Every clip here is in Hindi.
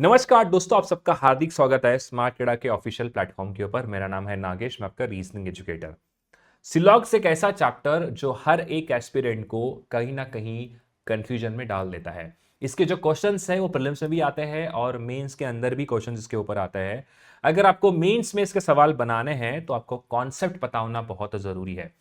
नमस्कार दोस्तों, आप सबका हार्दिक स्वागत है स्मार्ट केड़ा के ऑफिशियल प्लेटफॉर्म के ऊपर। मेरा नाम है नागेश, मैं आपका रीजनिंग एजुकेटर। सिलॉग्स एक ऐसा चैप्टर जो हर एक एस्पिरेंट को कहीं ना कहीं कंफ्यूजन में डाल देता है। इसके जो क्वेश्चंस हैं वो प्रीलिम्स में भी आते हैं और मेंस के अंदर भी क्वेश्चंस इसके ऊपर आते हैं। अगर आपको मेंस में इसके सवाल बनाने हैं तो आपको कॉन्सेप्ट पता होना बहुत जरूरी है।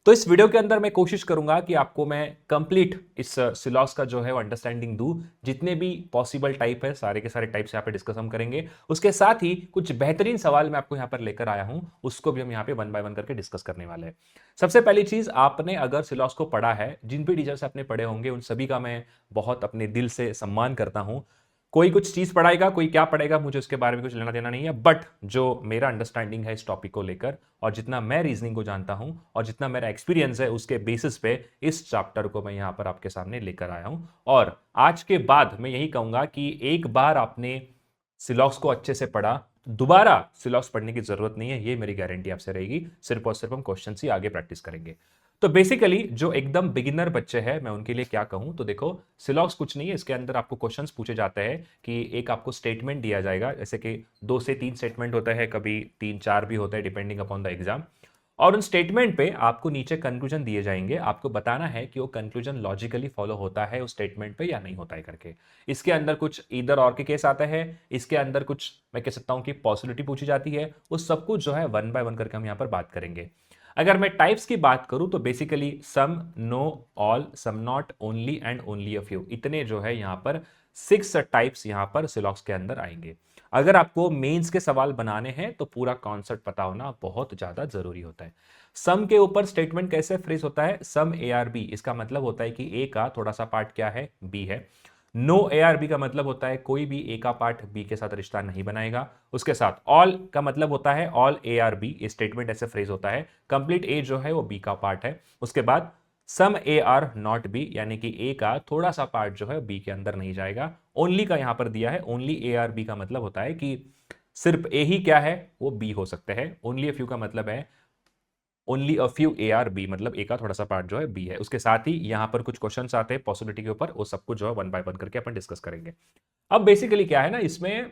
तो इस वीडियो के अंदर मैं कोशिश करूंगा कि आपको मैं कंप्लीट इस सिलॉक्स का जो है वो अंडरस्टैंडिंग दूं। जितने भी पॉसिबल टाइप है सारे के सारे टाइप्स यहाँ पे डिस्कस हम करेंगे। उसके साथ ही कुछ बेहतरीन सवाल मैं आपको यहाँ पर लेकर आया हूं, उसको भी हम यहाँ पे वन बाय वन करके डिस्कस करने वाले हैं। सबसे पहली चीज, आपने अगर सिलॉक्स को पढ़ा है, जिन भी टीचर से आपने पढ़े होंगे उन सभी का मैं बहुत अपने दिल से सम्मान करता हूं। कोई कुछ चीज पढ़ाएगा, कोई क्या पढ़ेगा, मुझे उसके बारे में कुछ लेना देना नहीं है। बट जो मेरा अंडरस्टैंडिंग है इस टॉपिक को लेकर और जितना मैं रीजनिंग को जानता हूं और जितना मेरा एक्सपीरियंस है उसके बेसिस पे इस चैप्टर को मैं यहां पर आपके सामने लेकर आया हूं। और आज के बाद मैं यही कहूंगा कि एक बार आपने सिलॉक्स को अच्छे से पढ़ा, दोबारा सिलॉक्स पढ़ने की जरूरत नहीं है, ये मेरी गारंटी आपसे रहेगी। सिर्फ और सिर्फ हम क्वेश्चन ही आगे प्रैक्टिस करेंगे। तो बेसिकली जो एकदम बिगिनर बच्चे हैं मैं उनके लिए क्या कहूं, तो देखो सिलॉक्स कुछ नहीं है। इसके अंदर आपको क्वेश्चंस पूछे जाते हैं कि एक आपको स्टेटमेंट दिया जाएगा, जैसे कि 2 से 3 स्टेटमेंट होते हैं, कभी 3-4 भी होते हैं डिपेंडिंग अपॉन द एग्जाम। और उन स्टेटमेंट पे आपको नीचे कंक्लूजन दिए जाएंगे, आपको बताना है कि वो कंक्लूजन लॉजिकली फॉलो होता है उस स्टेटमेंट पे या नहीं होता है करके। इसके अंदर कुछ इधर और के केस आते हैं, इसके अंदर कुछ मैं कह सकता हूं कि पॉसिबिलिटी पूछी जाती है। उस सब कुछ जो है वन बाय वन करके हम यहां पर बात करेंगे। अगर मैं टाइप्स की बात करूं तो basically some, no, all, some not, only and only a few, इतने जो है यहां पर 6 टाइप्स यहां पर सिलॉक्स के अंदर आएंगे। अगर आपको मेंस के सवाल बनाने हैं तो पूरा कॉन्सेप्ट पता होना बहुत ज्यादा जरूरी होता है। सम के ऊपर स्टेटमेंट कैसे फ्रेज होता है, सम ए आर बी, इसका मतलब होता है कि ए का थोड़ा सा पार्ट क्या है, बी है। नो ए आर बी का मतलब होता है कोई भी ए का पार्ट बी के साथ रिश्ता नहीं बनाएगा। उसके साथ ऑल का मतलब होता है all A are B, statement ऐसे फ्रेज होता है कंप्लीट ए जो है वो बी का पार्ट है। उसके बाद सम ए आर नॉट बी, यानी कि ए का थोड़ा सा पार्ट जो है बी के अंदर नहीं जाएगा। ओनली का यहां पर दिया है, ओनली ए आर बी का मतलब होता है कि सिर्फ ए ही क्या है वो बी हो सकते हैं। ओनली अ फ्यू का मतलब है only a few A are B, मतलब ए का थोड़ा सा पार्ट जो है बी है। उसके साथ ही यहां पर कुछ क्वेश्चंस आते हैं पॉसिबिलिटी के ऊपर, वो सब कुछ जो है वन बाय वन करके अपन डिस्कस करेंगे। अब बेसिकली क्या है ना, इसमें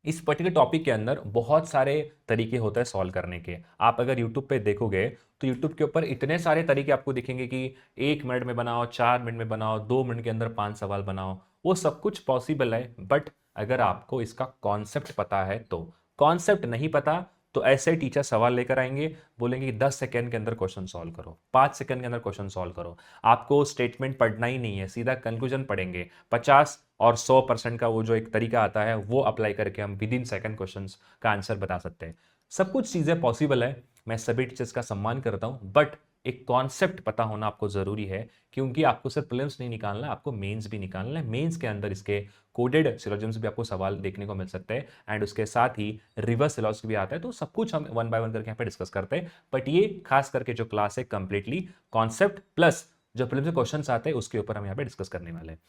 इस पर्टिकुलर टॉपिक के अंदर बहुत सारे तरीके होते हैं सॉल्व करने के। आप अगर यूट्यूब पे देखोगे तो यूट्यूब के ऊपर इतने सारे तरीके आपको दिखेंगे कि 1 मिनट में बनाओ, 4 मिनट में बनाओ, 2 मिनट के अंदर 5 सवाल बनाओ। वो सब कुछ पॉसिबल है, बट अगर आपको इसका कॉन्सेप्ट पता है तो। कॉन्सेप्ट नहीं पता तो ऐसे टीचर सवाल लेकर आएंगे, बोलेंगे कि 10 सेकेंड के अंदर क्वेश्चन सॉल्व करो, 5 सेकेंड के अंदर क्वेश्चन सॉल्व करो। आपको स्टेटमेंट पढ़ना ही नहीं है, सीधा कंक्लूजन पढ़ेंगे। 50 और 100% का वो जो एक तरीका आता है वो अप्लाई करके हम विद इन सेकंड क्वेश्चन का आंसर बता सकते हैं। सब कुछ चीजें पॉसिबल है, मैं सभी टीचर्स का सम्मान करता हूं, बट एक कॉन्सेप्ट पता होना आपको जरूरी है। क्योंकि आपको सिर्फ प्रीलिम्स नहीं निकालना, आपको मेंस भी निकालना है। मेंस के अंदर इसके कोडेड सिलोजिम्स भी आपको सवाल देखने को मिल सकते हैं एंड उसके साथ ही रिवर्स सिलॉजिम भी आता है। तो सब कुछ हम वन बाय वन करके यहाँ पे डिस्कस करते हैं। बट ये खास करके जो क्लास है कंप्लीटली कॉन्सेप्ट प्लस जो प्रीलिम्स में क्वेश्चंस आते हैं उसके ऊपर हम यहाँ पे डिस्कस करने वाले हैं।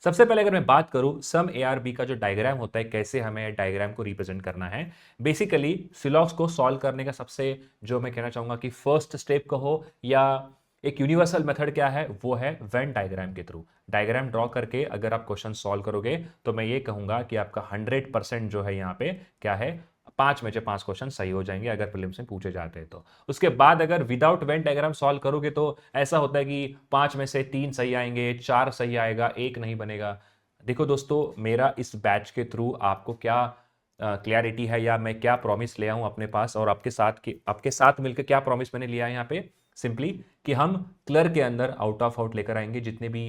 सबसे पहले अगर मैं बात करूं सम ए आर बी का जो डायग्राम होता है, कैसे हमें डायग्राम को रिप्रेजेंट करना है। बेसिकली सिलॉक्स को सॉल्व करने का सबसे जो मैं कहना चाहूंगा कि फर्स्ट स्टेप कहो या एक यूनिवर्सल मेथड क्या है, वो है वेन डायग्राम के थ्रू। डायग्राम ड्रॉ करके अगर आप क्वेश्चन सॉल्व करोगे तो मैं ये कहूंगा कि आपका 100% जो है यहाँ पे क्या है, 5 में से 5 क्वेश्चन सही हो जाएंगे अगर प्रीलिम्स में पूछे जाते हैं तो। उसके बाद अगर विदाउट वेन डायग्राम सॉल्व करोगे तो ऐसा होता है कि 5 में से 3 सही आएंगे, 4 सही आएगा, 1 नहीं बनेगा। देखो दोस्तों, मेरा इस बैच के थ्रू आपको क्या क्लैरिटी है या मैं क्या प्रॉमिस ले आऊं अपने पास और आपके साथ मिलकर क्या प्रॉमिस मैंने लिया है यहाँ पे, सिंपली कि हम क्लर्क के अंदर आउट ऑफ आउट लेकर आएंगे जितने भी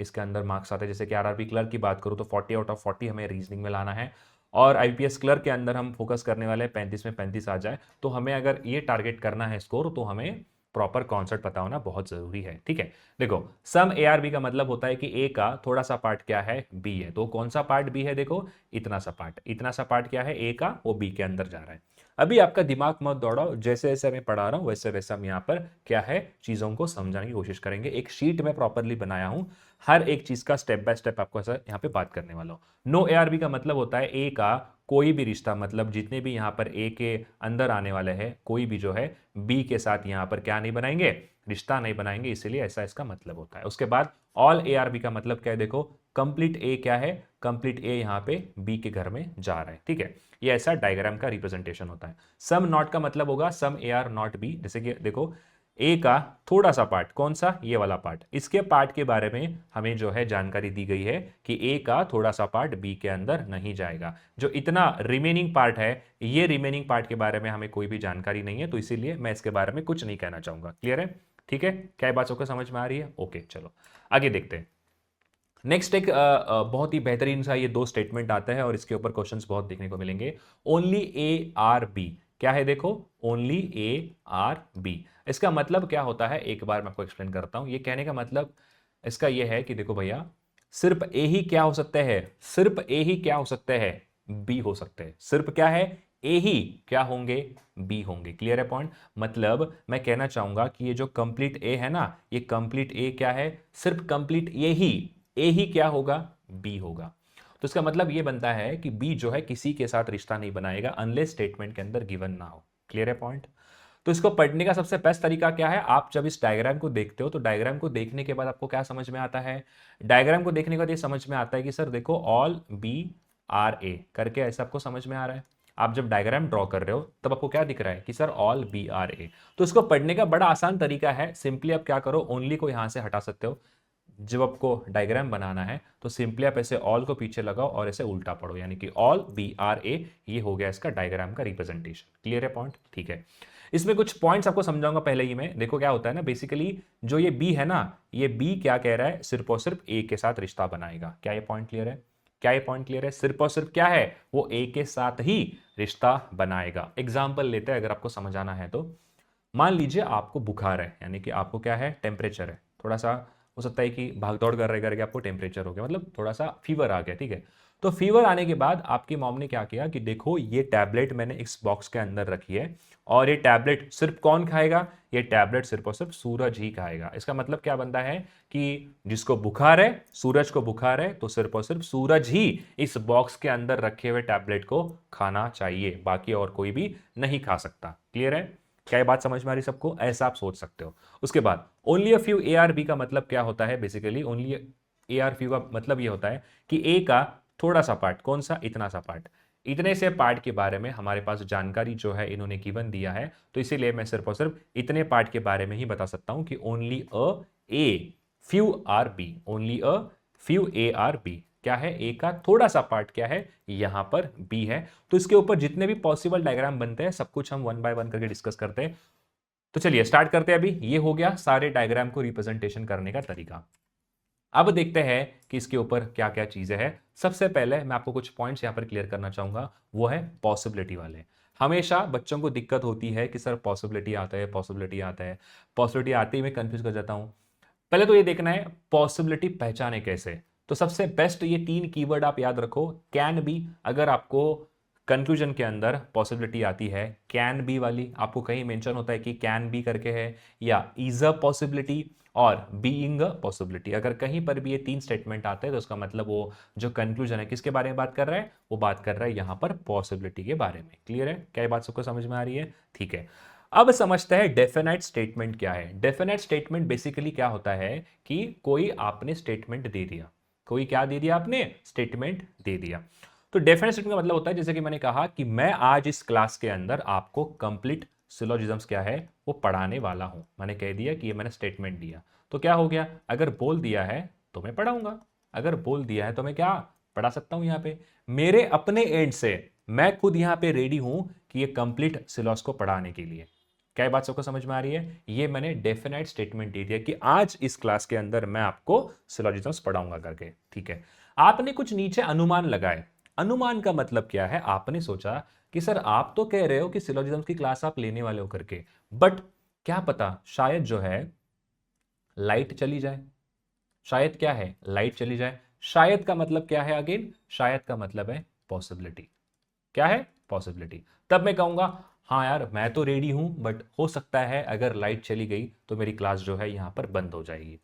इसके अंदर मार्क्स आते हैं। जैसे कि आरआरबी क्लर्क की बात करूं तो 40 आउट ऑफ 40 हमें रीजनिंग में लाना है। और आईपीएस क्लर्क के अंदर हम फोकस करने वाले हैं 35 में 35 आ जाए। तो हमें अगर ये टारगेट करना है स्कोर तो हमें प्रॉपर कॉन्सेप्ट पता होना बहुत जरूरी है। ठीक है, देखो सम ए आर बी का मतलब होता है कि ए का थोड़ा सा पार्ट क्या है, बी है। तो कौन सा पार्ट बी है, देखो इतना सा पार्ट, इतना सा पार्ट क्या है ए का, वो बी के अंदर जा रहा है। अभी आपका दिमाग मत दौड़ाओ, जैसे जैसे मैं पढ़ा रहा हूं वैसे वैसे हम यहाँ पर क्या है चीजों को समझाने की कोशिश करेंगे। एक शीट में प्रॉपरली बनाया हूं, हर एक चीज का स्टेप बाय स्टेप आपको ऐसा यहाँ पे बात करने वाला हूं। नो ए आर बी का मतलब होता है ए का कोई भी रिश्ता, मतलब जितने भी यहाँ पर ए के अंदर आने वाले हैं कोई भी जो है बी के साथ यहाँ पर क्या नहीं बनाएंगे, रिश्ता नहीं बनाएंगे, इसीलिए ऐसा इसका मतलब होता है। उसके बाद ऑल ए आर बी का मतलब क्या है, देखो कंप्लीट ए क्या है, कंप्लीट ए यहाँ पे बी के घर में जा रहा है, ठीक है। ये ऐसा डायग्राम का रिप्रेजेंटेशन होता है। सम नॉट का मतलब होगा सम ए आर नॉट बी, जैसे कि देखो ए का थोड़ा सा पार्ट, कौन सा, ये वाला पार्ट, इसके पार्ट के बारे में हमें जो है जानकारी दी गई है कि ए का थोड़ा सा पार्ट बी के अंदर नहीं जाएगा। जो इतना रिमेनिंग पार्ट है, ये रिमेनिंग पार्ट के बारे में हमें कोई भी जानकारी नहीं है, तो इसीलिए मैं इसके बारे में कुछ नहीं कहना चाहूंगा। क्लियर है, ठीक है, क्या बात सबको समझ में आ रही है? ओके, चलो आगे देखते हैं। नेक्स्ट एक बहुत ही बेहतरीन सा ये दो स्टेटमेंट आता है और इसके ऊपर क्वेश्चंस बहुत देखने को मिलेंगे। ओनली ए आर बी, क्या है देखो, ओनली ए आर बी, इसका मतलब क्या होता है एक बार मैं आपको एक्सप्लेन करता हूं। ये कहने का मतलब इसका ये है कि देखो भैया, सिर्फ ए ही क्या हो सकते हैं, सिर्फ ए ही क्या हो सकते हैं, बी हो सकते हैं। सिर्फ क्या है, ए ही क्या होंगे, बी होंगे। क्लियर है पॉइंट? मतलब मैं कहना चाहूंगा कि ये जो कंप्लीट ए है ना, ये कंप्लीट ए क्या है, सिर्फ कंप्लीट ए ही क्या होगा, बी होगा। तो इसका मतलब ये बनता है कि बी जो है किसी के साथ रिश्ता नहीं बनाएगा अनलेस स्टेटमेंट के अंदर गिवन ना हो। क्लियर है पॉइंट? तो इसको पढ़ने का सबसे बेस्ट तरीका क्या है, आप जब इस डायग्राम को देखते हो तो डायग्राम को देखने के बाद आपको क्या समझ में आता है, डायग्राम को देखने के बाद ये समझ में आता है कि सर देखो ऑल बी आर ए करके ऐसा आपको समझ में आ रहा है। आप जब डायग्राम ड्रॉ कर रहे हो तब आपको क्या दिख रहा है कि सर ऑल बी आर ए। तो इसको पढ़ने का बड़ा आसान तरीका है, सिंपली आप क्या करो, ओनली को यहां से हटा सकते हो। जब आपको डायग्राम बनाना है तो सिंपली आप ऐसे ऑल को पीछे लगाओ और ऐसे उल्टा पढ़ो, यानी कि ऑल बी आर ए, ये हो गया इसका डायग्राम का रिप्रेजेंटेशन। क्लियर है पॉइंट? ठीक है, इसमें कुछ पॉइंट्स आपको समझाऊंगा पहले ही मैं। देखो क्या होता है ना, बेसिकली जो ये बी है ना, ये बी क्या कह रहा है, सिर्फ और सिर्फ ए के साथ रिश्ता बनाएगा। क्या ये पॉइंट क्लियर है? क्या ये पॉइंट क्लियर है? सिर्फ और सिर्फ क्या है, वो ए के साथ ही रिश्ता बनाएगा। एग्जाम्पल लेते हैं अगर आपको समझाना है तो। मान लीजिए आपको बुखार है, यानी कि आपको क्या है, टेम्परेचर है, थोड़ा सा हो सकता है कि भाग दौड़ कर रहे करके आपको टेम्परेचर हो गया, मतलब थोड़ा सा फीवर आ गया, ठीक है। तो फीवर आने के बाद आपकी मॉम ने क्या किया कि देखो ये टैबलेट मैंने इस बॉक्स के अंदर रखी है और ये टैबलेट सिर्फ कौन खाएगा, ये टैबलेट सिर्फ और सिर्फ सूरज ही खाएगा। इसका मतलब क्या बनता है कि जिसको बुखार है, सूरज को बुखार है, तो सिर्फ और सिर्फ सूरज ही इस बॉक्स के अंदर रखे हुए टैबलेट को खाना चाहिए, बाकी और कोई भी नहीं खा सकता। क्लियर है? क्या ये बात समझ में आ रही सबको? ऐसा आप सोच सकते हो। उसके बाद only a few A are B का मतलब क्या होता है, basically only A are few का मतलब ये होता है कि ए का थोड़ा सा पार्ट, कौन सा, इतना सा पार्ट, इतने से पार्ट के बारे में हमारे पास जानकारी जो है इन्होंने गिवन दिया है, तो इसीलिए मैं सिर्फ और सिर्फ इतने पार्ट के बारे में ही बता सकता हूं कि only a A few are B, only a few A are B. क्या है, ए का थोड़ा सा पार्ट क्या है, यहां पर बी है। तो इसके ऊपर जितने भी पॉसिबल डायग्राम बनते हैं सब कुछ हम वन बाय वन करके डिस्कस करते हैं। तो चलिए स्टार्ट करते हैं। अभी ये हो गया सारे डायग्राम को रिप्रेजेंटेशन करने का तरीका। अब देखते हैं कि इसके ऊपर क्या क्या चीजें हैं। सबसे पहले मैं आपको कुछ पॉइंट्स यहां पर क्लियर करना चाहूंगा, वो है पॉसिबिलिटी वाले। हमेशा बच्चों को दिक्कत होती है कि सर पॉसिबिलिटी आता है, पॉसिबिलिटी आता है, पॉसिबिलिटी आते ही मैं कंफ्यूज कर जाता हूं। पहले तो ये देखना है पॉसिबिलिटी पहचाने कैसे। तो सबसे बेस्ट ये तीन कीवर्ड आप याद रखो, कैन बी। अगर आपको कंक्लूजन के अंदर पॉसिबिलिटी आती है कैन बी वाली, आपको कहीं मेंशन होता है कि कैन बी करके है, या इज अ पॉसिबिलिटी और बीइंग अ पॉसिबिलिटी, अगर कहीं पर भी ये तीन स्टेटमेंट आते हैं तो उसका मतलब वो जो कंक्लूजन है किसके बारे में बात कर रहा है, वो बात कर रहा है यहां पर पॉसिबिलिटी के बारे में। क्लियर है? क्या ये बात सबको समझ में आ रही है? ठीक है, अब समझते हैं डेफिनेट स्टेटमेंट क्या है। डेफिनेट स्टेटमेंट बेसिकली क्या होता है कि कोई आपने स्टेटमेंट दे दिया, कोई क्या दे दिया, आपने स्टेटमेंट दे दिया। तो डेफिनेट स्टेटमेंट का मतलब होता है जैसे कि मैंने कहा कि मैं आज इस क्लास के अंदर आपको कंप्लीट सिलोजिज्म्स क्या है वो पढ़ाने वाला हूं। मैंने कह दिया कि ये मैंने स्टेटमेंट दिया, तो क्या हो गया, अगर बोल दिया है तो मैं पढ़ाऊंगा, अगर बोल दिया है तो मैं क्या पढ़ा सकता हूं। यहां पे मेरे अपने एंड से मैं खुद यहां पे रेडी हूं कि ये कंप्लीट सिलॉस को पढ़ाने के लिए। क्या ये बात सबको समझ में आ रही है? ये मैंने डेफिनेट स्टेटमेंट दे दिया कि आज इस क्लास के अंदर मैं आपको सिलोजिज्म्स पढ़ाऊंगा करके। ठीक है, आपने कुछ नीचे अनुमान लगाए। अनुमान का मतलब क्या है, आपने सोचा कि सर आप तो कह रहे हो कि सिलोजिज्म्स की क्लास आप लेने वाले हो करके, बट क्या पता शायद जो है लाइट चली जाए, शायद क्या है, लाइट चली जाए। शायद का मतलब क्या है, अगेन शायद का मतलब है पॉसिबिलिटी। क्या है, पॉसिबिलिटी। तब मैं कहूंगा हाँ यार मैं तो रेडी हूं, बट हो सकता है अगर लाइट चली गई तो मेरी क्लास जो है यहां पर बंद हो जाएगी।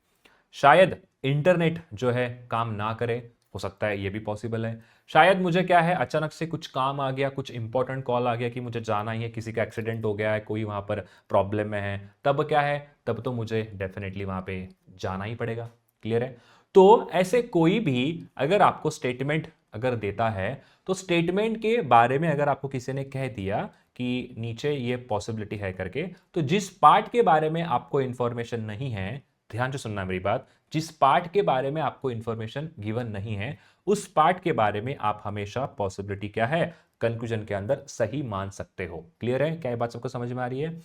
शायद इंटरनेट जो है काम ना करे, हो सकता है ये भी पॉसिबल है। शायद मुझे क्या है अचानक से कुछ काम आ गया, कुछ इंपॉर्टेंट कॉल आ गया कि मुझे जाना ही है, किसी का एक्सीडेंट हो गया है, कोई वहां पर प्रॉब्लम में है, तब क्या है, तब तो मुझे डेफिनेटली वहां पे जाना ही पड़ेगा। क्लियर है? तो ऐसे कोई भी अगर आपको स्टेटमेंट अगर देता है, तो स्टेटमेंट के बारे में अगर आपको किसी ने कह दिया कि नीचे ये पॉसिबिलिटी है करके, तो जिस पार्ट के बारे में आपको इंफॉर्मेशन नहीं है, ध्यान से सुनना मेरी बात, जिस पार्ट के बारे में आपको इंफॉर्मेशन गिवन नहीं है, उस पार्ट के बारे में आप हमेशा पॉसिबिलिटी क्या है, कंक्लूजन के अंदर सही मान सकते हो। क्लियर है? क्या ये बात सबको समझ में आ रही है?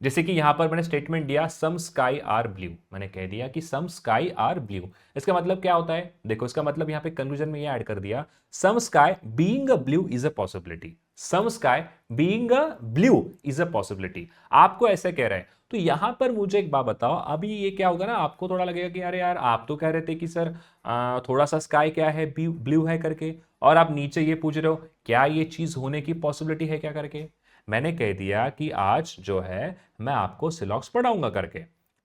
जैसे कि यहां पर मैंने स्टेटमेंट दिया सम स्काई आर ब्लू, मैंने कह दिया कि सम स्काई आर ब्लू, इसका मतलब क्या होता है? देखो इसका मतलब यहां पे कंक्लूजन में ये ऐड कर दिया some sky being a blue is a possibility, some sky being a blue is a possibility, आपको ऐसे कह रहा है। तो यहां पर मुझे एक बात बताओ, अभी ये क्या होगा ना, आपको थोड़ा लगेगा कि अरे यार आप तो कह रहे थे कि सर थोड़ा सा स्काई क्या है, ब्लू है करके, और आप नीचे ये पूछ रहे हो क्या ये चीज होने की पॉसिबिलिटी है क्या करके। मैंने कह दिया कि आज जो है मैं आपको सिलॉक्स पढ़ाऊंगा करके,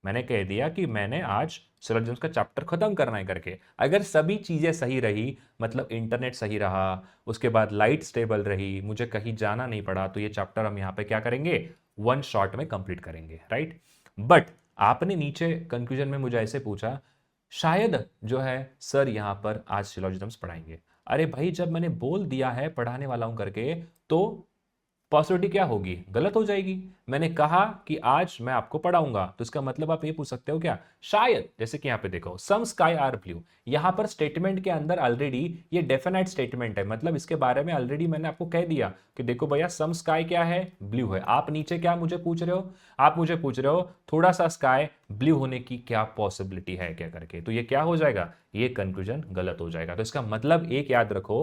मैंने कह दिया कि मैंने आज सिलोजिज्म्स का चैप्टर खत्म करना है करके। अगर सभी चीजें सही रही, मतलब इंटरनेट सही रहा, उसके बाद लाइट स्टेबल रही, मुझे कहीं जाना नहीं पड़ा, तो ये चैप्टर हम यहां पे क्या करेंगे, वन शॉट में कंप्लीट करेंगे, राइट। बट आपने नीचे कंक्लूजन में मुझे ऐसे पूछा शायद जो है सर यहां पर आज सिलोजिज्म्स पढ़ाएंगे। अरे भाई जब मैंने बोल दिया है पढ़ाने वाला हूं करके, तो पॉसिबिलिटी क्या होगी, गलत हो जाएगी। मैंने कहा कि आज मैं आपको पढ़ाऊंगा, तो इसका मतलब आप ये पूछ सकते हो क्या, शायद, जैसे कि यहां पे देखो सम स्काई आर ब्लू, यहां पर स्टेटमेंट के अंदर ऑलरेडी ये डेफिनेट स्टेटमेंट है, मतलब इसके बारे में ऑलरेडी मैंने आपको कह दिया कि देखो भैया सम स्काई क्या है, ब्लू है। आप नीचे क्या मुझे पूछ रहे हो, आप मुझे पूछ रहे हो थोड़ा सा स्काई ब्लू होने की क्या पॉसिबिलिटी है क्या करके, तो ये क्या हो जाएगा, ये कंक्लूजन गलत हो जाएगा। तो इसका मतलब एक याद रखो,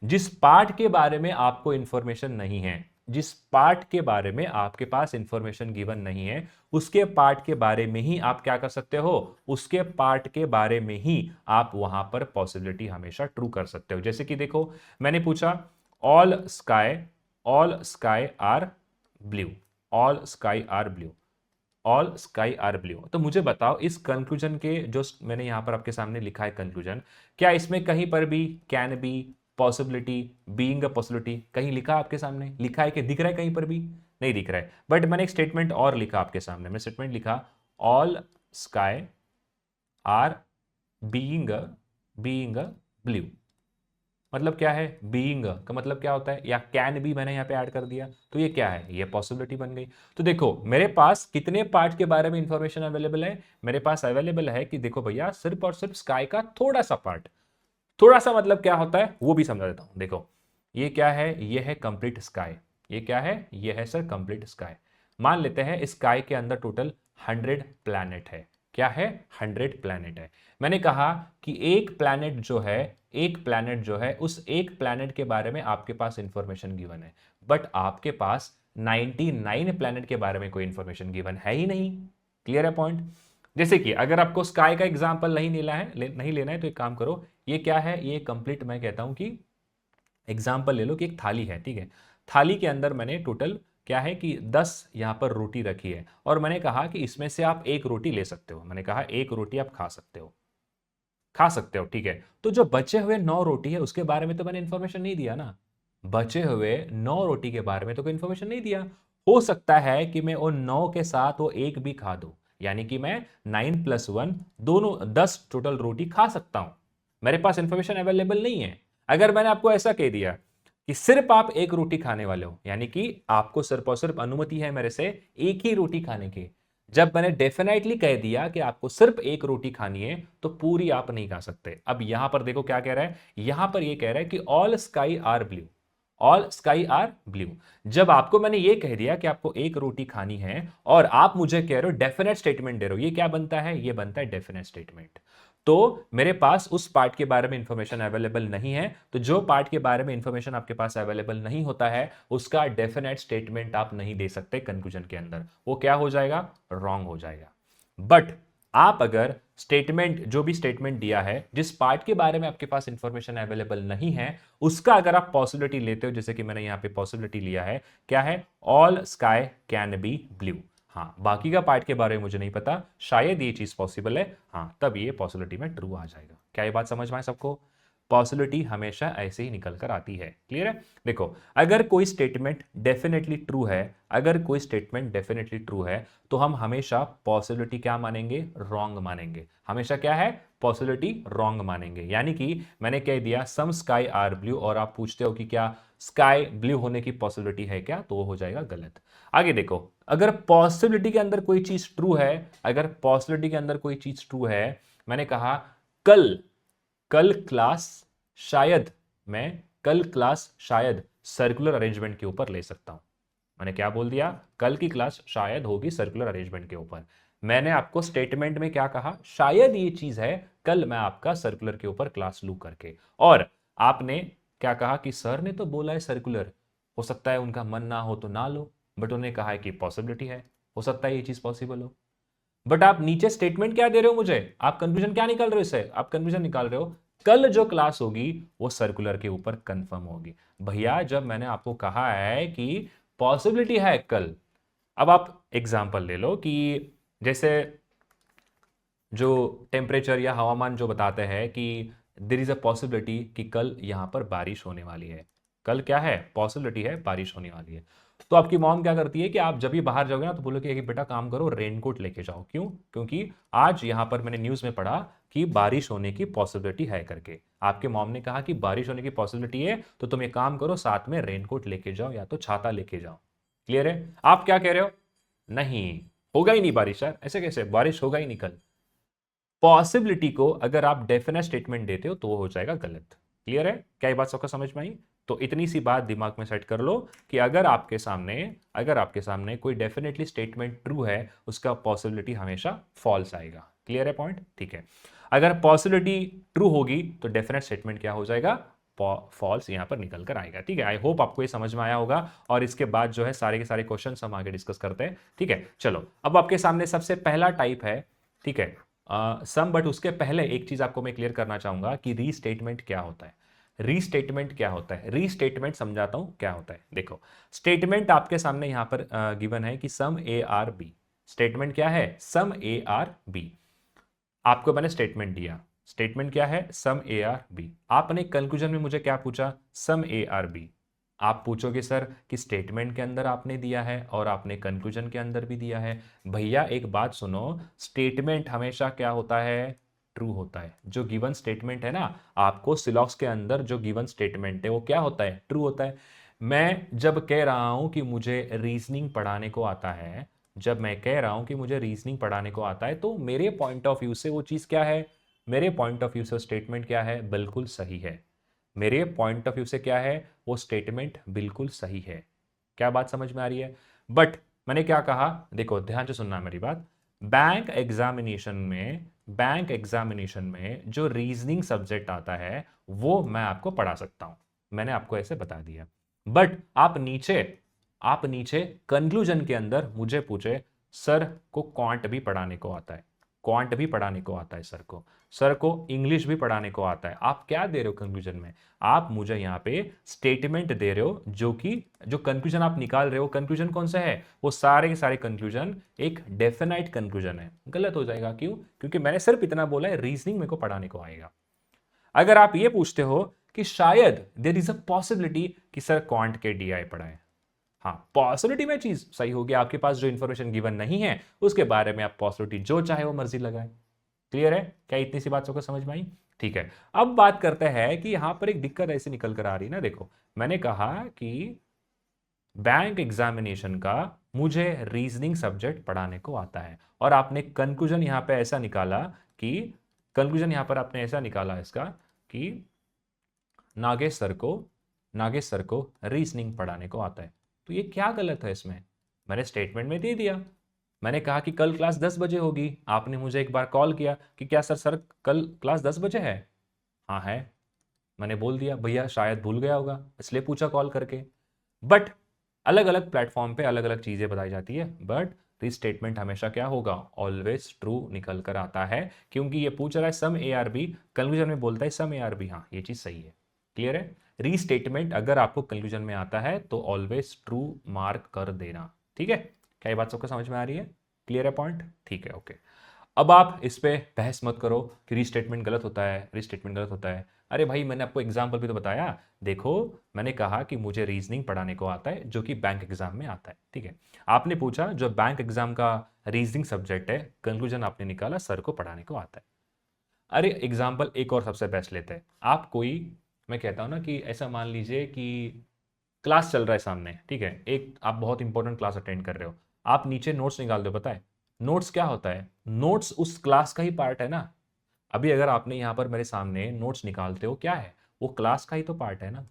जिस पार्ट के बारे में आपको इंफॉर्मेशन नहीं है, जिस पार्ट के बारे में आपके पास इंफॉर्मेशन गिवन नहीं है, उसके पार्ट के बारे में ही आप क्या कर सकते हो, उसके पार्ट के बारे में ही आप वहां पर पॉसिबिलिटी हमेशा ट्रू कर सकते हो। जैसे कि देखो मैंने पूछा all sky are blue, all sky are blue, all sky are blue, तो मुझे बताओ इस कंक्लूजन के जो मैंने यहां पर आपके सामने लिखा है कंक्लूजन, क्या इसमें कहीं पर भी can be, possibility, being a possibility कहीं लिखा आपके सामने, लिखा है कि दिख रहा है कहीं पर भी, नहीं दिख रहा है। बट मैंने एक स्टेटमेंट और लिखा आपके सामने, मैं स्टेटमेंट लिखा all sky are being being blue, मतलब क्या है, बीइंग का मतलब क्या होता है, या कैन बी मैंने यहां पे ऐड कर दिया, तो ये क्या है, ये पॉसिबिलिटी बन गई। तो देखो मेरे पास कितने पार्ट के बारे में इंफॉर्मेशन अवेलेबल है, मेरे पास अवेलेबल है कि देखो भैया सिर्फ और सिर्फ स्काई का थोड़ा सा पार्ट, थोड़ा सा मतलब क्या होता है वो भी समझा देता हूं। देखो ये क्या है, ये है कंप्लीट स्काई, ये क्या है, ये है सर कंप्लीट स्काई। मान लेते हैं स्काई के अंदर टोटल 100 प्लैनेट है, क्या है, 100 प्लैनेट है। मैंने कहा कि एक प्लैनेट जो है, एक प्लैनेट जो है, उस एक प्लैनेट के बारे में आपके पास इंफॉर्मेशन गिवन है, बट आपके पास 99 प्लैनेट के बारे में कोई इंफॉर्मेशन गिवन है ही नहीं। क्लियर है पॉइंट? जैसे कि अगर आपको स्काई का एग्जांपल नहीं लेना है, नहीं लेना है, तो एक काम करो, ये क्या है, ये कंप्लीट मैं कहता हूं कि एग्जाम्पल ले लो कि एक थाली है, ठीक है, थाली के अंदर मैंने टोटल क्या है कि 10 यहां पर रोटी रखी है, और मैंने कहा कि इसमें से आप एक रोटी ले सकते हो, मैंने कहा एक रोटी आप खा सकते हो, खा सकते हो, ठीक है। तो जो बचे हुए 9 रोटी है उसके बारे में तो मैंने इंफॉर्मेशन नहीं दिया ना, बचे हुए 9 रोटी के बारे में तो कोई इंफॉर्मेशन नहीं दिया। हो सकता है कि मैं उन 9 के साथ वो एक भी खा दूं, यानी कि मैं 9+1 दोनों 10 टोटल रोटी खा सकता हूं, मेरे पास इंफॉर्मेशन अवेलेबल नहीं है। अगर मैंने आपको ऐसा कह दिया कि सिर्फ आप एक रोटी खाने वाले हो, यानी कि आपको सिर्फ और सिर्फ अनुमति है मेरे से एक ही रोटी खाने की, जब मैंने डेफिनेटली कह दिया कि आपको सिर्फ एक रोटी खानी है, तो पूरी आप नहीं खा सकते। अब यहां पर देखो क्या कह रहा है, यहां पर यह कह रहा है कि all sky are blue, all sky are blue. जब आपको मैंने ये कह दिया कि आपको एक रोटी खानी है, और आप मुझे कह रहे हो डेफिनेट स्टेटमेंट दे रहे हो, ये क्या बनता है, ये बनता है डेफिनेट स्टेटमेंट। तो मेरे पास उस पार्ट के बारे में इंफॉर्मेशन अवेलेबल नहीं है, तो जो पार्ट के बारे में इंफॉर्मेशन आपके पास अवेलेबल नहीं होता है, उसका डेफिनेट स्टेटमेंट आप नहीं दे सकते कंक्लूजन के अंदर, वो क्या हो जाएगा, रॉन्ग हो जाएगा। बट आप अगर स्टेटमेंट, जो भी स्टेटमेंट दिया है, जिस पार्ट के बारे में आपके पास इंफॉर्मेशन अवेलेबल नहीं है, उसका अगर आप पॉसिबिलिटी लेते हो, जैसे कि मैंने यहां पे पॉसिबिलिटी लिया है, क्या है, all sky can be blue, हाँ, बाकी का पार्ट के बारे में मुझे नहीं पता, शायद ये चीज पॉसिबल है, हाँ, तब ये पॉसिबिलिटी में ट्रू आ जाएगा। क्या ये बात समझ में आए सबको? पॉसिबिलिटी हमेशा ऐसे ही निकल कर आती है। क्लियर है? देखो अगर कोई स्टेटमेंट डेफिनेटली ट्रू है, अगर कोई स्टेटमेंट डेफिनेटली ट्रू है, तो हम हमेशा पॉसिबिलिटी क्या मानेंगे, रॉन्ग मानेंगे, हमेशा क्या है, पॉसिबिलिटी रॉन्ग मानेंगे। यानी कि मैंने कह दिया सम स्काई आर ब्लू और आप पूछते हो कि क्या स्काई ब्लू होने की पॉसिबिलिटी है क्या, तो वो हो जाएगा गलत। आगे देखो, अगर पॉसिबिलिटी के अंदर कोई चीज ट्रू है, अगर पॉसिबिलिटी के अंदर कोई चीज ट्रू है, मैंने कहा कल कल क्लास शायद मैं कल क्लास शायद सर्कुलर अरेंजमेंट के ऊपर ले सकता हूं। मैंने क्या बोल दिया, कल की क्लास शायद होगी सर्कुलर अरेंजमेंट के ऊपर। मैंने आपको स्टेटमेंट में क्या कहा, शायद ये चीज है, कल मैं आपका सर्कुलर के ऊपर क्लास लूं करके। और आपने क्या कहा कि सर ने तो बोला है सर्कुलर, हो सकता है उनका मन ना हो तो ना लो, बट उन्होंने कहा है कि पॉसिबिलिटी है, हो सकता है ये चीज पॉसिबल हो। बट आप नीचे स्टेटमेंट क्या दे रहे हो मुझे, आप कंक्लूजन क्या निकाल रहे हो इससे, आप कंक्लूजन निकाल रहे हो कल जो क्लास होगी वो सर्कुलर के ऊपर कंफर्म होगी। भैया जब मैंने आपको कहा है कि पॉसिबिलिटी है कल, अब आप एग्जांपल ले लो कि जैसे जो टेम्परेचर या हवामान जो बताते हैं कि देर इज अ पॉसिबिलिटी कि कल यहां पर बारिश होने वाली है, कल क्या है, पॉसिबिलिटी है बारिश होने वाली है। तो आपकी मॉम क्या करती है कि आप जब भी बाहर जाओगे ना तो बोलोगे कि बेटा काम करो रेनकोट लेके जाओ, क्यों, क्योंकि आज यहां पर मैंने न्यूज में पढ़ा कि बारिश होने की पॉसिबिलिटी है करके। आपके मॉम ने कहा कि बारिश होने की पॉसिबिलिटी है तो तुम एक काम करो साथ में रेनकोट लेके जाओ या तो छाता लेके जाओ। क्लियर है? आप क्या कह रहे हो, नहीं होगा ही नहीं बारिश यार, ऐसे कैसे, बारिश होगा ही नहीं कल। पॉसिबिलिटी को अगर आप डेफिनेट स्टेटमेंट देते हो तो वो हो जाएगा गलत। क्लियर है? क्या ये बात सबको समझ में आई? तो इतनी सी बात दिमाग में सेट कर लो कि अगर आपके सामने कोई डेफिनेटली स्टेटमेंट ट्रू है, उसका पॉसिबिलिटी हमेशा फॉल्स आएगा। क्लियर है पॉइंट? ठीक है। अगर पॉसिबिलिटी ट्रू होगी तो डेफिनेट स्टेटमेंट क्या हो जाएगा, फॉल्स यहां पर निकल कर आएगा। ठीक है, आई होप आपको ये समझ में आया होगा। और इसके बाद जो है सारे के सारे क्वेश्चन हम आगे डिस्कस करते हैं। ठीक है, चलो अब आपके सामने सबसे पहला टाइप है, ठीक है, सम। बट उसके पहले एक चीज आपको मैं क्लियर करना चाहूंगा कि रीस्टेटमेंट क्या होता है। रीस्टेटमेंट क्या होता है, रीस्टेटमेंट समझाता हूं क्या होता है। देखो, स्टेटमेंट आपके सामने यहां पर गिवन है कि सम ए आर बी। स्टेटमेंट क्या है, सम ए आर बी। आपको मैंने स्टेटमेंट दिया, स्टेटमेंट क्या है, सम ए आर बी। आपने कंक्लूजन में मुझे क्या पूछा, सम ए आर बी। आप पूछोगे सर कि स्टेटमेंट के अंदर आपने दिया है और आपने कंक्लूजन के अंदर भी दिया है। भैया एक बात सुनो, स्टेटमेंट हमेशा क्या होता है, ट्रू होता है। जो गिवन स्टेटमेंट है ना, आपको सिलॉक्स के अंदर जो गिवन स्टेटमेंट है वो क्या होता है, ट्रू होता है। मैं जब कह रहा हूं कि मुझे रीजनिंग पढ़ाने को आता है, जब मैं कह रहा हूं कि मुझे रीजनिंग पढ़ाने को आता है, तो मेरे पॉइंट ऑफ व्यू से वो चीज क्या है, मेरे पॉइंट ऑफ व्यू से स्टेटमेंट क्या है, बिल्कुल सही है। मेरे पॉइंट ऑफ व्यू से क्या है, वो स्टेटमेंट बिल्कुल सही है। क्या बात समझ में आ रही है? बट मैंने क्या कहा, देखो ध्यान से सुनना मेरी बात। बैंक एग्जामिनेशन में जो रीजनिंग सब्जेक्ट आता है वो मैं आपको पढ़ा सकता हूं, मैंने आपको ऐसे बता दिया। बट आप नीचे कंक्लूजन के अंदर मुझे पूछे, सर को क्वांट भी पढ़ाने को आता है, क्वांट भी पढ़ाने को आता है सर को इंग्लिश भी पढ़ाने को आता है। आप क्या दे रहे हो कंक्लूजन में, आप मुझे यहाँ पे स्टेटमेंट दे रहे हो, जो कि जो कंक्लूजन आप निकाल रहे हो, कंक्लूजन कौन सा है, वो सारे के सारे कंक्लूजन एक डेफिनाइट कंक्लूजन है। गलत हो जाएगा, क्यों, क्योंकि मैंने सिर्फ इतना बोला है रीजनिंग मेरे को पढ़ाने को आएगा। अगर आप ये पूछते हो कि शायद देर इज अ पॉसिबिलिटी कि सर क्वांट के डीआई पढ़ाए, हाँ पॉसिबिलिटी में चीज सही होगी, आपके पास जो इंफॉर्मेशन गिवन नहीं है उसके बारे में आप पॉसिबिलिटी जो चाहे वो मर्जी लगाए। क्लियर है? क्या इतनी सी बात सबको समझ में आई? ठीक है, अब बात करते हैं कि यहां पर एक दिक्कत ऐसी निकल कर आ रही है ना। देखो, मैंने कहा कि बैंक एग्जामिनेशन का मुझे रीजनिंग सब्जेक्ट पढ़ाने को आता है, और आपने कंक्लूजन यहां पे ऐसा निकाला कि कंक्लूजन यहां पर आपने ऐसा निकाला इसका कि नागेश सर को रीजनिंग पढ़ाने को आता है। तो ये क्या गलत है इसमें? मैंने स्टेटमेंट में दे दिया, मैंने कहा कि कल क्लास 10 बजे होगी। आपने मुझे एक बार कॉल किया कि क्या सर कल क्लास 10 बजे है? हाँ है। मैंने बोल दिया भैया शायद भूल गया होगा इसलिए पूछा कॉल करके। बट अलग अलग प्लेटफॉर्म पे अलग अलग चीजें बताई जाती है, बट स्टेटमेंट हमेशा क्या होगा, ऑलवेज ट्रू निकल कर आता है, क्योंकि ये पूछ रहा है some A are B, conclusion में बोलता है सम ए आर बी। हाँ ये चीज सही है। क्लियर है? रीस्टेटमेंट अगर आपको कंक्लूजन में आता है तो ऑलवेज ट्रू मार्क कर देना। ठीक है, क्या ये बात सबको समझ में आ रही है? क्लियर है पॉइंट? ठीक है, ओके। अब आप इस पे बहस मत करो कि रीस्टेटमेंट गलत होता है, रीस्टेटमेंट गलत होता है। अरे भाई मैंने आपको एग्जाम्पल भी तो बताया। देखो, मैंने कहा कि मुझे रीजनिंग पढ़ाने को आता है जो कि बैंक एग्जाम में आता है। ठीक है, आपने पूछा जो बैंक एग्जाम का रीजनिंग सब्जेक्ट है, कंक्लूजन आपने निकाला सर को पढ़ाने को आता है। अरे एग्जाम्पल एक और सबसे बेस्ट लेते हैं। आप कोई, मैं कहता हूँ ना कि ऐसा मान लीजिए कि क्लास चल रहा है सामने, ठीक है, एक आप बहुत इंपॉर्टेंट क्लास अटेंड कर रहे हो, आप नीचे नोट्स निकाल दो। पता है नोट्स क्या होता है? नोट्स उस क्लास का ही पार्ट है ना। अभी अगर आपने यहाँ पर मेरे सामने नोट्स निकालते हो, क्या है वो? क्लास का ही तो पार्ट है ना।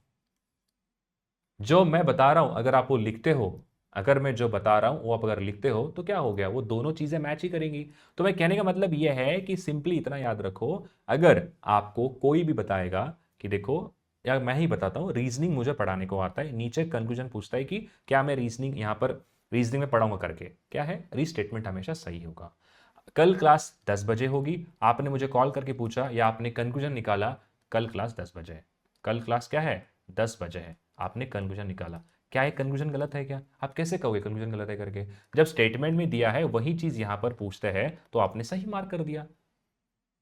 जो मैं बता रहा हूं अगर आप वो लिखते हो, अगर मैं जो बता रहा हूं वो आप अगर लिखते हो तो क्या हो गया, वो दोनों चीजें मैच ही करेंगी। तो मैं कहने का मतलब ये है कि सिंपली इतना याद रखो, अगर आपको कोई भी बताएगा कि देखो, या मैं ही बताता हूं, रीजनिंग मुझे पढ़ाने को आता है, नीचे कंक्लूजन पूछता है कि क्या मैं रीजनिंग यहां पर रीजनिंग में पढ़ाऊंगा करके, क्या है, रीस्टेटमेंट हमेशा सही होगा। कल क्लास 10 बजे होगी, आपने मुझे कॉल करके पूछा या आपने कंक्लूजन निकाला, कल क्लास 10 बजे है। कल क्लास क्या है? 10 बजे है। आपने कंक्लूजन निकाला, क्या ये कंक्लूजन गलत है? क्या आप कैसे कहोगे कंक्लूजन गलत है करके? जब स्टेटमेंट में दिया है वही चीज यहां पर पूछते हैं तो आपने सही मार्क कर दिया।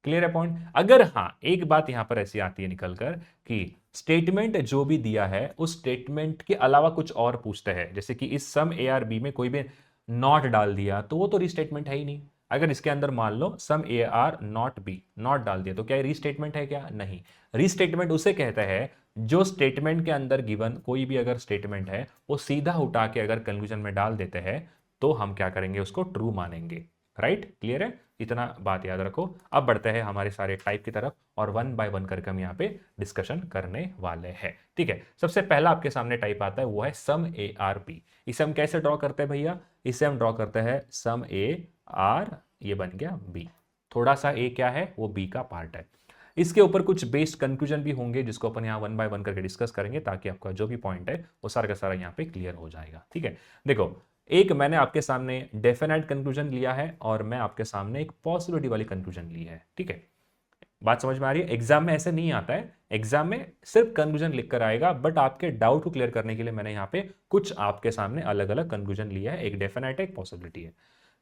क्लियर है पॉइंट? अगर हाँ, एक बात यहां पर ऐसी आती है निकल कर कि स्टेटमेंट जो भी दिया है उस स्टेटमेंट के अलावा कुछ और पूछते हैं, जैसे कि इस सम ए आर बी में कोई भी नॉट डाल दिया तो वो तो रीस्टेटमेंट है ही नहीं। अगर इसके अंदर मान लो some A are not B, not डाल दिया, तो क्या रीस्टेटमेंट है? क्या नहीं। रीस्टेटमेंट उसे कहता है जो स्टेटमेंट के अंदर गिवन कोई भी अगर स्टेटमेंट है वो सीधा उठा के अगर कंक्लूजन में डाल देते हैं तो हम क्या करेंगे, उसको ट्रू मानेंगे। राइट? क्लियर है? इतना बात याद रखो। अब बढ़ते हैं हमारे सारे टाइप की तरफ और वन बाय वन करके हम यहाँ पे डिस्कशन करने वाले हैं। ठीक है, सबसे पहला आपके सामने टाइप आता है वो है सम ए आर बी। इसे हम कैसे ड्रॉ करते हैं भैया? इसे हम ड्रॉ करते हैं सम ए आर, ये बन गया बी। थोड़ा सा ए क्या है, वो बी का पार्ट है। इसके ऊपर कुछ बेस्ड कंक्लूजन भी होंगे जिसको अपन यहाँ वन बाय वन करके डिस्कस करेंगे ताकि आपका जो भी पॉइंट है वो सारा का सारा यहाँ पे क्लियर हो जाएगा। ठीक है, देखो, एक मैंने आपके सामने डेफिनेट कंक्लूजन लिया है और मैं आपके सामने एक पॉसिबिलिटी वाली कंक्लूजन ली है। ठीक है, बात समझ में आ रही है? एग्जाम में ऐसे नहीं आता है, एग्जाम में सिर्फ कंक्लूजन लिख कर आएगा, बट आपके डाउट को क्लियर करने के लिए मैंने यहाँ पे कुछ आपके सामने अलग अलग कंक्लूजन लिया है, एक डेफिनेट है, एक पॉसिबिलिटी है।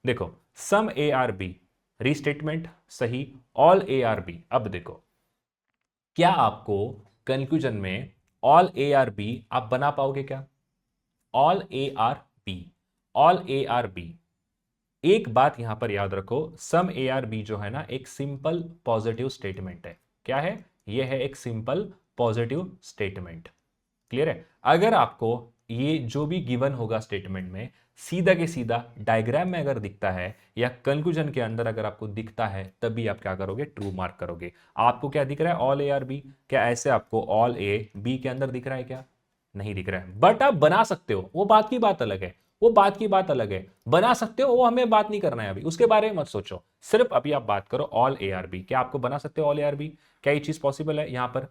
देखो, सम ए आर बी, रीस्टेटमेंट सही, ऑल ए आर बी। अब देखो, क्या आपको कंक्लूजन में ऑल ए आर बी आप बना पाओगे क्या? All A are B, all A are B. एक बात यहां पर याद रखो, सम ए आर बी जो है ना एक सिंपल पॉजिटिव स्टेटमेंट है। क्या है? यह है एक सिंपल पॉजिटिव स्टेटमेंट। क्लियर है? अगर आपको ये जो भी गिवन होगा स्टेटमेंट में सीधा के सीधा डायग्राम में अगर दिखता है या कंक्लूजन के अंदर अगर आपको दिखता है तभी आप क्या करोगे, ट्रू मार्क करोगे। आपको क्या दिख रहा है? All A are B. क्या ऐसे आपको ऑल ए बी के अंदर दिख रहा है? क्या नहीं दिख रहा है, बट आप बना सकते हो, वो बात की बात अलग है, वो बात की बात अलग है। बना सकते हो, वो हमें बात नहीं करना है अभी, उसके बारे में मत सोचो, सिर्फ अभी आप बात करो ऑल ए आर बी। क्या आपको बना सकते हो ऑल ए आर बी? क्या ये चीज पॉसिबल है यहां पर?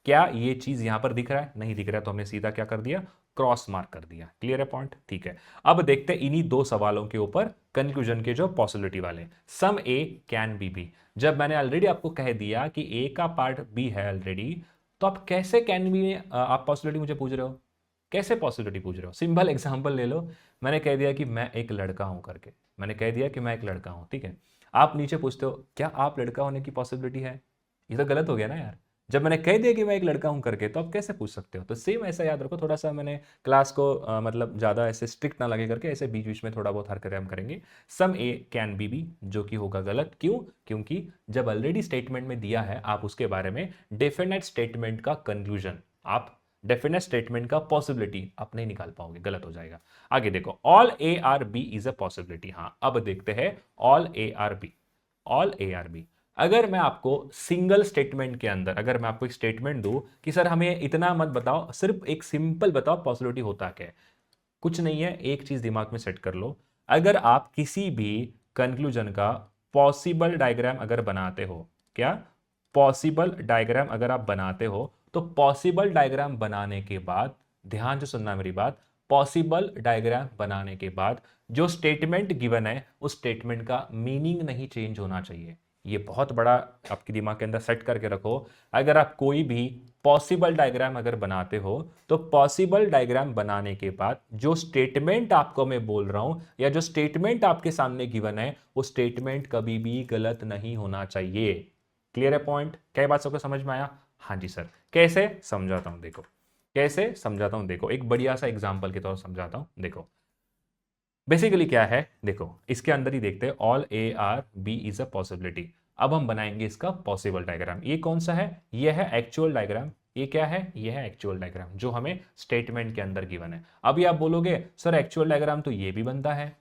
क्या ये चीज यहां पर दिख रहा है? नहीं दिख रहा है, तो हमने सीधा क्या कर दिया, क्रॉस मार्क कर दिया। क्लियर है पॉइंट? ठीक है, अब देखते हैं इन्हीं दो सवालों के ऊपर कंक्लूजन के जो पॉसिबिलिटी वाले, सम ए कैन बी बी। जब मैंने ऑलरेडी आपको कह दिया कि ए का पार्ट बी है ऑलरेडी, तो आप कैसे कैन बी में आप पॉसिबिलिटी मुझे पूछ रहे हो? कैसे पॉसिबिलिटी पूछ रहे हो? सिंपल एग्जांपल ले लो, मैंने कह दिया कि मैं एक लड़का हूं करके, मैंने कह दिया कि मैं एक लड़का हूं, ठीक है। आप नीचे पूछते हो क्या आप लड़का होने की पॉसिबिलिटी है? ये तो गलत हो गया ना यार। जब मैंने कह दिया कि मैं एक लड़का हूं करके, तो आप कैसे पूछ सकते हो? तो सेम ऐसा याद रखो, थोड़ा सा मैंने क्लास को मतलब ज़्यादा ऐसे स्ट्रिक्ट ना लगे करके ऐसे बीच बीच में थोड़ा बहुत हरकतें हम करेंगे। सम ए कैन बी बी, जो कि होगा गलत। क्यों? क्योंकि जब ऑलरेडी स्टेटमेंट में दिया है आप उसके बारे में डेफिनेट स्टेटमेंट का कंक्लूजन, आप डेफिनेट स्टेटमेंट का पॉसिबिलिटी आप नहीं निकाल पाओगे, गलत हो जाएगा। आगे देखो, all A are B is a possibility. हाँ, अब देखते हैं all A are B, all A are B. अगर मैं आपको सिंगल स्टेटमेंट के अंदर, अगर मैं आपको एक स्टेटमेंट दूं कि सर हमें इतना मत बताओ, सिर्फ एक सिंपल बताओ पॉसिबिलिटी होता क्या है, कुछ नहीं है, एक चीज दिमाग में सेट कर लो। अगर आप किसी भी कंक्लूजन का पॉसिबल डायग्राम अगर बनाते हो, क्या पॉसिबल डायग्राम अगर आप बनाते हो, तो पॉसिबल डायग्राम बनाने के बाद, ध्यान से सुनना मेरी बात, पॉसिबल डायग्राम बनाने के बाद जो स्टेटमेंट गिवन है उस स्टेटमेंट का मीनिंग नहीं चेंज होना चाहिए। ये बहुत बड़ा आपके दिमाग के अंदर सेट करके रखो। अगर आप कोई भी पॉसिबल डायग्राम अगर बनाते हो तो पॉसिबल डायग्राम बनाने के बाद जो स्टेटमेंट आपको मैं बोल रहा हूं या जो स्टेटमेंट आपके सामने गिवन है वो स्टेटमेंट कभी भी गलत नहीं होना चाहिए। क्लियर है पॉइंट? क्या बात सबको समझ में आया? हाँ जी सर। कैसे समझाता हूं देखो, कैसे समझाता हूं देखो, एक बढ़िया सा एग्जांपल के तौर समझाता हूं। देखो बेसिकली क्या है, देखो इसके अंदर ही देखते हैं, all A are B is a possibility. अब हम बनाएंगे इसका पॉसिबल डायग्राम। ये कौन सा है? ये है एक्चुअल डायग्राम। ये क्या है? ये है एक्चुअल डायग्राम जो हमें स्टेटमेंट के अंदर गिवन है। अभी आप बोलोगे सर एक्चुअल डायग्राम तो ये भी बनता है,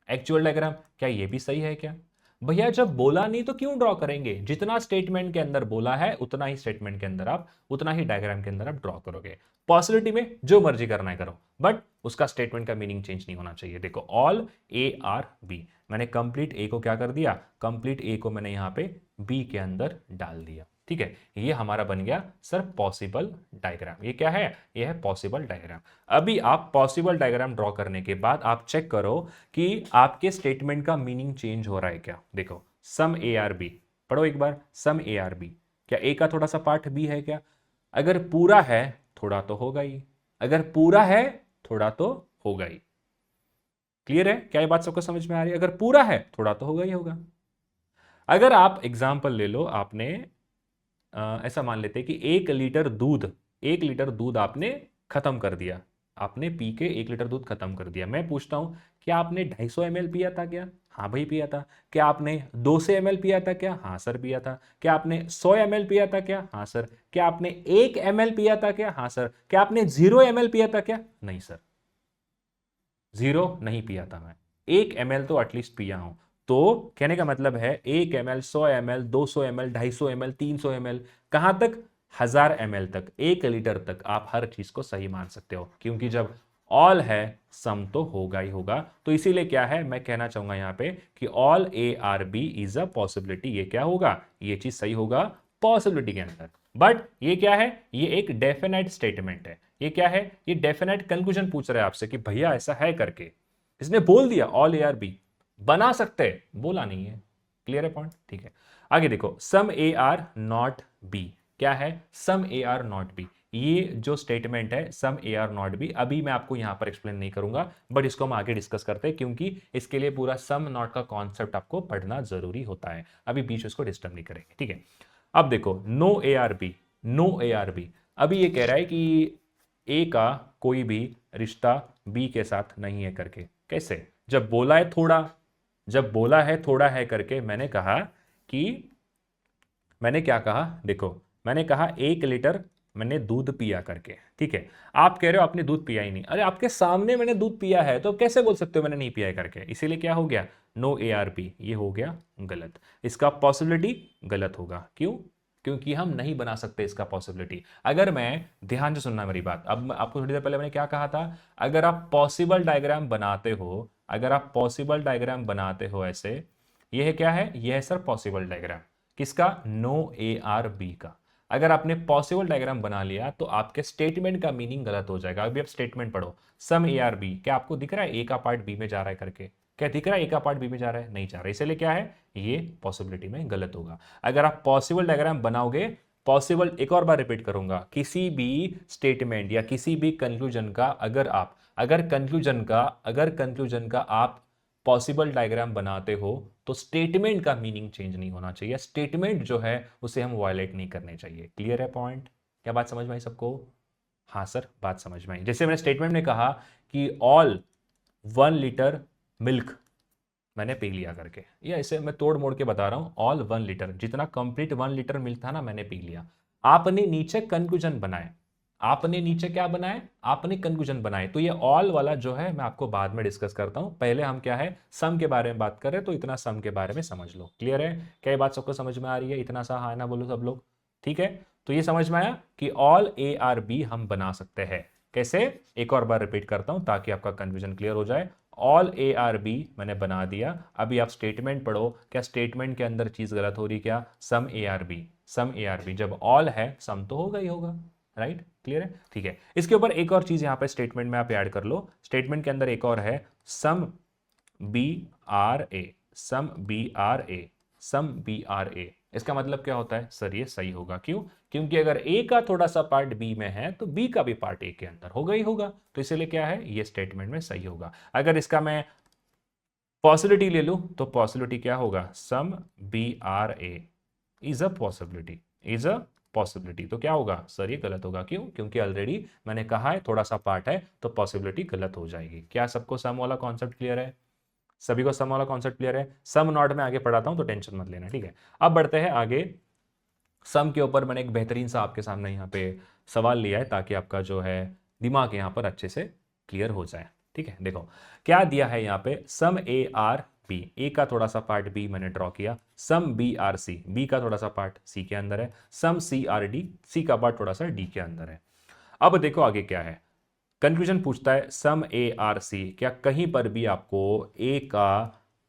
एक्चुअल डायग्राम क्या ये भी सही है क्या? भैया जब बोला नहीं तो क्यों ड्रॉ करेंगे? जितना स्टेटमेंट के अंदर बोला है उतना ही स्टेटमेंट के अंदर आप, उतना ही डायग्राम के अंदर आप ड्रॉ करोगे। पॉसिबिलिटी में जो मर्जी करना है करो, बट उसका स्टेटमेंट का मीनिंग चेंज नहीं होना चाहिए। देखो ऑल ए आर बी, मैंने कंप्लीट ए को क्या कर दिया? कंप्लीट ए को मैंने यहां पे बी के अंदर डाल दिया। ठीक है, ये हमारा बन गया सर पॉसिबल डायग्राम। ये क्या है? ये है पॉसिबल डायग्राम। अभी आप पॉसिबल डायग्राम ड्रॉ करने के बाद आप चेक करो कि आपके स्टेटमेंट का मीनिंग चेंज हो रहा है क्या। देखो सम ए आर बी, पढ़ो एक बार, सम ए आर बी, क्या ए का थोड़ा सा पार्ट बी है क्या? अगर पूरा है थोड़ा तो होगा ही, अगर पूरा है थोड़ा तो होगा ही। क्लियर है? क्या ये बात सबको समझ में आ रही है? अगर पूरा है थोड़ा तो होगा ही होगा। अगर आप एग्जाम्पल ले लो, आपने ऐसा मान लेते हैं कि 1 लीटर दूध आपने खत्म कर दिया, आपने पी के 1 लीटर दूध खत्म कर दिया। मैं पूछता हूं क्या आपने 250 ml पिया था क्या? हाँ भाई पिया था। क्या आपने 200 ml पिया था क्या? हाँ सर पिया था। क्या आपने 100 ml पिया था क्या? हाँ सर। क्या आपने 1 ml पिया था क्या? हाँ सर। क्या आपने 0 ml पिया था क्या? नहीं सर, 0 नहीं पिया था मैं, 1 ml तो एटलीस्ट पिया हूं। तो कहने का मतलब है 1 ml, 100 ml, 200 ml, 250 ml, 300 ml, कहां तक? 1000 ml तक, 1 लीटर तक आप हर चीज को सही मान सकते हो, क्योंकि जब ऑल है सम तो होगा ही होगा। तो इसीलिए क्या है, मैं कहना चाहूंगा यहां पे कि all A are B is a possibility. ये क्या होगा? ये चीज सही होगा पॉसिबिलिटी के अंदर। बट ये क्या है? ये एक डेफिनेट स्टेटमेंट है। ये क्या है? ये डेफिनेट कंक्लूजन पूछ रहा है आपसे कि भैया ऐसा है करके। इसने बोल दिया ऑल ए आर बी, बना सकते, बोला नहीं है। क्लियर है पॉइंट? ठीक है, आगे देखो सम ए आर नॉट बी। क्या है? Some A are not B. ये जो स्टेटमेंट है some A are not B, अभी मैं आपको यहां पर एक्सप्लेन नहीं करूंगा, बट इसको हम आगे डिस्कस करते हैं, क्योंकि इसके लिए पूरा सम नॉट का कॉन्सेप्ट आपको पढ़ना जरूरी होता है। अभी बीच उसको डिस्टर्ब नहीं करेंगे। ठीक है, अब देखो no A are B, no A are B. अभी ये कह रहा है कि ए का कोई भी रिश्ता बी के साथ नहीं है करके। कैसे? जब बोला है थोड़ा, जब बोला है थोड़ा है करके, मैंने कहा कि, मैंने क्या कहा देखो, मैंने कहा 1 लीटर मैंने दूध पिया करके। ठीक है, आप कह रहे हो आपने दूध पिया ही नहीं। अरे आपके सामने मैंने दूध पिया है, तो कैसे बोल सकते हो मैंने नहीं पिया है करके? इसीलिए क्या हो गया? नो ए आर पी, ये हो गया गलत। इसका पॉसिबिलिटी गलत होगा। क्यों? क्योंकि हम नहीं बना सकते इसका पॉसिबिलिटी। अगर मैं, ध्यान से सुनना मेरी बात, अब आपको थोड़ी देर पहले मैंने क्या कहा था, अगर आप पॉसिबल डायग्राम बनाते हो, अगर आप पॉसिबल डायग्राम बनाते हो ऐसे, ये है क्या है? ये है सर पॉसिबल डायग्राम। किसका? नो ए आर बी का। अगर आपने पॉसिबल डायग्राम बना लिया तो आपके स्टेटमेंट का मीनिंग गलत हो जाएगा। अभी आप स्टेटमेंट पढ़ो, सम ए आर बी, क्या आपको दिख रहा है ए का पार्ट बी में जा रहा है करके? क्या दिख रहा है ए का पार्ट बी में जा रहा है? नहीं जा रहा है, इसलिए क्या है? ये पॉसिबिलिटी में गलत होगा। अगर आप पॉसिबल डायग्राम बनाओगे, पॉसिबल, एक और बार रिपीट करूंगा, किसी भी स्टेटमेंट या किसी भी कंक्लूजन का अगर कंक्लूजन का आप पॉसिबल डायग्राम बनाते हो तो स्टेटमेंट का मीनिंग चेंज नहीं होना चाहिए। स्टेटमेंट जो है उसे हम वायलेट नहीं करने चाहिए। क्लियर है पॉइंट? क्या बात समझ में आई सबको? हाँ सर, बात समझ में आई। जैसे मैंने स्टेटमेंट में कहा कि ऑल 1 लीटर मिल्क मैंने पी लिया करके, या इसे मैं तोड़ मोड़ के बता रहा हूं, ऑल 1 लीटर, जितना कंप्लीट 1 लीटर मिल्क था ना मैंने पी लिया। आपने नीचे कंक्लूजन बनाए, आपने नीचे क्या बनाए? आपने कंक्लूजन बनाए। तो ये ऑल वाला जो है मैं आपको बाद में डिस्कस करता हूं, पहले हम क्या है सम के बारे में बात कर रहे हैं, तो इतना सम के बारे में समझ लो। क्लियर है? क्या ये बात सबको समझ में आ रही है? इतना सा हाँ ना बोलो सब लोग। ठीक है, तो ये समझ में आया कि ऑल ए आर बी हम बना सकते हैं। कैसे? एक और बार रिपीट करता हूं ताकि आपका कंफ्यूजन क्लियर हो जाए। ऑल ए आर बी मैंने बना दिया। अभी आप स्टेटमेंट पढ़ो, क्या स्टेटमेंट के अंदर चीज गलत हो रही? क्या? Some A are B, some A are B जब ऑल है सम तो होगा ही होगा। राइट? क्लियर है? ठीक है, इसके ऊपर एक और चीज यहां पे स्टेटमेंट में आप ऐड कर लो। स्टेटमेंट के अंदर एक और है some B are A, some B are A, some B are A. इसका मतलब क्या होता है सर? ये सही होगा। क्यों? क्योंकि अगर ए का थोड़ा सा पार्ट बी में है तो बी का भी पार्ट ए के अंदर होगा ही होगा, तो इसलिए क्या है? ये स्टेटमेंट में सही होगा। अगर इसका मैं पॉसिबिलिटी ले लूं तो पॉसिबिलिटी क्या होगा? Some B are A is a possibility, is a possibility. तो क्या होगा सर? ये गलत होगा। क्यों? क्योंकि ऑलरेडी मैंने कहा है थोड़ा सा पार्ट है तो पॉसिबिलिटी गलत हो जाएगी। क्या सबको सम वाला कॉन्सेप्ट क्लियर है? सभी को सम वाला कॉन्सेप्ट क्लियर है? सम नॉट में आगे पढ़ाता हूं तो टेंशन मत लेना, ठीक है। अब बढ़ते हैं आगे। सम के ऊपर मैंने एक बेहतरीन सा आपके सामने यहाँ पे सवाल लिया है ताकि आपका जो है दिमाग यहाँ पर अच्छे से क्लियर हो जाए, ठीक है। देखो क्या दिया है यहाँ पे, सम ए आर बी, ए का थोड़ा सा पार्ट बी मैंने ड्रॉ किया, some B are C, B का थोड़ा सा पार्ट सी के अंदर है, सम सी आर डी, सी का पार्ट थोड़ा सा डी के अंदर है। अब देखो आगे क्या है, कंक्लूजन पूछता है सम ए आर सी, क्या कहीं पर भी आपको ए का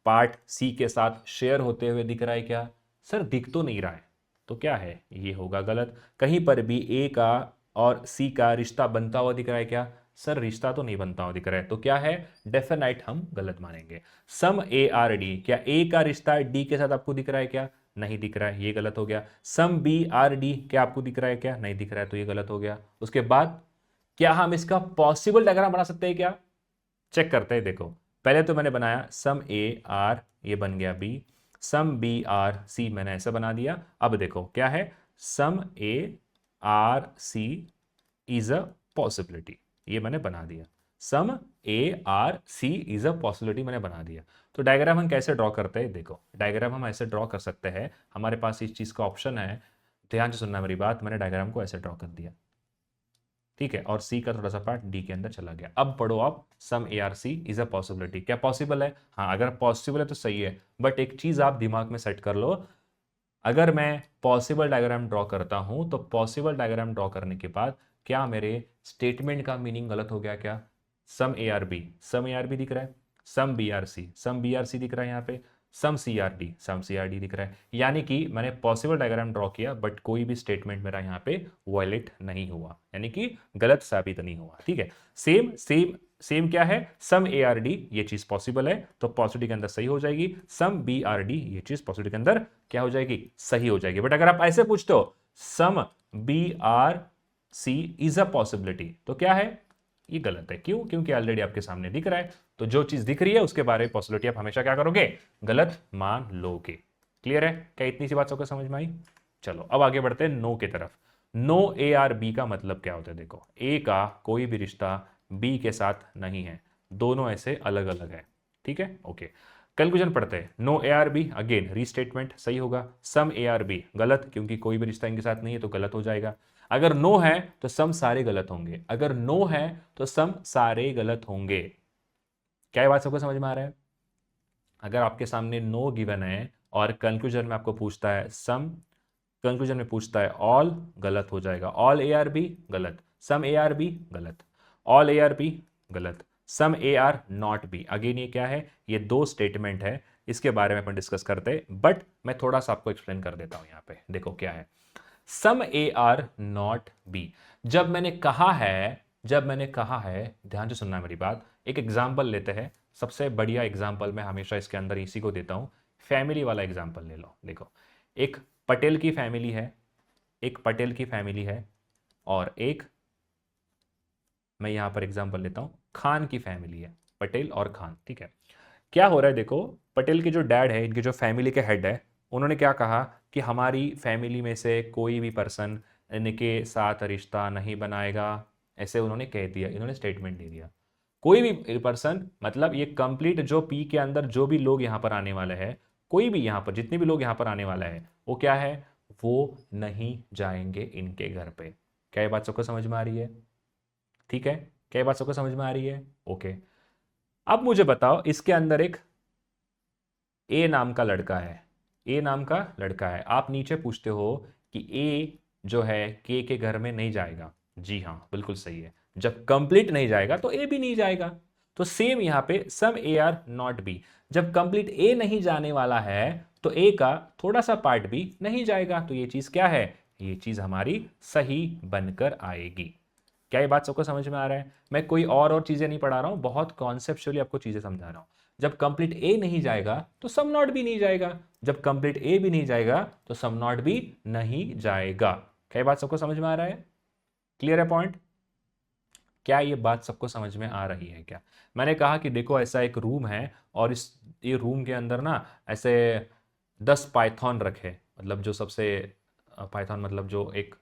पार्ट सी के साथ शेयर होते हुए दिख रहा है क्या? सर दिख तो नहीं रहा है, तो क्या है, ये होगा गलत। कहीं पर भी ए का और सी का रिश्ता बनता हुआ दिख रहा है क्या? सर रिश्ता तो नहीं बनता हुआ दिख रहा है, तो क्या है, डेफिनाइट हम गलत मानेंगे। सम ए आर डी, क्या ए का रिश्ता डी के साथ आपको दिख रहा है क्या? नहीं दिख रहा है, ये गलत हो गया। सम बी आर डी, क्या आपको दिख रहा है क्या? नहीं दिख रहा है, तो ये गलत हो गया। उसके बाद क्या हम इसका पॉसिबल डायग्राम बना सकते हैं क्या? चेक करते हैं। देखो पहले तो मैंने बनाया सम ए आर, ये बन गया B, some B are C मैंने ऐसा बना दिया। अब देखो क्या है, some A are C is a possibility, ये मैंने बना दिया। Some A are C is a possibility मैंने बना दिया। तो डायग्राम हम कैसे ड्रॉ करते हैं? देखो डायग्राम हम ऐसे ड्रॉ कर सकते हैं, हमारे पास इस चीज का ऑप्शन है। ध्यान से सुनना मेरी बात, मैंने डायग्राम को ऐसे ड्रॉ कर दिया, ठीक है, और सी का थोड़ा सा पार्ट डी के अंदर चला गया। अब पढ़ो आप, some A are C is a possibility, क्या पॉसिबल है? हाँ अगर पॉसिबल है तो सही है, बट एक चीज आप दिमाग में सेट कर लो, अगर मैं पॉसिबल डायग्राम ड्रॉ करता हूं तो पॉसिबल डायग्राम ड्रॉ करने के बाद क्या मेरे स्टेटमेंट का मीनिंग गलत हो गया क्या? Some A are B, some A are B दिख रहा है, some B are C, some B are C दिख रहा है यहाँ पे, some C are D, some C are D दिख रहा है। यानी कि मैंने पॉसिबल डायग्राम ड्रॉ किया बट कोई भी स्टेटमेंट मेरा यहाँ पे वायलेट नहीं हुआ, यानी कि गलत साबित नहीं हुआ, ठीक है। सेम सेम सेम क्या है, सम ए आर डी, ये चीज पॉसिबल है तो पॉसिबिलिटी के अंदर सही हो जाएगी। सम बी आर डी, ये चीज पॉसिबिलिटी के अंदर क्या हो जाएगी, सही हो जाएगी। बट अगर आप ऐसे पूछते हो some B are C is a possibility, तो क्या है, ये गलत है। क्यों? क्योंकि ऑलरेडी आपके सामने दिख रहा है, तो जो चीज दिख रही है उसके बारे में पॉसिबिलिटी आप हमेशा क्या करोगे, गलत मान लोगे। क्लियर है? क्या इतनी सी बात सबको समझ में आई? चलो अब आगे बढ़ते हैं नो की तरफ। नो ए आर बी का मतलब क्या होता है? देखो ए का कोई भी रिश्ता बी के साथ नहीं है, दोनों ऐसे अलग अलग है, ठीक है, ओके। कंक्लूजन पढ़ते हैं, no A are B, again restatement सही होगा। सम ए आर बी गलत, क्योंकि कोई भी रिश्ता इनके साथ नहीं है तो गलत हो जाएगा। अगर नो है तो सम सारे गलत होंगे, अगर नो है तो सम सारे गलत होंगे। क्या ये बात सबको समझ में आ रहा है? अगर आपके सामने नो गिवन है और कंक्लूजन में आपको पूछता है सम, कंक्लूजन में पूछता है ऑल, गलत हो जाएगा। ऑल ए आर बी गलत, सम ए आर बी गलत, ऑल ए आर बी गलत, some A are not B. Again ये क्या है, ये दो स्टेटमेंट है, इसके बारे में अपन डिस्कस करते हैं, बट मैं थोड़ा सा आपको एक्सप्लेन कर देता हूं। यहां पे देखो क्या है, some A are not B, जब मैंने कहा है, ध्यान से सुनना मेरी बात, एक एग्जाम्पल लेते हैं। सबसे बढ़िया एग्जाम्पल मैं हमेशा इसके अंदर इसी को देता हूं, फैमिली वाला एग्जाम्पल ले लो। देखो एक पटेल की फैमिली है, एक पटेल की फैमिली है, और एक, मैं यहां पर एग्जाम्पल लेता हूं, खान की फैमिली है, पटेल और खान, ठीक है। क्या हो रहा है, देखो पटेल के जो डैड है, इनके जो फैमिली के हेड है, उन्होंने क्या कहा कि हमारी फैमिली में से कोई भी पर्सन इनके साथ रिश्ता नहीं बनाएगा, ऐसे उन्होंने कह दिया, इन्होंने स्टेटमेंट दे दिया। कोई भी पर्सन मतलब ये कंप्लीट जो पी के अंदर जो भी लोग यहाँ पर आने वाले हैं, कोई भी यहाँ पर जितने भी लोग यहाँ पर आने वाला है वो क्या है, वो नहीं जाएंगे इनके घर पे। क्या ये बात सबको समझ में आ रही है? ठीक है, क्या ये बात सबको समझ में आ रही है? ओके। अब मुझे बताओ, इसके अंदर एक ए नाम का लड़का है, ए नाम का लड़का है, आप नीचे पूछते हो कि ए जो है के घर में नहीं जाएगा। जी हाँ बिल्कुल सही है, जब कंप्लीट नहीं जाएगा तो ए भी नहीं जाएगा। तो सेम यहां पे सम ए आर नॉट बी, जब कंप्लीट ए नहीं जाने वाला है तो ए का थोड़ा सा पार्ट भी नहीं जाएगा, तो ये चीज क्या है, ये चीज हमारी सही बनकर आएगी। क्या ये बात सबको समझ में आ रहा है? मैं कोई और चीजें नहीं पढ़ा रहा हूं, बहुत कॉन्सेप्चुअली आपको चीजें समझा रहा हूं। जब कंप्लीट ए नहीं जाएगा तो सम नॉट भी नहीं जाएगा, जब कंप्लीट ए भी नहीं जाएगा तो सम नॉट भी नहीं जाएगा। क्या ये बात सबको समझ में आ रहा है? क्लियर है पॉइंट? क्या ये बात सबको समझ में आ रही है क्या? मैंने कहा कि देखो ऐसा एक रूम है, और इस ये रूम के अंदर ना ऐसे 10 पाइथन रखे, मतलब जो सबसे पाइथन मतलब जो एक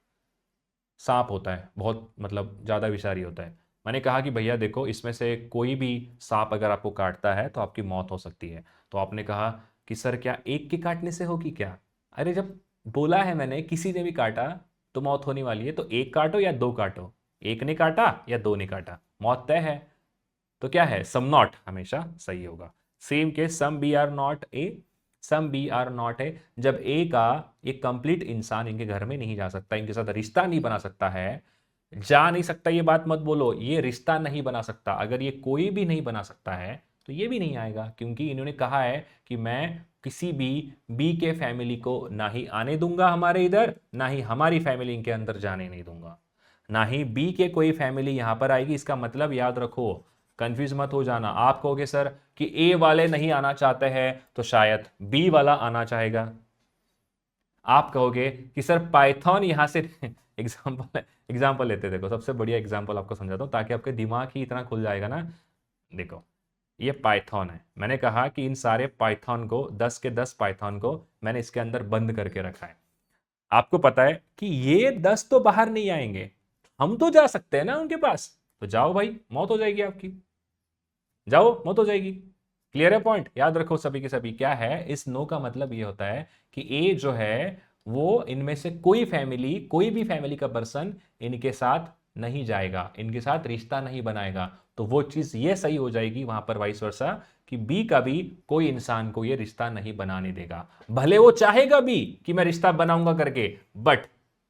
सांप होता है, बहुत मतलब ज़्यादा विषारी होता है, मैंने कहा कि भैया देखो, इसमें से कोई भी सांप अगर आपको काटता है तो आपकी मौत हो सकती है। तो आपने कहा कि सर क्या एक के काटने से होगी क्या? अरे जब बोला है मैंने किसी ने भी काटा तो मौत होने वाली है, तो एक काटो या दो काटो, एक ने काटा या दो ने काटा, मौत तय है। तो क्या है, सम नॉट हमेशा सही होगा। Same case some B are not A, some B are not A, जब ए का एक कंप्लीट इंसान इनके घर में नहीं जा सकता, इनके साथ रिश्ता नहीं बना सकता है, जा नहीं सकता, ये बात मत बोलो, ये रिश्ता नहीं बना सकता, अगर ये कोई भी नहीं बना सकता है तो ये भी नहीं आएगा, क्योंकि इन्होंने कहा है कि मैं किसी भी बी के फैमिली को ना ही आने दूंगा हमारे इधर, ना ही हमारी फैमिली इनके अंदर जाने नहीं दूंगा, ना ही बी के कोई फैमिली यहां पर आएगी। इसका मतलब याद रखो, कंफ्यूज मत हो जाना। आप कहोगे सर कि ए वाले नहीं आना चाहते हैं तो शायद बी वाला आना चाहेगा। आप कहोगे कि सर पाइथन यहां से एग्जाम्पल लेते, देखो सबसे बढ़िया एग्जाम्पल आपको समझाता हूं ताकि आपके दिमाग ही इतना खुल जाएगा ना। देखो ये पाइथन है, मैंने कहा कि इन सारे पाइथन को 10 के 10 पाइथन को मैंने इसके अंदर बंद करके रखा है। आपको पता है कि ये 10 तो बाहर नहीं आएंगे, हम तो जा सकते हैं ना उनके पास, तो जाओ भाई, मौत हो जाएगी आपकी, जाओ मौत हो जाएगी। क्लियर है पॉइंट? याद रखो सभी के सभी, क्या है इस नो का मतलब ये होता है कि ए जो है वो इनमें से कोई फैमिली, कोई भी फैमिली का पर्सन इनके साथ नहीं जाएगा, इनके साथ रिश्ता नहीं बनाएगा, तो वो चीज ये सही हो जाएगी वहां पर वाइस वर्सा कि बी का भी कोई इंसान को ये रिश्ता नहीं बनाने देगा, भले वो चाहेगा भी कि मैं रिश्ता बनाऊंगा करके, बट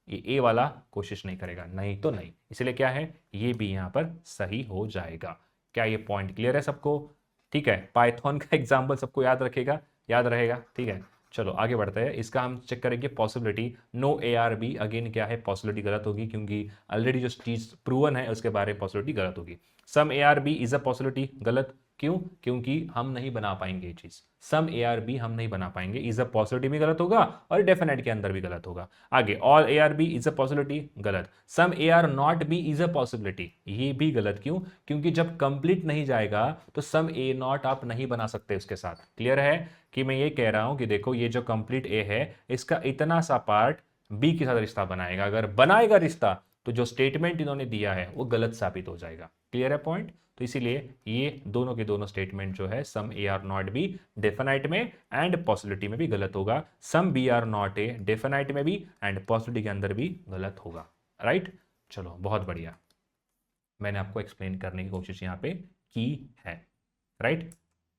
ये ए वाला कोशिश नहीं करेगा, नहीं तो नहीं। इसलिए क्या है, ये भी यहां पर सही हो जाएगा। क्या ये पॉइंट क्लियर है सबको? ठीक है, पाइथन का एग्जांपल सबको याद रखेगा, याद रहेगा, ठीक है। चलो आगे बढ़ते हैं, इसका हम चेक करेंगे possibility. No A are B, again क्या है, पॉसिबिलिटी गलत होगी, क्योंकि ऑलरेडी जो चीज प्रूवन है उसके बारे में पॉसिबिलिटी गलत होगी। Some A are B is a possibility, गलत, क्यों? क्योंकि हम नहीं बना पाएंगे ये चीज, सम ए आर बी हम नहीं बना पाएंगे, इज अ पॉसिबिलिटी भी गलत होगा और डेफिनेट के अंदर भी गलत होगा। आगे all A are B is a possibility, गलत। Some A are not B is a possibility, ये भी गलत, क्यों? क्योंकि जब कंप्लीट नहीं जाएगा तो सम ए नॉट आप नहीं बना सकते उसके साथ। क्लियर है कि मैं ये कह रहा हूं कि देखो ये जो कंप्लीट ए है इसका इतना सा पार्ट बी के साथ रिश्ता बनाएगा, अगर बनाएगा रिश्ता तो जो स्टेटमेंट इन्होंने दिया है वो गलत साबित हो जाएगा। क्लियर है पॉइंट? तो इसीलिए ये दोनों के दोनों स्टेटमेंट जो है some A are not B definite में एंड पॉसिबिलिटी में भी गलत होगा, some B are not A definite में भी एंड पॉसिबिलिटी के अंदर भी गलत होगा। राइट, चलो बहुत बढ़िया, मैंने आपको एक्सप्लेन करने की कोशिश यहाँ पे की है। राइट,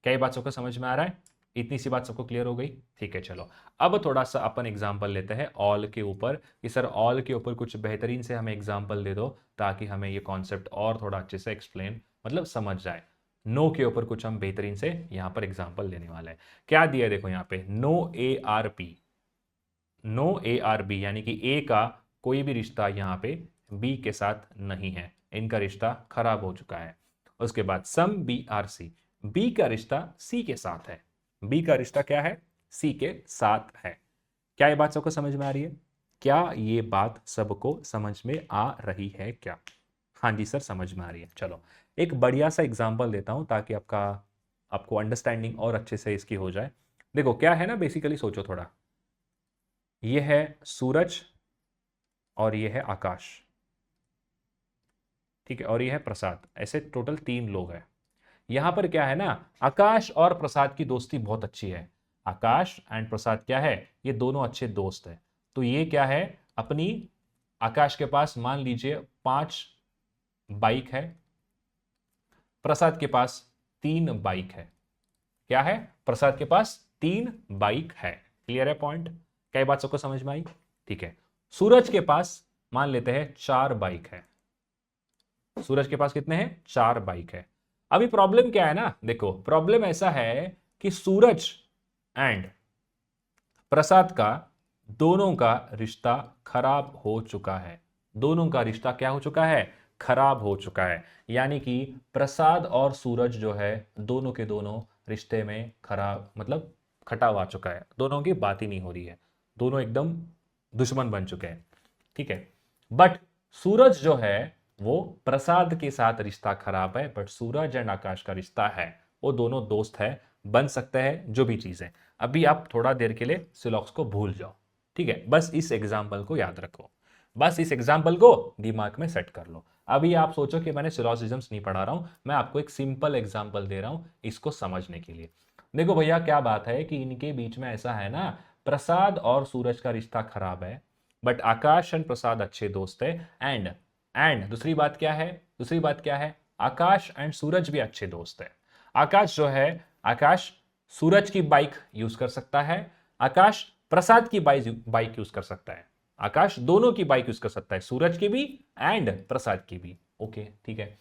क्या ये बात सबको समझ में आ रहा है? इतनी सी बात सबको क्लियर हो गई? ठीक है, चलो अब थोड़ा सा अपन एग्जाम्पल लेते हैं ऑल के ऊपर, कि सर ऑल के ऊपर कुछ बेहतरीन से हमें एग्जाम्पल दे दो ताकि हमें ये कॉन्सेप्ट और थोड़ा अच्छे से एक्सप्लेन मतलब समझ जाए। नो के ऊपर कुछ हम बेहतरीन से यहाँ पर एग्जाम्पल लेने वाले हैं। क्या दिया है देखो यहाँ पे, no A are P, no A are B यानी कि ए का कोई भी रिश्ता यहाँ पे बी के साथ नहीं है, इनका रिश्ता खराब हो चुका है। उसके बाद some B are C, B का रिश्ता सी के साथ है, बी का रिश्ता क्या है, सी के साथ है। क्या ये बात सबको समझ में आ रही है? क्या ये बात सबको समझ में आ रही है क्या? हाँ जी सर समझ में आ रही है। चलो एक बढ़िया सा एग्जांपल देता हूं ताकि आपको अंडरस्टैंडिंग और अच्छे से इसकी हो जाए। देखो क्या है ना, बेसिकली सोचो थोड़ा, ये है सूरज और ये है आकाश, ठीक है, और ये है प्रसाद, ऐसे टोटल 3 लोग हैं। यहां पर क्या है ना, आकाश और प्रसाद की दोस्ती बहुत अच्छी है, आकाश एंड प्रसाद क्या है, ये दोनों अच्छे दोस्त हैं। तो ये क्या है, अपनी आकाश के पास मान लीजिए 5 बाइक है, प्रसाद के पास 3 बाइक है। क्या है, प्रसाद के पास 3 बाइक है। क्लियर है पॉइंट? क्या ये बात सबको समझ में आई? ठीक है, सूरज के पास मान लेते हैं 4 बाइक है, सूरज के पास कितने हैं, 4 बाइक है। अभी प्रॉब्लम क्या है ना, देखो प्रॉब्लम ऐसा है कि सूरज एंड प्रसाद का दोनों का रिश्ता खराब हो चुका है, दोनों का रिश्ता क्या हो चुका है, खराब हो चुका है। यानी कि प्रसाद और सूरज जो है दोनों के दोनों रिश्ते में खराब मतलब खटाव आ चुका है, दोनों की बात ही नहीं हो रही है, दोनों एकदम दुश्मन बन चुके हैं। ठीक है, बट सूरज जो है वो प्रसाद के साथ रिश्ता खराब है, बट सूरज एंड आकाश का रिश्ता है, वो दोनों दोस्त है, बन सकते हैं जो भी चीज है। अभी आप थोड़ा देर के लिए सिलॉक्स को भूल जाओ, ठीक है, बस इस एग्जाम्पल को याद रखो। बस इस एग्जाम्पल को दिमाग में सेट कर लो। अभी आप सोचो कि मैंने सिलोजिज्म्स नहीं पढ़ा रहा हूं, मैं आपको एक सिंपल एग्जाम्पल दे रहा हूं इसको समझने के लिए। देखो भैया क्या बात है कि इनके बीच में ऐसा है ना, प्रसाद और सूरज का रिश्ता खराब है, बट आकाश एंड प्रसाद अच्छे दोस्त है। एंड दूसरी बात क्या है, दूसरी बात क्या है, आकाश एंड सूरज भी अच्छे दोस्त है। आकाश जो है, आकाश सूरज की बाइक यूज कर सकता है, आकाश प्रसाद की बाइक यूज कर सकता है। आकाश दोनों की बाइक यूज कर सकता है, सूरज की भी एंड प्रसाद की भी। ओके ठीक है।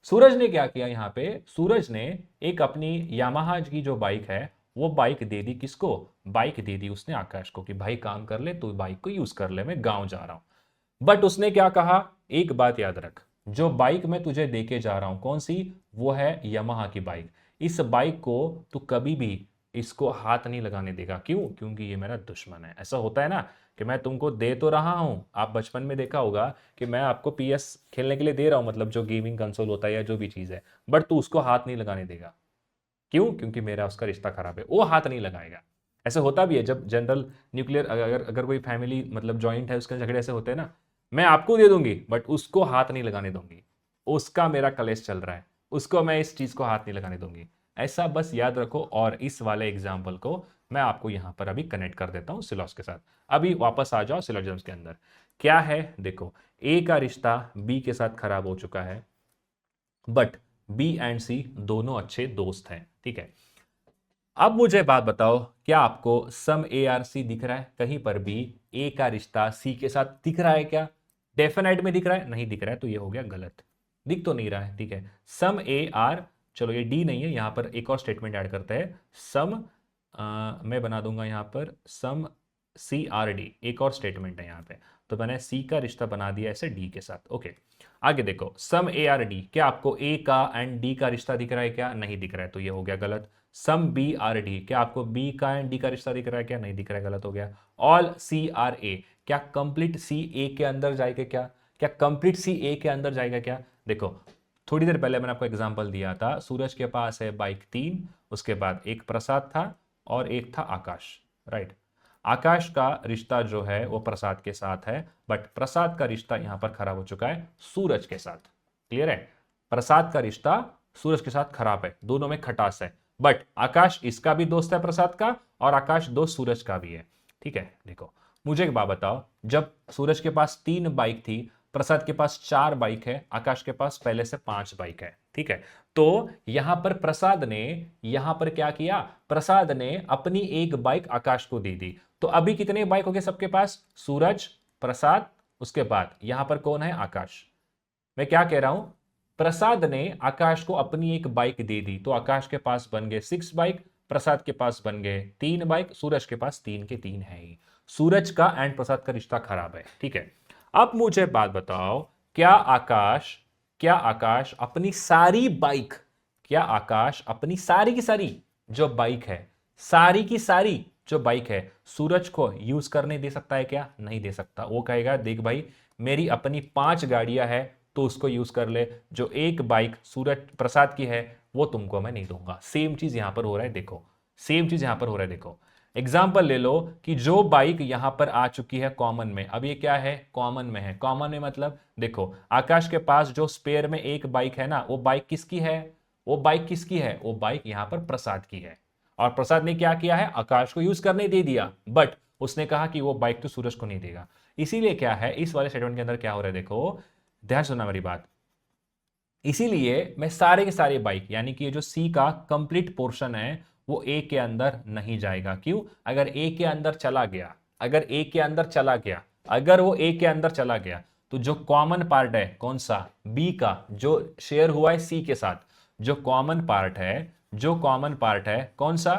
सूरज ने क्या किया यहां पे, सूरज ने एक अपनी यामाहा की जो बाइक है वो बाइक दे दी, किसको, बाइक दे दी उसने आकाश को कि भाई काम कर ले, तू बाइक को यूज कर ले, मैं गांव जा रहा हूं। बट उसने क्या कहा, एक बात याद रख, जो बाइक मैं तुझे देके जा रहा हूं कौन सी, वो है यामाहा की बाइक। इस बाइक को तू कभी भी इसको हाथ नहीं लगाने देगा, क्यों, क्योंकि ये मेरा दुश्मन है। ऐसा होता है ना कि मैं तुमको दे तो रहा हूं, आप बचपन में देखा होगा कि मैं आपको पीएस खेलने के लिए दे रहा हूं, मतलब जो गेमिंग कंसोल होता है या जो भी चीज है, बट तू उसको हाथ नहीं लगाने देगा, क्यों, क्योंकि मेरा उसका रिश्ता खराब है, वो हाथ नहीं लगाएगा। ऐसे होता भी है जब जनरल न्यूक्लियर अगर अगर कोई फैमिली मतलब जॉइंट है, उसके झगड़े ऐसे होते हैं ना, मैं आपको दे दूंगी बट उसको हाथ नहीं लगाने दूंगी, उसका मेरा कलेश चल रहा है, उसको मैं इस चीज को हाथ नहीं लगाने दूंगी। ऐसा बस याद रखो। और इस वाले एग्जाम्पल को मैं आपको यहां पर अभी कनेक्ट कर देता हूं सिलॉस के साथ। अभी वापस आ जाओ सिलोजिज्म्स के अंदर। क्या है देखो, ए का रिश्ता बी के साथ खराब हो चुका है, बट बी एंड सी दोनों अच्छे दोस्त हैं, ठीक है। अब मुझे बात बताओ, क्या आपको सम ए आर सी दिख रहा है कहीं पर भी, ए का रिश्ता सी के साथ दिख रहा है क्या, डेफिनेट में दिख रहा है, नहीं दिख रहा है, तो ये हो गया गलत, दिख तो नहीं रहा है, ठीक है। सम ए आर, चलो ये डी नहीं है, यहां पर एक और स्टेटमेंट ऐड करते हैं, सम मैं बना दूंगा यहां पर सम सी आर डी, एक और स्टेटमेंट है यहां पे, तो मैंने सी का रिश्ता बना दिया ऐसे डी के साथ। ओके आगे देखो, सम ए आर डी, क्या आपको ए का एंड डी का रिश्ता दिख रहा है क्या, नहीं दिख रहा है, तो ये हो गया गलत। सम बी आर डी, क्या आपको बी का एंड डी का रिश्ता दिख रहा है क्या, नहीं दिख रहा है, गलत हो गया। ऑल सी आर ए, क्या कंप्लीट सी ए के अंदर जाएगा क्या, क्या कंप्लीट सी ए के अंदर जाएगा क्या। देखो थोड़ी देर पहले मैंने आपको एग्जांपल दिया था, सूरज के पास है बाइक 3, उसके बाद एक प्रसाद था और एक था आकाश, राइट। आकाश का रिश्ता जो है वो प्रसाद के साथ है, बट प्रसाद का रिश्ता यहां पर खराब हो चुका है सूरज के साथ। क्लियर है, प्रसाद का रिश्ता सूरज के साथ खराब है, दोनों में खटास है, बट आकाश इसका भी दोस्त है प्रसाद का, और आकाश दोस्त सूरज का भी है, ठीक है। देखो मुझे एक बात बताओ, जब सूरज के पास 3 बाइक थी, प्रसाद के पास 4 बाइक है, आकाश के पास पहले से 5 बाइक है, ठीक है। तो यहां पर प्रसाद ने, यहां पर क्या किया, प्रसाद ने अपनी एक बाइक आकाश को दे दी, तो अभी कितने बाइक हो गए सबके पास, सूरज, प्रसाद, उसके बाद यहां पर कौन है, आकाश। मैं क्या कह रहा हूं, प्रसाद ने आकाश को अपनी एक बाइक दे दी, तो आकाश के पास बन गए 6 बाइक, प्रसाद के पास बन गए 3 बाइक, सूरज के पास 3 के 3 है ही। सूरज का एंड प्रसाद का रिश्ता खराब है, ठीक है। अब मुझे बात बताओ, क्या आकाश, क्या आकाश अपनी सारी बाइक, क्या आकाश अपनी सारी की सारी जो बाइक है, सारी की सारी जो बाइक है, सूरज को यूज करने दे सकता है क्या, नहीं दे सकता। वो कहेगा देख भाई मेरी अपनी 5 गाड़ियां है तो उसको यूज कर ले, जो एक बाइक सूरज प्रसाद की है वो तुमको मैं नहीं दूंगा। सेम चीज यहां पर हो रहा है, देखो सेम चीज यहां पर हो रहा है। देखो एग्जाम्पल ले लो कि जो बाइक यहां पर आ चुकी है कॉमन में, अब ये क्या है, कॉमन में है। कॉमन में मतलब देखो आकाश के पास जो स्पेयर में एक बाइक है ना, वो बाइक किसकी है, वो बाइक किसकी है, वो बाइक यहां पर प्रसाद की है। और प्रसाद ने क्या किया है, आकाश को यूज करने दे दिया, बट उसने कहा कि वो बाइक तो सूरज को नहीं देगा। इसीलिए क्या है, इस वाले स्टेटमेंट के अंदर क्या हो रहा है, देखो ध्यान सुनना मेरी बात। इसीलिए मैं सारे के सारे बाइक, यानी कि ये जो सी का कंप्लीट पोर्शन है वो ए के अंदर नहीं जाएगा, क्यों, अगर ए के अंदर चला गया, अगर ए के अंदर चला गया, अगर वो ए के अंदर चला गया, तो जो कॉमन पार्ट है कौन सा, बी का, जो शेयर हुआ है सी के साथ, जो कॉमन पार्ट है, जो कॉमन पार्ट है कौन सा,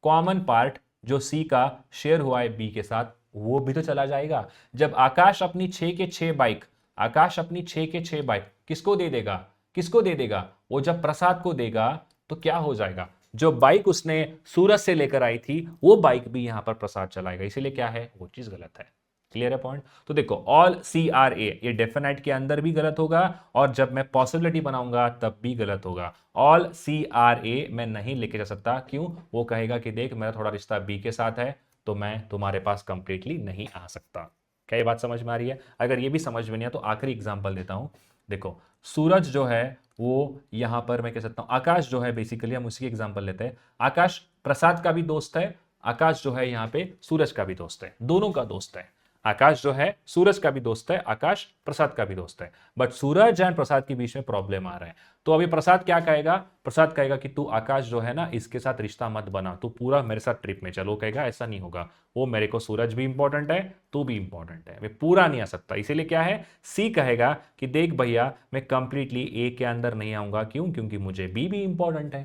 कॉमन पार्ट जो सी का शेयर हुआ है बी के साथ, वो भी तो चला जाएगा। जब आकाश अपनी 6 के 6 बाइक, आकाश अपनी 6 के 6 बाइक किसको दे देगा, किसको दे देगा, वो जब प्रसाद को देगा तो क्या हो जाएगा, जो बाइक उसने सूरज से लेकर आई थी वो बाइक भी यहां पर प्रसाद चलाएगा, इसीलिए क्या है, वो चीज गलत है। क्लियर है पॉइंट। तो देखो ऑल सी आर ए, ये डेफिनेट के अंदर भी गलत होगा, और जब मैं पॉसिबिलिटी बनाऊंगा तब भी गलत होगा। ऑल सी आर ए मैं नहीं लेके जा सकता, क्यों, वो कहेगा कि देख मेरा थोड़ा रिश्ता बी के साथ है, तो मैं तुम्हारे पास कंप्लीटली नहीं आ सकता। क्या ये बात समझ में आ रही है? अगर ये भी समझ में नहीं है तो आखिरी एग्जांपल देता हूं। देखो, सूरज जो है वो यहां पर मैं कह सकता हूं, आकाश जो है बेसिकली हम उसी की एग्जांपल लेते हैं। आकाश प्रसाद का भी दोस्त है, आकाश जो है यहाँ पे सूरज का भी दोस्त है, दोनों का दोस्त है। आकाश जो है सूरज का भी दोस्त है, आकाश प्रसाद का भी दोस्त है। बट सूरज एंड प्रसाद के बीच में प्रॉब्लम आ रहा है। तो अभी प्रसाद क्या कहेगा? प्रसाद कहेगा कि तू आकाश जो है ना, इसके साथ रिश्ता मत बना, तू पूरा मेरे साथ ट्रिप में चलो। कहेगा ऐसा नहीं होगा, वो मेरे को सूरज भी इंपॉर्टेंट है, तू भी इंपॉर्टेंट है, मैं पूरा नहीं आ सकता। इसीलिए क्या है, सी कहेगा कि देख भैया, मैं कंप्लीटली ए के अंदर नहीं आऊंगा। क्यों? क्योंकि मुझे बी भी इंपॉर्टेंट है।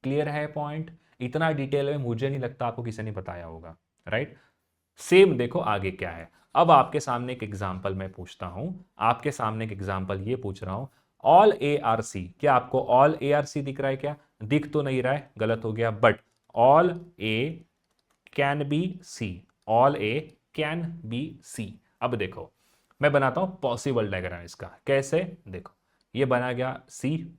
क्लियर है पॉइंट? इतना डिटेल में मुझे नहीं लगता आपको किसी ने बताया होगा, राइट? सेम देखो आगे क्या है। अब आपके सामने एक एग्जाम्पल मैं पूछता हूं, आपके सामने एक एग्जाम्पल ये पूछ रहा हूं, ऑल ए आर सी। क्या आपको ऑल ए आर सी दिख रहा है? क्या दिख तो नहीं रहा है, गलत हो गया। But all A can be C, all A can be C. अब देखो, मैं बनाता हूं पॉसिबल डायग्राम इसका। कैसे? देखो, ये बना गया सी,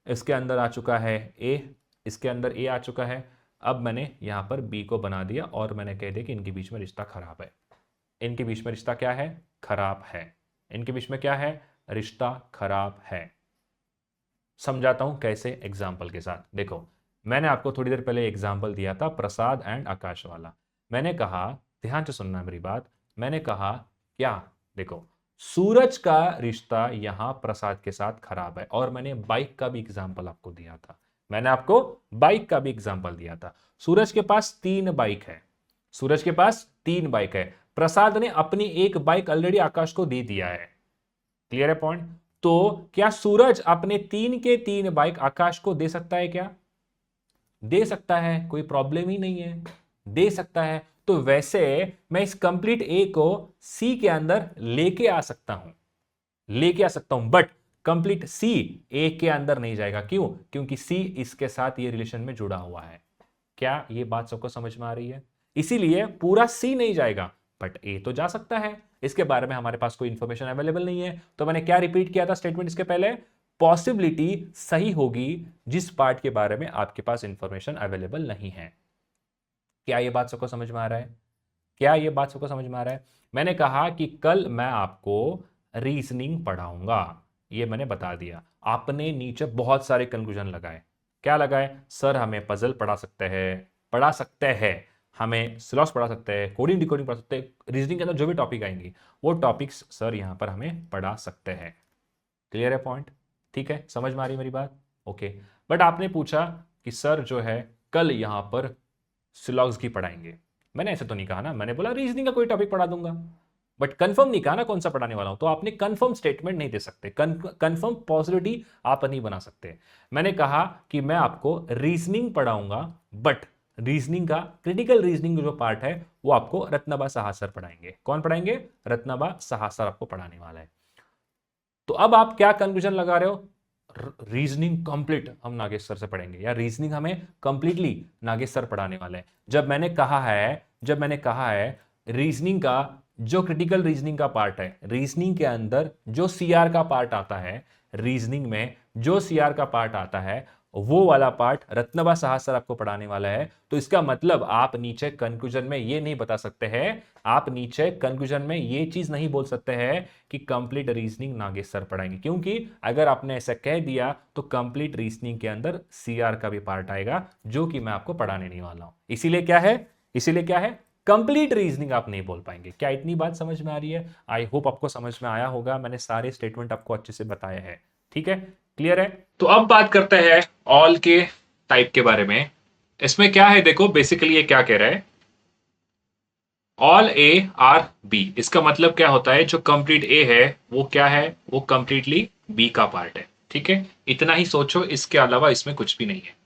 इसके अंदर आ चुका है ए, इसके अंदर ए आ चुका है। अब मैंने यहां पर बी को बना दिया और मैंने कह दिया कि इनके बीच में रिश्ता खराब है। इनके बीच में रिश्ता क्या है? खराब है। इनके बीच में क्या है? रिश्ता खराब है। समझाता हूं कैसे, एग्जाम्पल के साथ। देखो, मैंने आपको थोड़ी देर पहले एग्जाम्पल दिया था प्रसाद एंड आकाश वाला। मैंने कहा, ध्यान से सुनना मेरी बात, मैंने कहा क्या? देखो, सूरज का रिश्ता यहां प्रसाद के साथ खराब है। और मैंने बाइक का भी एग्जाम्पल आपको दिया था, मैंने आपको बाइक का भी एग्जाम्पल दिया था। सूरज के पास 3 बाइक है, सूरज के पास 3 बाइक है। प्रसाद ने अपनी एक बाइक ऑलरेडी आकाश को दे दिया है। क्लियर है पॉइंट? तो क्या सूरज अपने 3 के 3 बाइक आकाश को दे सकता है? क्या दे सकता है? कोई प्रॉब्लम ही नहीं है, दे सकता है। तो वैसे मैं इस कंप्लीट ए को सी के अंदर लेके आ सकता हूं, लेके आ सकता हूं। बट कंप्लीट सी ए के अंदर नहीं जाएगा। क्यों? क्योंकि सी इसके साथ ये रिलेशन में जुड़ा हुआ है। क्या ये बात सबको समझ में आ रही है? इसीलिए पूरा सी नहीं जाएगा, बट ए तो जा सकता है। इसके बारे में हमारे पास कोई इंफॉर्मेशन अवेलेबल नहीं है। तो मैंने क्या रिपीट किया था स्टेटमेंट इसके पहले? पॉसिबिलिटी सही होगी जिस पार्ट के बारे में आपके पास इंफॉर्मेशन अवेलेबल नहीं है। क्या यह बात सबको समझ में आ रहा है? क्या यह बात सबको समझ में आ रहा है? मैंने कहा कि कल मैं आपको रीजनिंग पढ़ाऊंगा, यह मैंने बता दिया। आपने नीचे बहुत सारे कंक्लूजन लगाए। क्या लगाए? सर हमें पजल पढ़ा सकते हैं, पढ़ा सकते हैं, हमें स्लॉस पढ़ा सकते हैं, कोडिंग डिकोडिंग पढ़ा सकते हैं, रीजनिंग के अंदर जो भी टॉपिक आएंगे वो टॉपिक्स सर यहां पर हमें पढ़ा सकते हैं। क्लियर है पॉइंट? ठीक है, समझ में आ रही मेरी बात? ओके। बट आपने पूछा कि सर जो है कल यहां पर सिलॉग्स की पढ़ाएंगे। मैंने ऐसे तो नहीं कहा ना, मैंने बोला रीजनिंग का कोई टॉपिक पढ़ा दूंगा। बट कंफर्म नहीं कहा ना कौन सा पढ़ाने वाला हूं। तो आपने कंफर्म स्टेटमेंट नहीं दे सकते, कंफर्म पॉसिबिलिटी आप नहीं बना सकते। मैंने कहा कि मैं आपको रीजनिंग पढ़ाऊंगा, बट रीजनिंग का क्रिटिकल रीजनिंग जो पार्ट है वो आपको रत्नाबा साहा सर पढ़ाएंगे। कौन पढ़ाएंगे? रत्नाबा साहा सर आपको पढ़ाने वाला है। तो अब आप क्या कंक्लूजन लगा रहे हो? रीजनिंग कंप्लीट हम नागेश सर से पढ़ेंगे, या रीजनिंग हमें कंप्लीटली नागेश सर पढ़ाने वाले हैं। जब मैंने कहा है रीजनिंग का जो क्रिटिकल रीजनिंग का पार्ट है, रीजनिंग के अंदर जो सीआर का पार्ट आता है, रीजनिंग में जो सीआर का पार्ट आता है वो वाला पार्ट रत्नबा साहा सर आपको पढ़ाने वाला है। तो इसका मतलब आप नीचे कंक्लूजन में ये नहीं बता सकते हैं, आप नीचे कंक्लूजन में ये चीज नहीं बोल सकते हैं कि कंप्लीट रीजनिंग नागेश सर पढ़ाएंगे। क्योंकि अगर आपने ऐसा कह दिया तो कंप्लीट रीजनिंग के अंदर सीआर का भी पार्ट आएगा जो कि मैं आपको पढ़ाने नहीं वाला हूं। इसीलिए क्या है, कंप्लीट रीजनिंग आप नहीं बोल पाएंगे। क्या इतनी बात समझ में आ रही है? आई होप आपको समझ में आया होगा, मैंने सारे स्टेटमेंट आपको अच्छे से बताए हैं। ठीक है, क्लियर है? तो अब बात करते हैं ऑल के टाइप के बारे में। इसमें क्या है, देखो बेसिकली ये क्या कह रहा है, ऑल ए आर बी। इसका मतलब क्या होता है, जो कंप्लीट ए है वो क्या है, वो कंप्लीटली बी का पार्ट है। ठीक है, इतना ही सोचो, इसके अलावा इसमें कुछ भी नहीं है।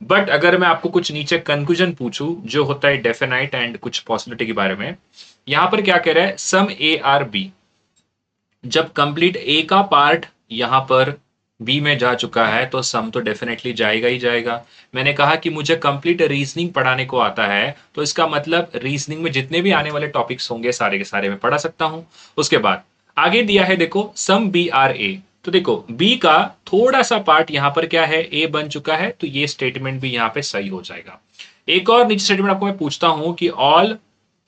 बट अगर मैं आपको कुछ नीचे कंक्लूजन पूछूं जो होता है डेफिनाइट एंड कुछ पॉसिबिलिटी के बारे में, यहां पर क्या कह रहा है, सम ए आर बी। जब कंप्लीट ए का पार्ट यहां पर बी में जा चुका है तो सम तो डेफिनेटली जाएगा ही जाएगा। मैंने कहा कि मुझे कंप्लीट रीजनिंग पढ़ाने को आता है, तो इसका मतलब रीजनिंग में जितने भी आने वाले टॉपिक्स होंगे सारे के सारे मैं पढ़ा सकता हूं। उसके बाद आगे दिया है, देखो सम बी आर ए। तो देखो बी का थोड़ा सा पार्ट यहां पर क्या है, ए बन चुका है, तो ये स्टेटमेंट भी यहां पे सही हो जाएगा। एक और नीचे स्टेटमेंट आपको मैं पूछता हूं कि ऑल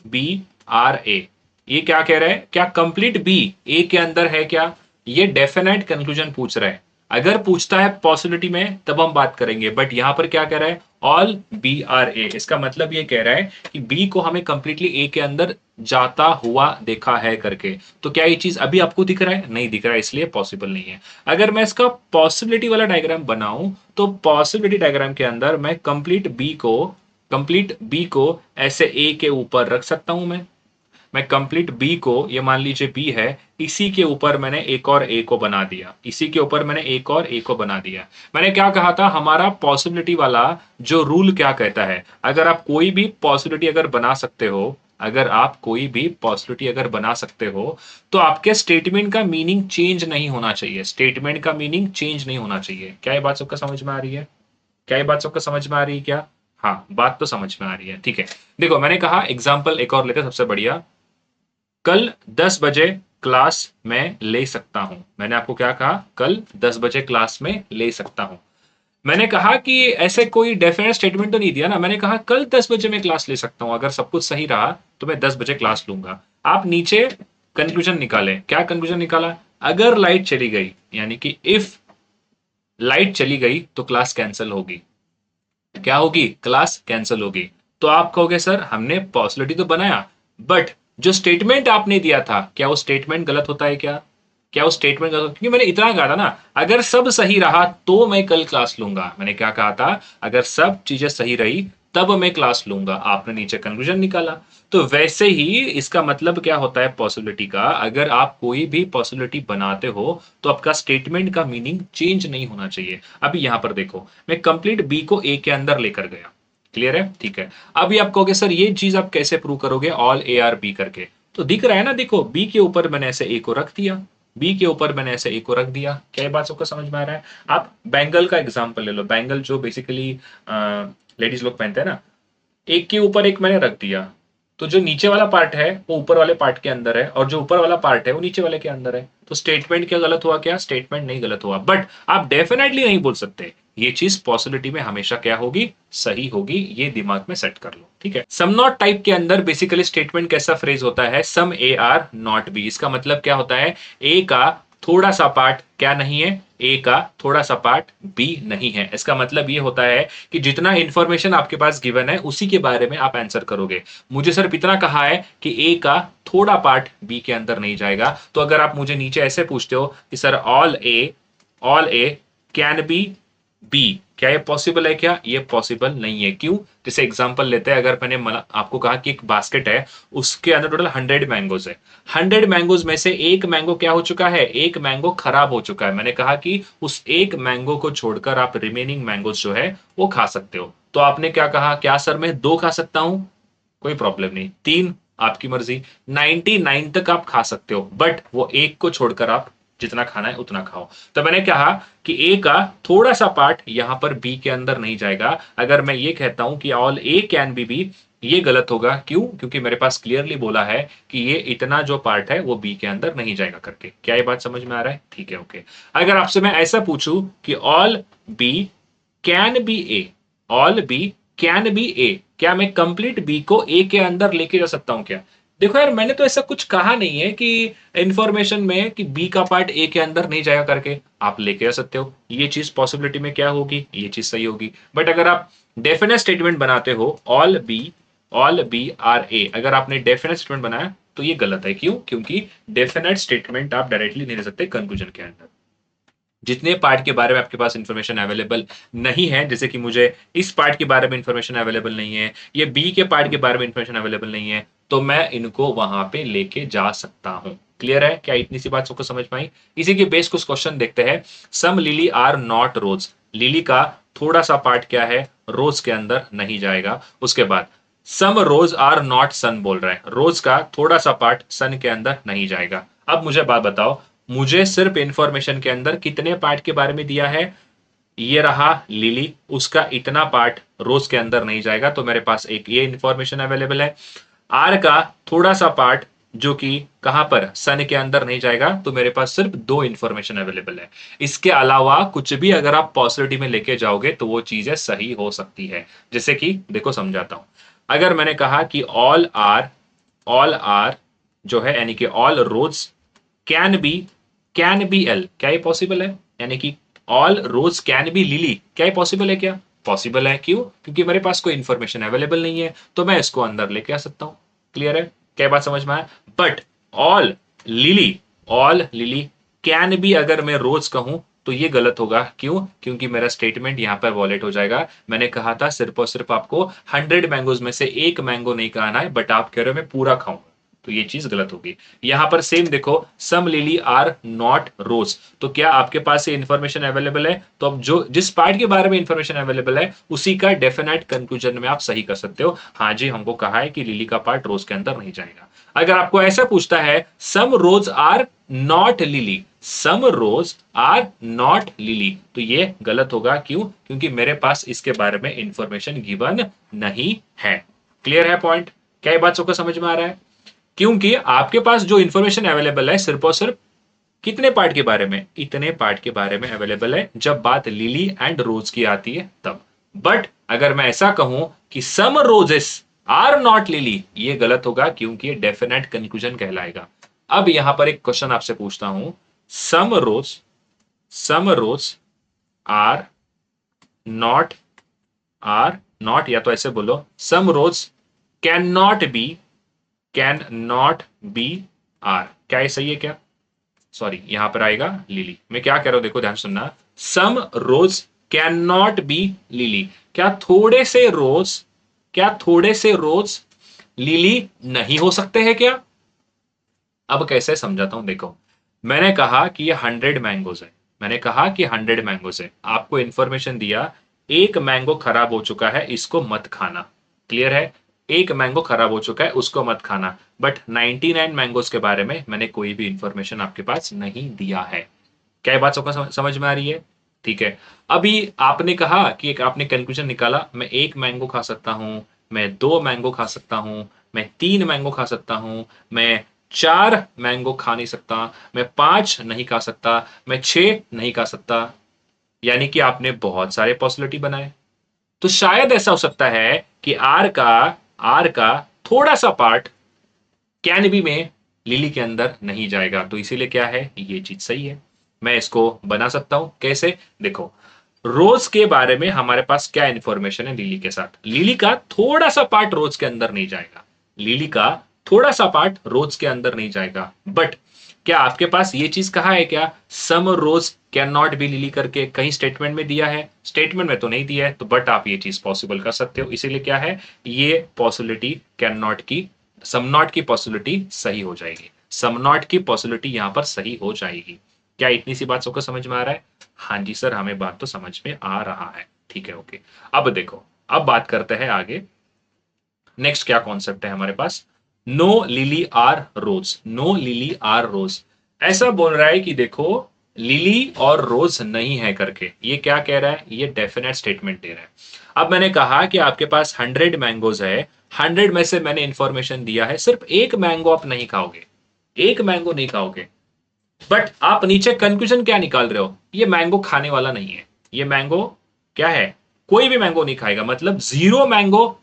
बी आर ए, ये क्या कह रहा है, क्या कंप्लीट बी ए के अंदर है क्या? ये डेफिनेट कंक्लूजन पूछ रहा है। अगर पूछता है पॉसिबिलिटी में तब हम बात करेंगे, बट यहां पर क्या कह रहा है, ऑल बी आर ए। इसका मतलब ये कह रहा है कि बी को हमें कंप्लीटली ए के अंदर जाता हुआ देखा है करके। तो क्या ये चीज अभी आपको दिख रहा है? नहीं दिख रहा है, इसलिए पॉसिबल नहीं है। अगर मैं इसका पॉसिबिलिटी वाला डायग्राम बनाऊं तो पॉसिबिलिटी डायग्राम के अंदर मैं कंप्लीट बी को ऐसे ए के ऊपर रख सकता हूं। मैं कंप्लीट बी को, ये मान लीजिए बी है, इसी के ऊपर मैंने एक और ए को बना दिया, इसी के ऊपर मैंने एक और ए को बना दिया। मैंने क्या कहा था, हमारा पॉसिबिलिटी वाला जो रूल क्या कहता है, अगर आप कोई भी पॉसिबिलिटी अगर बना सकते हो, अगर आप कोई भी पॉसिबिलिटी अगर बना सकते हो तो आपके स्टेटमेंट का मीनिंग चेंज नहीं होना चाहिए। स्टेटमेंट का मीनिंग चेंज नहीं होना चाहिए। क्या ये बात सबका समझ में आ रही है? क्या ये बात सबका समझ में आ रही है क्या? हाँ, बात तो समझ में आ रही है, ठीक है। देखो मैंने कहा एग्जाम्पल एक और लेते हैं, सबसे बढ़िया। कल 10 बजे क्लास में ले सकता हूं। मैंने आपको क्या कहा, कल 10 बजे क्लास में ले सकता हूं। मैंने कहा कि ऐसे कोई डेफिनेट स्टेटमेंट तो नहीं दिया ना, मैंने कहा कल 10 बजे मैं क्लास ले सकता हूं, अगर सब कुछ सही रहा तो मैं 10 बजे क्लास लूंगा। आप नीचे कंक्लूजन निकाले, क्या कंक्लूजन निकाला, अगर लाइट चली गई, यानी कि इफ लाइट चली गई तो क्लास कैंसिल होगी। क्या होगी? क्लास कैंसिल होगी। तो आप कहोगे सर हमने पॉसिबिलिटी तो बनाया, बट जो स्टेटमेंट आपने दिया था, क्या वो स्टेटमेंट गलत होता है क्या? क्या वो स्टेटमेंट गलत? क्योंकि मैंने इतना कहा था ना, अगर सब सही रहा तो मैं कल क्लास लूंगा। मैंने क्या कहा था, अगर सब चीजें सही रही तब मैं क्लास लूंगा। आपने नीचे कंक्लूजन निकाला। तो वैसे ही इसका मतलब क्या होता है पॉसिबिलिटी का, अगर आप कोई भी पॉसिबिलिटी बनाते हो तो आपका स्टेटमेंट का मीनिंग चेंज नहीं होना चाहिए। अभी यहां पर देखो, मैं कंप्लीट बी को ए के अंदर लेकर गया, क्लियर है, ठीक है। अभी आप कहोगे सर ये चीज आप कैसे प्रूव करोगे ऑल ए आर बी करके? तो दिख रहा है ना, देखो बी के ऊपर मैंने ऐसे ए को रख दिया, बी के ऊपर मैंने ऐसे ए को रख दिया। क्या ये बात सबको समझ में आ रहा है? आप बैंगल का एग्जांपल ले लो, बैंगल जो बेसिकली लेडीज लोग पहनते हैं ना, एक के ऊपर एक मैंने रख दिया, तो जो नीचे वाला पार्ट है वो ऊपर वाले पार्ट के अंदर है, और जो ऊपर वाला पार्ट है वो नीचे वाले के अंदर है। तो स्टेटमेंट क्या गलत हुआ? क्या स्टेटमेंट नहीं गलत हुआ, बट आप डेफिनेटली नहीं बोल सकते ये चीज पॉसिबिलिटी में हमेशा क्या होगी, सही होगी। ये दिमाग में सेट कर लो, ठीक है। सम नॉट टाइप के अंदर बेसिकली स्टेटमेंट कैसा फ्रेज होता है, some A are not B. इसका मतलब क्या होता है, ए का थोड़ा सा पार्ट क्या नहीं है, ए का थोड़ा सा पार्ट बी नहीं है। इसका मतलब ये होता है कि जितना इंफॉर्मेशन आपके पास गिवन है उसी के बारे में आप आंसर करोगे। मुझे सिर्फ इतना कहा है कि ए का थोड़ा पार्ट बी के अंदर नहीं जाएगा। तो अगर आप मुझे नीचे ऐसे पूछते हो कि sir all A can be B, क्या ये पॉसिबल है? क्या ये पॉसिबल नहीं है? क्यों? जैसे एग्जांपल लेते हैं, अगर मैंने आपको कहा कि एक बास्केट है, उसके अंदर टोटल 100 मैंगोज है, 100 मैंगोज में से एक मैंगो क्या हो चुका है, एक मैंगो खराब हो चुका है। मैंने कहा कि उस एक मैंगो को छोड़कर आप रिमेनिंग मैंगोज जो है वो खा सकते हो। तो आपने क्या कहा, क्या सर मैं 2 खा सकता हूं? कोई प्रॉब्लम नहीं, 3 आपकी मर्जी, 99 तक आप खा सकते हो, बट वो एक को छोड़कर आप जितना खाना है उतना खाओ। तो मैंने कहा कि ए का थोड़ा सा पार्ट यहां पर बी के अंदर नहीं जाएगा। अगर मैं ये कहता हूं कि all A can be B, ये गलत होगा। क्यों? क्योंकि मेरे पास क्लियरली बोला है कि ये इतना जो पार्ट है वो बी के अंदर नहीं जाएगा करके। क्या ये बात समझ में आ रहा है? ठीक है, ओके। अगर आपसे मैं ऐसा पूछूं कि all B can be A, all B can be A, क्या मैं कंप्लीट बी को ए के अंदर लेके जा सकता हूं क्या? देखो यार, मैंने तो ऐसा कुछ कहा नहीं है कि इंफॉर्मेशन में कि बी का पार्ट ए के अंदर नहीं जाएगा करके। आप लेके जा सकते हो, ये चीज पॉसिबिलिटी में क्या होगी, ये चीज सही होगी। बट अगर आप डेफिनेट स्टेटमेंट बनाते हो ऑल बी आर ए, अगर आपने डेफिनेट स्टेटमेंट बनाया तो ये गलत है। क्यों? क्योंकि डेफिनेट स्टेटमेंट आप डायरेक्टली नहीं ले सकते कंक्लूजन के अंदर। जितने पार्ट के बारे में आपके पास इंफॉर्मेशन अवेलेबल नहीं है, जैसे कि मुझे इस पार्ट के बारे में इंफॉर्मेशन अवेलेबल नहीं है, ये बी के पार्ट के बारे में इंफॉर्मेशन अवेलेबल नहीं है, तो मैं इनको वहां पे लेके जा सकता हूं। क्लियर है? क्या इतनी सी बात सबको समझ में आई? इसी के बेस कुछ क्वेश्चन देखते हैं। Some lily are not rose, lily का थोड़ा सा पार्ट क्या है, रोज के अंदर नहीं जाएगा। उसके बाद सम रोज आर नॉट सन बोल रहा है, रोज का थोड़ा सा पार्ट सन के अंदर नहीं जाएगा। अब मुझे बात बताओ, मुझे सिर्फ इंफॉर्मेशन के अंदर कितने पार्ट के बारे में दिया है, ये रहा लिली, उसका इतना पार्ट रोज के अंदर नहीं जाएगा, तो मेरे पास एक ये इंफॉर्मेशन अवेलेबल है। आर का थोड़ा सा पार्ट जो कि कहां पर, सन के अंदर नहीं जाएगा, तो मेरे पास सिर्फ 2 इंफॉर्मेशन अवेलेबल है। इसके अलावा कुछ भी अगर आप पॉसिबिलिटी में लेके जाओगे तो वो चीजें सही हो सकती है। जैसे कि देखो समझाता हूं, अगर मैंने कहा कि ऑल आर जो है, यानी कि all rose can be L, क्या ये पॉसिबल है? यानी कि all rose can be lily, क्या ये पॉसिबल है? क्या पॉसिबल है? क्यों? क्योंकि मेरे पास कोई इंफॉर्मेशन अवेलेबल नहीं है, तो मैं इसको अंदर लेके आ सकता हूं। क्लियर है? क्या बात समझ में आया? But all lily, all lily can B, अगर मैं रोज कहूं तो ये गलत होगा। क्यों? क्योंकि मेरा स्टेटमेंट यहां पर वॉलेट हो जाएगा। मैंने कहा था सिर्फ और सिर्फ आपको 100 मैंगोज में से एक मैंगो नहीं खाना है, बट आप कह रहे हो मैं पूरा खाऊंगा, तो ये चीज गलत होगी। यहां पर सेम देखो, सम लिली आर नॉट रोज, तो क्या आपके पास ये इंफॉर्मेशन अवेलेबल है? तो अब जो जिस पार्ट के बारे में इंफॉर्मेशन अवेलेबल है उसी का डेफिनेट कंक्लूजन में आप सही कर सकते हो। हाँ जी, हमको कहा है कि लिली का पार्ट रोज के अंदर नहीं जाएगा। अगर आपको ऐसा पूछता है some rose are not lily, some rose are not lily, तो ये गलत होगा। क्यों? क्योंकि मेरे पास इसके बारे में इंफॉर्मेशन गिवन नहीं है। क्लियर है पॉइंट? क्या ये बात सबको समझ में आ रहा है? क्योंकि आपके पास जो इंफॉर्मेशन अवेलेबल है सिर्फ और सिर्फ कितने पार्ट के बारे में? इतने पार्ट के बारे में अवेलेबल है, जब बात लिली एंड रोज की आती है तब। बट अगर मैं ऐसा कहूं कि सम रोजेस आर नॉट लिली, ये गलत होगा, क्योंकि ये डेफिनेट कंक्लूजन कहलाएगा। अब यहां पर एक क्वेश्चन आपसे पूछता हूं, सम rose are not, are not, या तो ऐसे बोलो सम रोज कैन नॉट बी आर, क्या ये सही है? क्या सॉरी, यहां पर आएगा लिली। मैं क्या कह रहा हूं, देखो ध्यान सुनना। सम रोज कैन नॉट बी लिली, क्या थोड़े से रोज लिली नहीं हो सकते हैं क्या? अब कैसे समझाता हूं, देखो। मैंने कहा कि ये 100 मैंगोज है, मैंने कहा कि 100 मैंगोज है, आपको इंफॉर्मेशन दिया एक मैंगो खराब हो चुका है, इसको मत खाना। क्लियर है? एक मैंगो खराब हो चुका है, उसको मत खाना। बट 99 मैंगोज के बारे में मैंने कोई भी इंफॉर्मेशन आपके पास नहीं दिया है। क्या ये बात सबको समझ में आ रही है? ठीक है। अभी आपने कहा कि एक आपने कंक्लूजन निकाला, मैं एक मैंगो खा सकता हूं, मैं दो मैंगो खा सकता हूं, मैं तीन मैंगो खा सकता हूं, मैं चार मैंगो खा नहीं सकता, मैं पांच नहीं खा सकता, मैं छह नहीं खा सकता। यानी कि आपने बहुत सारे पॉसिबिलिटी बनाए। तो शायद ऐसा हो सकता है कि आर का थोड़ा सा पार्ट कैन बी में लिली के अंदर नहीं जाएगा, तो इसीलिए क्या है, ये चीज सही है। मैं इसको बना सकता हूं कैसे? देखो, रोज के बारे में हमारे पास क्या इंफॉर्मेशन है लिली के साथ? लिली का थोड़ा सा पार्ट रोज के अंदर नहीं जाएगा, लिली का थोड़ा सा पार्ट रोज के अंदर नहीं जाएगा। बट क्या आपके पास ये चीज कहा है क्या, सम रोज कैन नॉट बी लिली करके कहीं स्टेटमेंट में दिया है? स्टेटमेंट में तो नहीं दिया है, तो बट आप ये चीज पॉसिबल कर सकते हो। इसीलिए क्या है, ये पॉसिबिलिटी कैन नॉट की, सम नॉट की पॉसिबिलिटी सही हो जाएगी, सम नॉट की पॉसिबिलिटी यहां पर सही हो जाएगी। क्या इतनी सी बात सबको समझ में आ रहा है? हाँ जी सर, हमें बात तो समझ में आ रहा है। ठीक है, ओके। अब देखो, अब बात करते हैं आगे। नेक्स्ट क्या कॉन्सेप्ट है हमारे पास? No lily are rose, no lily are rose. ऐसा बोल रहा है कि देखो, लिली और रोज नहीं है करके। ये क्या कह रहा है? ये डेफिनेट स्टेटमेंट दे रहा है। अब मैंने कहा कि आपके पास 100 मैंगोज है, 100 में से मैंने इंफॉर्मेशन दिया है सिर्फ एक मैंगो आप नहीं खाओगे, एक मैंगो नहीं खाओगे। बट आप नीचे कंक्लूजन क्या निकाल रहे हो, ये मैंगो खाने वाला नहीं है, ये मैंगो क्या है, कोई भी मैंगो नहीं खाएगा, मतलब जीरो मैंगो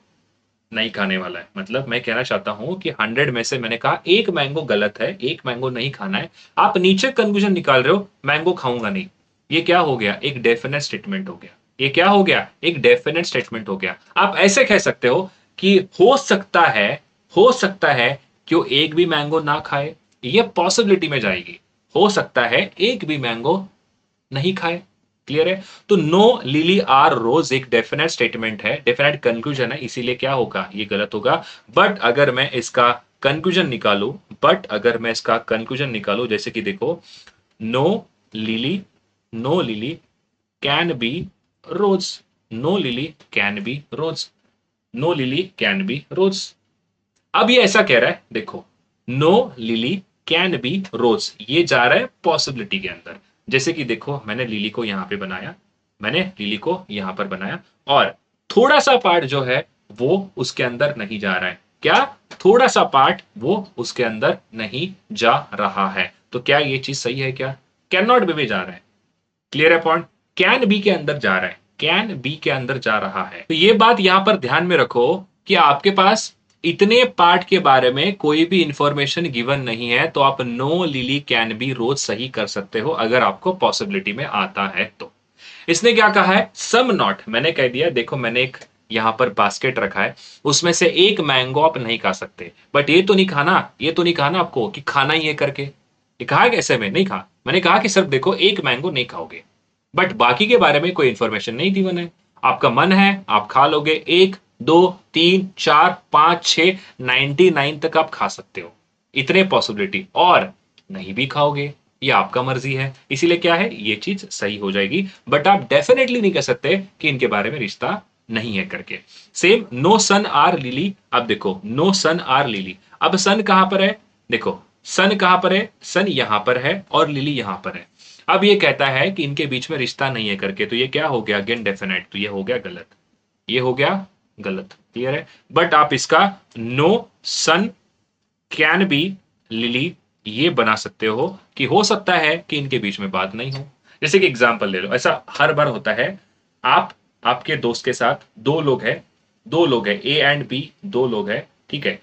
नहीं खाने वाला है। मतलब मैं कहना चाहता हूं कि 100 में से मैंने कहा एक मैंगो गलत है, एक मैंगो नहीं खाना है। आप नीचे कंक्लूजन निकाल रहे हो मैंगो खाऊंगा नहीं। ये क्या हो गया, एक डेफिनेट स्टेटमेंट हो गया। ये क्या हो गया, एक डेफिनेट स्टेटमेंट हो गया। आप ऐसे कह सकते हो कि हो सकता है कि वो एक भी मैंगो ना खाए, ये पॉसिबिलिटी में जाएगी। हो सकता है एक भी मैंगो नहीं खाए। क्लियर है? तो नो लिली आर रोज एक डेफिनेट स्टेटमेंट है, डेफिनेट कंक्लूजन है, इसीलिए क्या होगा, ये गलत होगा। बट अगर मैं इसका कंक्लूजन निकालू, जैसे कि देखो, no lily, no lily can be rose, no lily can be rose, no lily can be rose. अब ये ऐसा कह रहा है, देखो, no lily can be rose, ये जा रहा है पॉसिबिलिटी के अंदर। जैसे कि देखो, मैंने लिली को यहां पे बनाया, मैंने लिली को यहां पर बनाया, और थोड़ा सा पार्ट जो है वो उसके अंदर नहीं जा रहा है। क्या? थोड़ा सा पार्ट वो उसके अंदर नहीं जा रहा है। तो क्या ये चीज सही है? क्या कैन नॉट बी में जा रहा है? क्लियर है पॉइंट? कैन बी के अंदर जा रहा है, कैन बी के अंदर जा रहा है। तो ये बात यहां पर ध्यान में रखो कि आपके पास इतने पार्ट के बारे में कोई भी इंफॉर्मेशन गिवन नहीं है, तो आप नो लिली कैन बी रोज सही कर सकते हो अगर आपको पॉसिबिलिटी में आता है तो। इसने क्या कहा है, सम नॉट, मैंने कह दिया देखो मैंने एक यहां पर बास्केट रखा है, उसमें से एक मैंगो आप नहीं खा सकते, बट ये तो नहीं खाना, ये तो नहीं खाना आपको कि खाना ही है करके, ये कहा कैसे में नहीं खा, मैंने कहा कि सिर्फ देखो एक मैंगो नहीं खाओगे, बट बाकी के बारे में कोई इंफॉर्मेशन नहीं दी मैंने। आपका मन है आप खा लोगे, एक दो तीन चार पांच छह 99 तक आप खा सकते हो, इतने पॉसिबिलिटी, और नहीं भी खाओगे ये आपका मर्जी है, इसीलिए क्या है ये चीज सही हो जाएगी, बट आप डेफिनेटली नहीं कह सकते कि इनके बारे में रिश्ता नहीं है करके। Same no son are lily, अब देखो नो सन आर लिली, अब सन कहां पर है, देखो सन कहां पर है, सन यहां पर है और लिली यहां पर है। अब ये कहता है कि इनके बीच में रिश्ता नहीं है करके, तो ये क्या हो गया अगेन डेफिनेट, तो ये हो गया गलत, ये हो गया गलत, क्लियर है। बट आप इसका no son can be lily ये बना सकते हो कि हो सकता है कि इनके बीच में बात नहीं हो। जैसे कि एग्जांपल ले लो, ऐसा हर बार होता है, आप आपके दोस्त के साथ दो लोग हैं, दो लोग हैं ए एंड बी, दो लोग हैं, ठीक है।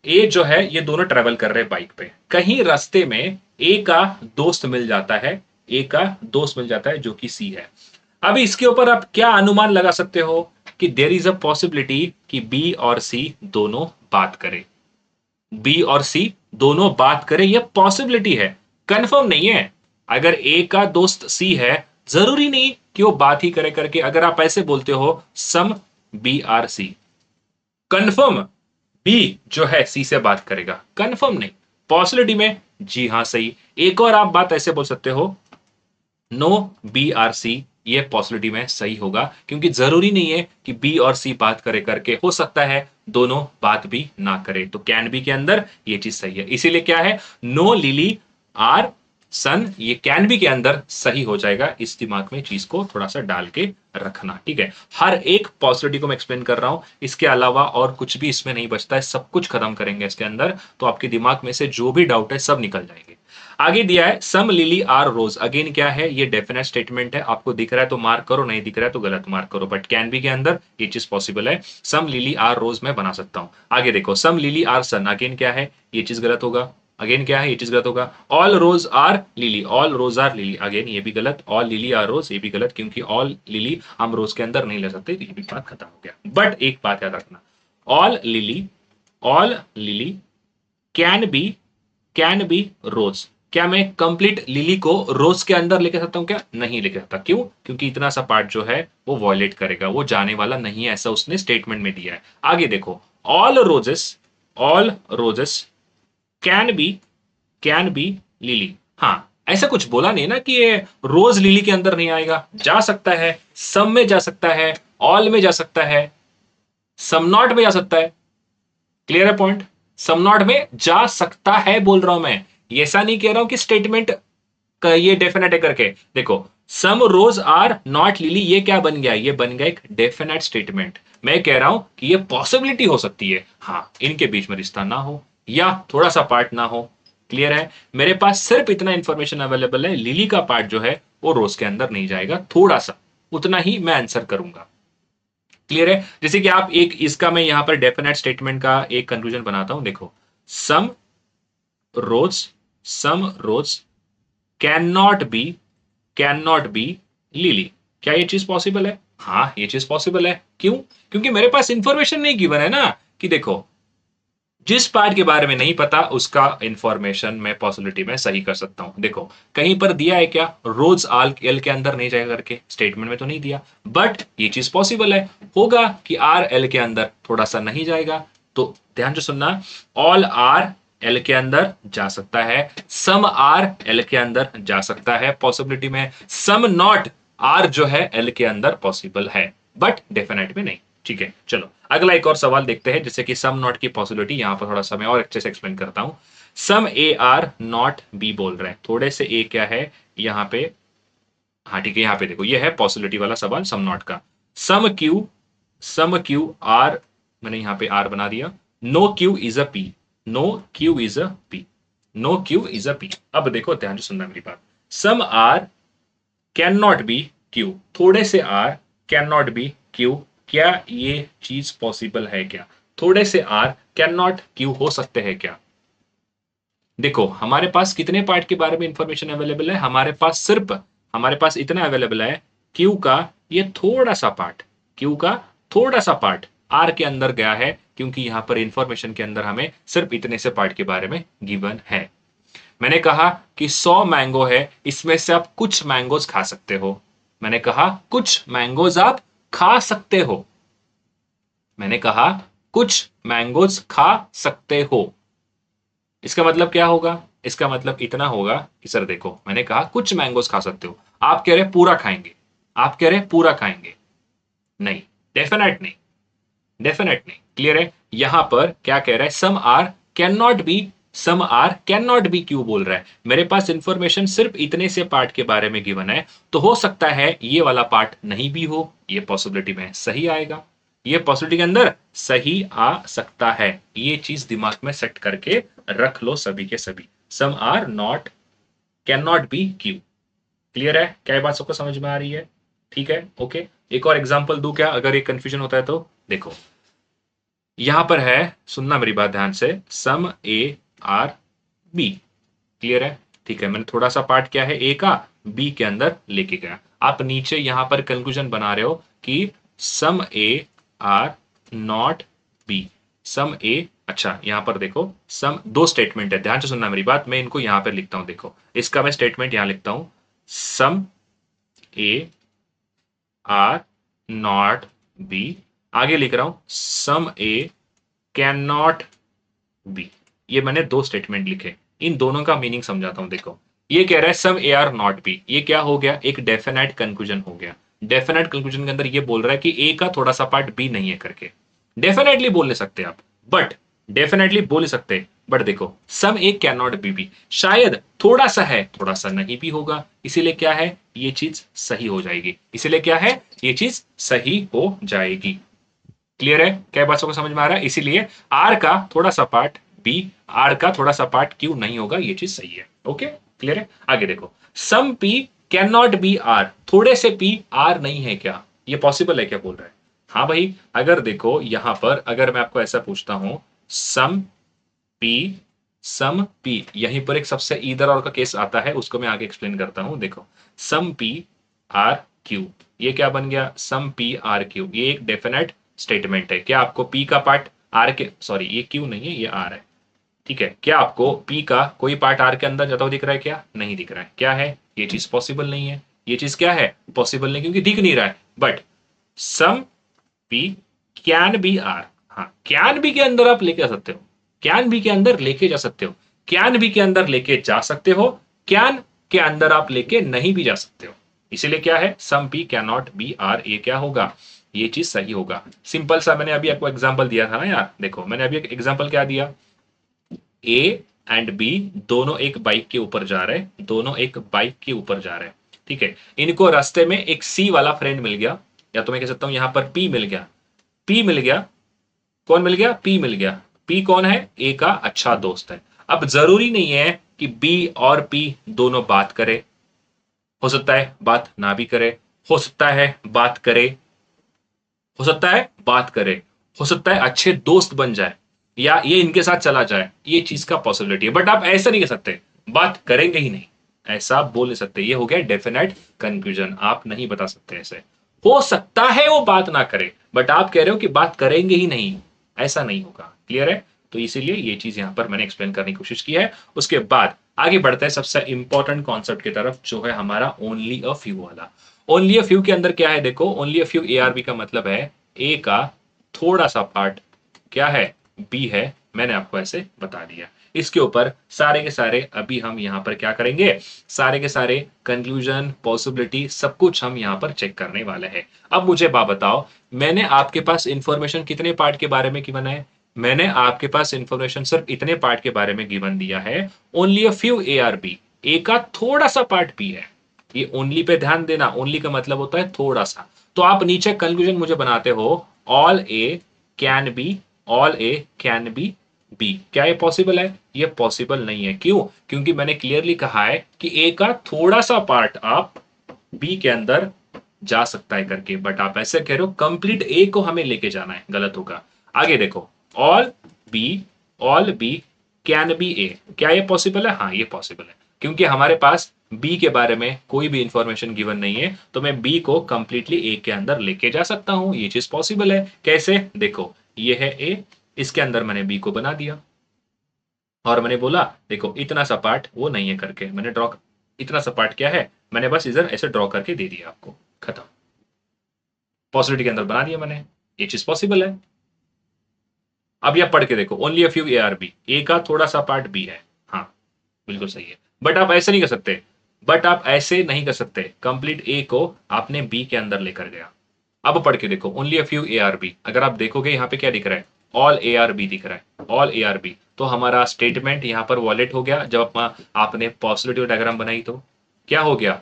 ए जो है ये दोनों ट्रेवल कर रहे हैं बाइक पे, कहीं रास्ते में ए का दोस्त मिल जाता है, ए का दोस्त मिल जाता है जो कि सी है। अब इसके ऊपर आप क्या अनुमान लगा सकते हो कि देर इज अ पॉसिबिलिटी कि बी और सी दोनों बात करें, बी और सी दोनों बात करें, यह पॉसिबिलिटी है, कंफर्म नहीं है। अगर ए का दोस्त सी है, जरूरी नहीं कि वो बात ही करे करके, अगर आप ऐसे बोलते हो some B are C, confirm B जो है सी से बात करेगा, कंफर्म नहीं, पॉसिबिलिटी में जी हाँ सही। एक और आप बात ऐसे बोल सकते हो नो बी आर सी, ये पॉसिबिलिटी में सही होगा, क्योंकि जरूरी नहीं है कि बी और सी बात करे करके, हो सकता है दोनों बात भी ना करे, तो कैन बी के अंदर ये चीज सही है, इसीलिए क्या है नो लिली आर सन, ये कैन बी के अंदर सही हो जाएगा। इस दिमाग में चीज को थोड़ा सा डाल के रखना, ठीक है। हर एक पॉसिबिलिटी को मैं एक्सप्लेन कर रहा हूं, इसके अलावा और कुछ भी इसमें नहीं बचता है, सब कुछ खत्म करेंगे इसके अंदर, तो आपके दिमाग में से जो भी डाउट है सब निकल जाएंगे। आगे दिया है सम लिली आर रोज, अगेन क्या है ये डेफिनेट स्टेटमेंट है, आपको दिख रहा है तो मार्क करो, नहीं दिख रहा है तो गलत मार्क करो, बट कैन बी के अंदर ये चीज पॉसिबल है, सम लिली आर रोज मैं बना सकता हूं। आगे देखो सम लिली आर सन, अगेन क्या है ये चीज गलत होगा, अगेन क्या है ये चीज गलत होगा। All rose are lily, all rose are lily, again ये भी गलत। ऑल लिली आर रोज, ये भी गलत, क्योंकि ऑल लिली हम रोज के अंदर नहीं ले सकते, तो ये भी बात खत्म हो गया। बट एक बात याद रखना, ऑल लिली कैन बी रोज, क्या मैं कंप्लीट लिली को रोज के अंदर लेके सकता हूं क्या, नहीं लेके सकता, क्यों, क्योंकि इतना सा पार्ट जो है वो वॉयलेट करेगा, वो जाने वाला नहीं है, ऐसा उसने स्टेटमेंट में दिया है। आगे देखो all roses can be lily, हाँ ऐसा कुछ बोला नहीं ना कि ये रोज लिली के अंदर नहीं आएगा, जा सकता है, सम में जा सकता है, ऑल में जा सकता है, सम नॉट में जा सकता है, क्लियर है पॉइंट, सम नॉट में जा सकता है बोल रहा हूं मैं, ये ऐसा नहीं कह रहा हूं कि स्टेटमेंट का ये डेफिनेट है करके। देखो सम रोज आर नॉट लिली, ये क्या बन गया, ये बन गया एक डेफिनेट स्टेटमेंट, मैं कह रहा हूं कि ये पॉसिबिलिटी हो सकती है, हाँ इनके बीच में रिश्ता ना हो या थोड़ा सा पार्ट ना हो, क्लियर है। मेरे पास सिर्फ इतना इंफॉर्मेशन अवेलेबल है, लिली का पार्ट जो है वो रोज के अंदर नहीं जाएगा, थोड़ा सा उतना ही मैं आंसर करूंगा, क्लियर है। जैसे कि आप एक इसका मैं यहां पर डेफिनेट स्टेटमेंट का एक कंक्लूजन बनाता हूं, देखो सम रोज कैन नॉट बी लिली, क्या ये चीज पॉसिबल है, हाँ ये चीज पॉसिबल है, क्यों, क्योंकि मेरे पास इंफॉर्मेशन नहीं गिवन है ना, कि देखो जिस पार्ट के बारे में नहीं पता उसका इंफॉर्मेशन मैं पॉसिबिलिटी में सही कर सकता हूं। देखो कहीं पर दिया है क्या, रोज आल एल के अंदर नहीं जाएगा करके, स्टेटमेंट में तो नहीं दिया, बट ये चीज पॉसिबल है, होगा कि आर एल के अंदर थोड़ा सा नहीं जाएगा, तो ध्यान से सुनना, ऑल आर एल के अंदर जा सकता है, सम आर एल के अंदर जा सकता है पॉसिबिलिटी में, सम नॉट आर जो है एल के अंदर पॉसिबल है, बट डेफिनेट में नहीं, ठीक है। चलो अगला एक और सवाल देखते हैं, जैसे कि सम नॉट की पॉसिबिलिटी, यहां पर थोड़ा सा मैं और अच्छे से एक्सप्लेन करता हूं। सम ए आर नॉट बी बोल रहे हैं, थोड़े से ए क्या है यहां पे, हाँ ठीक है, यहां पे देखो ये है पॉसिबिलिटी वाला सवाल सम नॉट का। सम क्यू आर, मैंने यहां पे आर बना दिया, no Q is a P, no Q is a P, no Q is a P. अब देखो ध्यान से सुनना मेरी बात, some R can not be Q, थोड़े से R can not be Q, क्या ये चीज पॉसिबल है क्या, थोड़े से आर कैन नॉट क्यू हो सकते हैं क्या? देखो हमारे पास कितने पार्ट के बारे में इंफॉर्मेशन अवेलेबल है, हमारे पास इतना अवेलेबल है, क्यू का ये थोड़ा सा पार्ट, क्यू का थोड़ा सा पार्ट आर के अंदर गया है, क्योंकि यहां पर इंफॉर्मेशन के अंदर हमें सिर्फ इतने से पार्ट के बारे में गिवन है। मैंने कहा कि 100 मैंगो है, इसमें से आप कुछ मैंगोज खा सकते हो। मैंने कहा कुछ मैंगोज आप खा सकते हो। मैंने कहा कुछ मैंगोज खा सकते हो। इसका मतलब क्या होगा? इसका मतलब इतना होगा कि सर देखो मैंने कहा कुछ मैंगोज खा सकते हो, आप कह रहे पूरा खाएंगे, आप कह रहे पूरा खाएंगे, नहीं, डेफिनेट नहीं, डेफिनेट नहीं। क्लियर है? यहां पर क्या कह रहा है? Some R can not B, some R can not be क्यों बोल रहा है? मेरे पास इंफॉर्मेशन सिर्फ इतने से पार्ट के बारे में गिवन है, तो हो सकता है ये वाला पार्ट नहीं भी हो, ये पॉसिबिलिटी में सही आएगा, ये पॉसिबिलिटी के अंदर सही आ सकता है। ये चीज दिमाग में सेट करके रख लो सभी के सभी। Some R not can not be Q. Clear है? क्या ये बात सबको समझ में आ रही है? ठीक है, ओके। एक और एग्जांपल दूं क्या, अगर ये कंफ्यूजन होता है तो? देखो यहां पर है, सुनना मेरी बात ध्यान से, सम ए आर बी। क्लियर है? ठीक है, मैंने थोड़ा सा पार्ट क्या है ए का बी के अंदर लेके गया। आप नीचे यहां पर कंक्लूजन बना रहे हो कि सम A are not B, some ए। अच्छा यहां पर देखो सम, दो स्टेटमेंट है, ध्यान से सुनना मेरी बात, मैं इनको यहां पर लिखता हूं। देखो इसका मैं स्टेटमेंट यहां लिखता हूं, सम ए आर नॉट बी। आगे लिख रहा हूं सम ए कैन नॉट बी। ये मैंने दो स्टेटमेंट लिखे, इन दोनों का मीनिंग समझाता हूं। देखो ये कह रहा है some A are not B, ये क्या हो गया? एक डेफिनेट कंक्लूजन हो गया। डेफिनेट कंक्लूजन के अंदर ये बोल रहा है कि ए का थोड़ा सा पार्ट बी नहीं है करके। डेफिनेटली बोल नहीं सकते आप, बट डेफिनेटली बोल सकते, बट देखो सम ए कैन नॉट बी भी, शायद थोड़ा सा है, थोड़ा सा नहीं भी होगा, इसीलिए क्या है? ये चीज सही हो जाएगी। इसीलिए क्या है? ये चीज सही हो जाएगी। क्लियर है? क्या बात सबको समझ में आ रहा है? इसीलिए आर का थोड़ा सा पार्ट बी, आर का थोड़ा सा पार्ट क्यू नहीं होगा, ये चीज सही है। ओके, क्लियर है? आगे देखो, some P can not be R, थोड़े से पी आर नहीं है क्या? ये पॉसिबल है क्या बोल रहा है? हाँ भाई, अगर देखो यहां पर अगर मैं आपको ऐसा पूछता हूं, सम पी, सम पी, यहीं पर एक सबसे इधर और का केस आता है, उसको मैं आगे एक्सप्लेन करता हूं। देखो सम पी आर क्यू, ये क्या बन गया? सम पी आर क्यू, ये एक डेफिनेट स्टेटमेंट है। क्या आपको पी का पार्ट आर के, सॉरी ये क्यू नहीं है ये आर है, ठीक है, क्या आपको पी का कोई पार्ट आर के अंदर जाता हुआ दिख रहा है क्या? नहीं दिख रहा है। क्या है? ये चीज पॉसिबल नहीं है। ये चीज क्या है? पॉसिबल नहीं, क्योंकि दिख नहीं रहा है। But some P can be R, हाँ कैन बी के अंदर आप लेके आ सकते हो, कैन बी के अंदर लेके जा सकते हो, कैन बी के अंदर लेके जा सकते हो, कैन के अंदर आप लेके नहीं भी जा सकते हो। इसीलिए क्या है? Some P can not be R, ये क्या होगा? ये चीज सही होगा। सिंपल सा मैंने अभी आपको एग्जांपल दिया था ना यार, देखो मैंने अभी एक एग्जांपल क्या दिया, ए एंड बी दोनों एक बाइक के ऊपर जा रहे हैं, दोनों एक बाइक के ऊपर जा रहे हैं, ठीक है, इनको रास्ते में एक सी वाला फ्रेंड मिल गया, या तो मैं कह सकता हूं यहां पर पी मिल गया, पी मिल गया, कौन मिल गया? पी मिल गया। पी कौन है? ए का अच्छा दोस्त है। अब जरूरी नहीं है कि बी और पी दोनों बात करे, हो सकता है बात ना भी करे, हो सकता है बात करे, हो सकता है बात करे, हो सकता है अच्छे दोस्त बन जाए, या ये इनके साथ चला जाए, ये चीज का पॉसिबिलिटी है। बट आप ऐसा नहीं कह सकते बात करेंगे ही नहीं, ऐसा आप बोल नहीं सकते। ये हो गया डेफिनेट कंक्लूजन, आप नहीं बता सकते ऐसे। हो सकता है वो बात ना करे, बट आप कह रहे हो कि बात करेंगे ही नहीं, ऐसा नहीं होगा। क्लियर है? तो इसीलिए ये चीज यहां पर मैंने एक्सप्लेन करने की कोशिश की है। उसके बाद आगे बढ़ते हैं सबसे इंपॉर्टेंट कॉन्सेप्ट की तरफ, जो है हमारा ओनली अ फ्यू वाला। ओनली अ फ्यू के अंदर क्या है? देखो ओनली अ फ्यू एआरबी का मतलब है ए का थोड़ा सा पार्ट क्या है? बी है। मैंने आपको ऐसे बता दिया। इसके ऊपर सारे के सारे अभी हम यहां पर क्या करेंगे? सारे के सारे कंक्लूजन, पॉसिबिलिटी, सब कुछ हम यहां पर चेक करने वाले हैं। अब मुझे बात बताओ, मैंने आपके पास इंफॉर्मेशन कितने पार्ट के बारे में गिवन है? मैंने आपके पास इंफॉर्मेशन सिर्फ इतने पार्ट के बारे में गिवन दिया है, only a few A are B, A का थोड़ा सा पार्ट बी है। ये ओनली पे ध्यान देना, ओनली का मतलब होता है थोड़ा सा। तो आप नीचे कंक्लूजन मुझे बनाते हो, all A can be, all A can be B. क्या ये पॉसिबल है? ये पॉसिबल नहीं है। क्यों? क्योंकि मैंने क्लियरली कहा है कि ए का थोड़ा सा पार्ट आप बी के अंदर जा सकता है करके, बट आप ऐसे कह रहे हो कंप्लीट ए को हमें लेके जाना है, गलत होगा। आगे देखो, all B, all B can be A. क्या ये पॉसिबल है? हाँ ये पॉसिबल है, क्योंकि हमारे पास बी के बारे में कोई भी इंफॉर्मेशन गिवन नहीं है, तो मैं बी को कंप्लीटली ए के अंदर लेके जा सकता हूं। ये चीज पॉसिबल है। कैसे? देखो ये है ए, इसके अंदर मैंने बी को बना दिया और मैंने बोला देखो इतना सा पार्ट वो नहीं है करके मैंने ड्रॉ, इतना सा पार्ट क्या है मैंने बस इधर ऐसे ड्रॉ करके दे दिया आपको, खत्म। पॉसिबिलिटी के अंदर बना दिया मैंने, ये चीज पॉसिबल है। अब यह पढ़ के देखो, only a few A are B, A का थोड़ा सा पार्ट बी है, हाँ बिल्कुल सही है। बट आप ऐसे नहीं कर सकते, बट आप ऐसे नहीं कर सकते, कंप्लीट ए को आपने बी के अंदर लेकर गया। अब पढ़ के देखो, only a few A are B, अगर आप देखोगे यहाँ पे क्या दिख रहा है, ऑल ए आर बी दिख रहा है, ऑल ए आर बी, तो हमारा स्टेटमेंट यहाँ पर वॉलेट हो गया। जब आपने पॉजिटिव डायग्राम बनाई तो क्या हो गया,